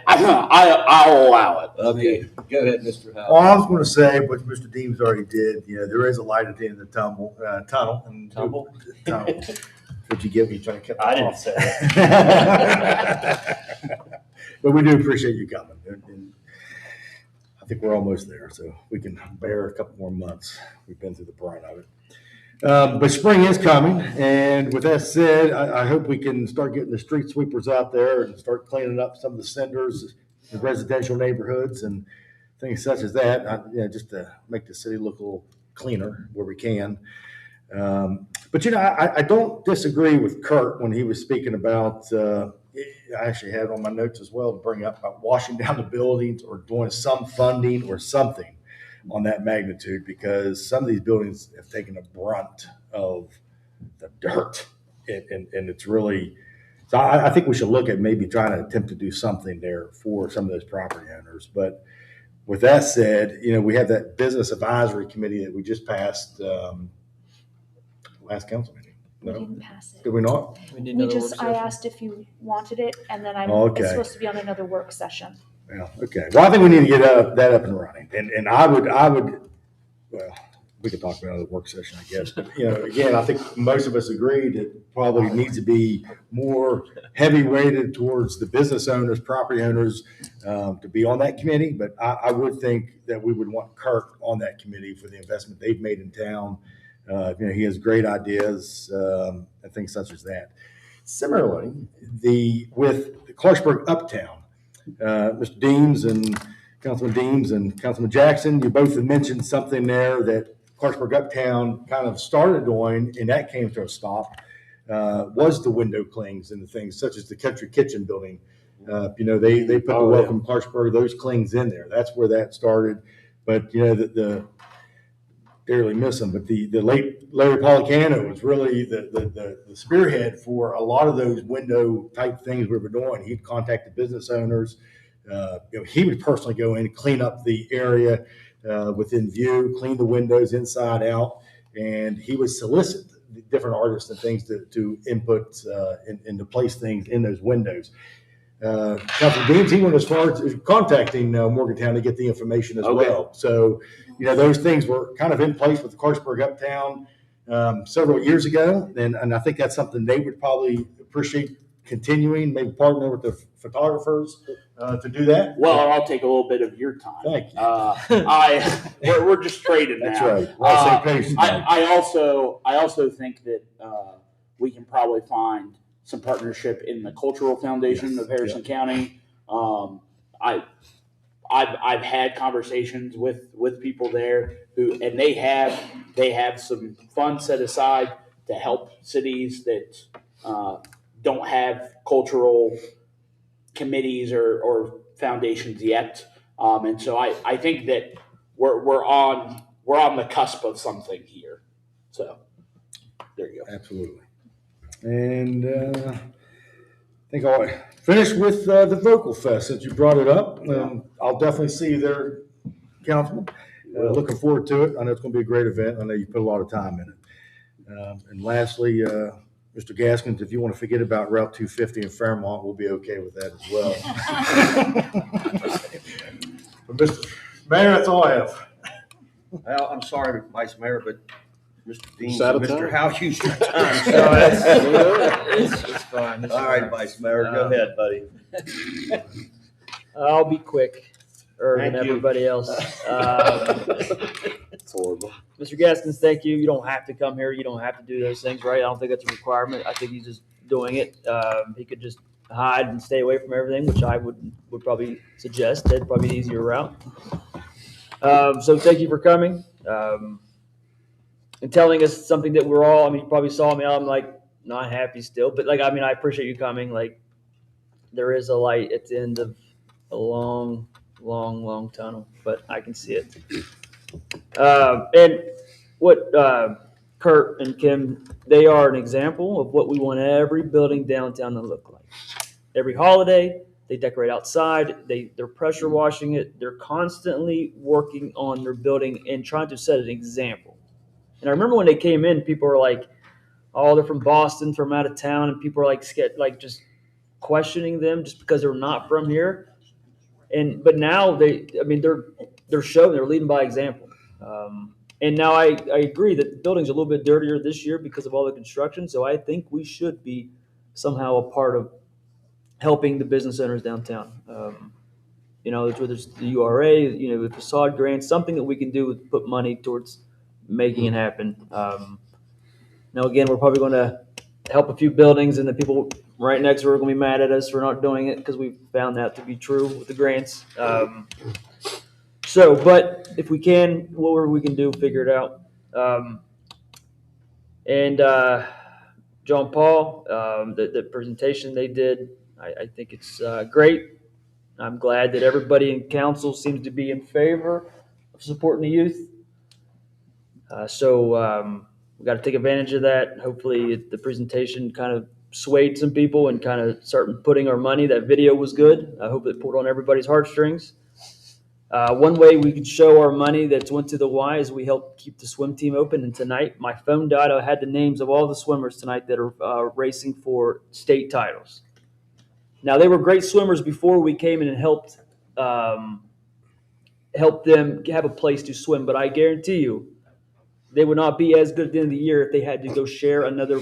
I'll allow it. Okay, go ahead, Mr. Howe. All I was going to say, which Mr. Deems already did, there is a light at the end of the tunnel. And Tunnel? Tunnel. What you give me trying to cut I me didn't off. say that. But we do appreciate you coming. And I think we're almost there, so we can bear a couple more months. We've been through the brunt of it. But spring is coming, and with that said, I hope we can start getting the street sweepers out there and start cleaning up some of the cinders in residential neighborhoods and things such as that, just to make the city look a little cleaner where we can. But I don't disagree with Kurt when he was speaking about, I actually had on my notes as well to bring up about washing down the buildings or doing some funding or something on that magnitude, because some of these buildings have taken a brunt of the dirt, and it's really, so I think we should look at maybe trying to attempt to do something there for some of those property owners. But with that said, we have that business advisory committee that we just passed last council meeting. We No? didn't pass it. Did we not? I asked if you wanted it, and then Okay. it's supposed to be on another work session. Yeah, okay. Well, I think we need to get that up and running. And I would, well, we could talk about another work session, I guess. But, again, I think most of us agree that probably needs to be more heavy weighted towards the business owners, property owners, to be on that committee. But I would think that we would want Kirk on that committee for the investment they've made in town. He has great ideas and things such as that. Similarly, with the Clarksburg Uptown, Mr. Deems and Councilman Deems and Councilman Jackson, you both have mentioned something there that Clarksburg Uptown kind of started doing, and that came to a stop, was the window clings and the things such as the Country Kitchen building. They put the Welcome Clarksburg, those clings in there. That's where that started. But, the dearly miss him, but the late Larry Policano was really the spearhead for a lot of those window type things we were doing. He'd contact the business owners. He would personally go in and clean up the area within view, clean the windows inside out, and he would solicit different artists and things to input and to place things in those windows. Councilman Deems, he went as far as contacting Morgantown to get the information as well. So, those things were kind of in place with the Clarksburg Uptown several years ago, and I think that's something they would probably appreciate continuing, maybe partner with the photographers to do that. Well, I'll take a little bit of your time. Thank you. We're just trading now. That's right. We're on the same page tonight. I also think that we can probably find some partnership in the Cultural Foundation of Harrison County. I've had conversations with people there and they have some funds set aside to help cities that don't have cultural committees or foundations yet. And so I think that we're on the cusp of something here. So there you go. Absolutely. And I think I'll finish with the Vocal Fest since you brought it up. I'll definitely see you there, Councilman. Looking forward to it. I know it's going to be a great event. I know you put a lot of time in it. And lastly, Mr. Gaskins, if you want to forget about Route 250 in Fairmont, we'll be okay with that as well. But Mr. Mayor, that's all I have. Well, I'm sorry, Vice Mayor, but Mr. Dean, Out of Mr. time? Howe used your time. It's fine. All right, Vice Mayor, go ahead, buddy. I'll be quick, than Thank you. everybody else. It's horrible. Mr. Gaskins, thank you. You don't have to come here. You don't have to do those things, right? I don't think that's a requirement. I think he's just doing it. He could just hide and stay away from everything, which I would probably suggest. That'd probably be the easier route. So thank you for coming and telling us something that we're all, you probably saw me, I'm like not happy still, but I appreciate you coming. Like, there is a light at the end of a long, long, long tunnel, but I can see it. And what Kurt and Kim, they are an example of what we want every building downtown to look like. Every holiday, They decorate outside. They're pressure washing it. They're constantly working on their building and trying to set an example. And I remember when they came in, people were like, "Oh, they're from Boston, from out of town," and people were like, just questioning them just because they're not from here. But now they're showing, they're leading by example. And now I agree that the building's a little bit dirtier this year because of all the construction. So I think we should be somehow a part of helping the business owners downtown. Whether it's the URA, the facade grants, something that we can do with put money towards making it happen. Now, again, we're probably going to help a few buildings, and the people right next door are going to be mad at us for not doing it because we found that to be true with the grants. But if we can, whatever we can do, figure it out. John Paul, the presentation they did, I think it's great. I'm glad that everybody in council seems to be in favor of supporting the youth. We got to take advantage of that. Hopefully the presentation kind of swayed some people and kind of started putting our money. That video was good. I hope it pulled on everybody's heartstrings. One way we could show our money that went to the Y is we helped keep the swim team open. And tonight, my phone died. I had the names of all the swimmers tonight that are racing for state titles. Now, they were great swimmers before we came in and helped them have a place to swim. But I guarantee you, they would not be as good at the end of the year if they had to go share another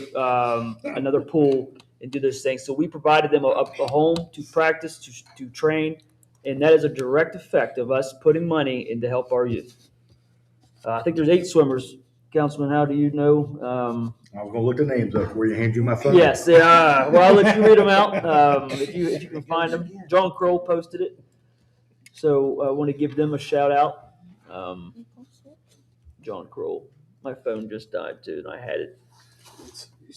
pool and do those things. So we provided them a home to practice, to train. And that is a direct effect of us putting money in to help our youth. I think there's 8 swimmers. Councilman, how do you know? I was gonna look the names up before you hand you my phone. Yes. Well, I'll let you read them out if you can find them. John Kroll posted it. So I want to give them a shout out. John Kroll. My phone just died too, and I had it.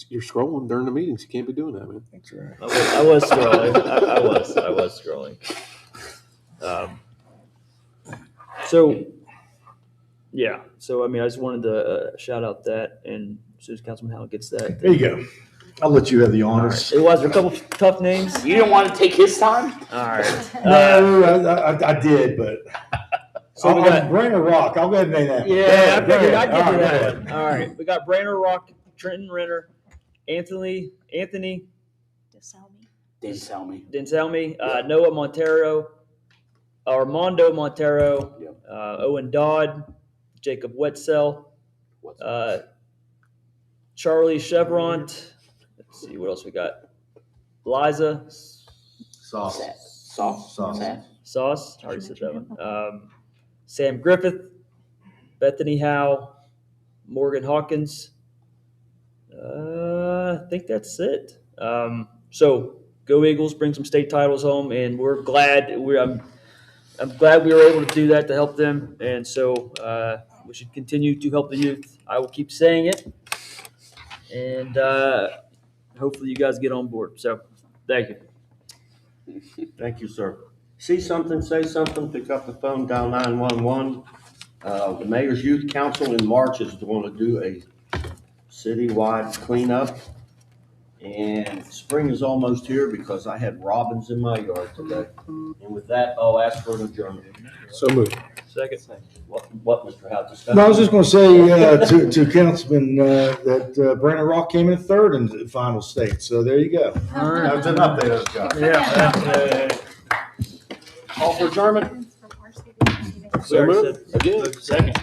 You're scrolling during the meetings. You can't be doing that, man. That's right. I was scrolling. I was scrolling. So I just wanted to shout out that, and as soon as Councilman Howell gets that, There you go. I'll let you have the honors. It was there a couple tough names. You didn't want to take his time? All right. No, I did, but So we got Brainerd Rock. I'll go ahead and name that. I figured I'd get to All that right. one. All right, we got Brainerd Rock, Trenton Renner, Anthony Denselmi, Noah Montero, Armando Montero, Owen Dodd, Jacob Wetzel, Charlie Chevront. Let's see what else we got. Liza Sauce. Already said that one. Sam Griffith, Bethany Howe, Morgan Hawkins. I think that's it. So go Eagles, bring some state titles home, and we're glad. I'm glad we were able to do that to help them, and so we should continue to help the youth. I will keep saying it, and hopefully you guys get on board. So thank you. Thank you, sir. See something, say something, pick up the phone, dial 911. The Mayor's Youth Council in March is going to do a citywide cleanup. And spring is almost here because I had robins in my yard today. And with that, I'll ask for an adjournment. So moved. Second. What, Mr. Howe, discussion? No, I was just going to say to Councilman that Brainerd Rock came in third in the final state. So there you go. All right. That was an update, John. Yeah. Call for adjournment. So moved. Second.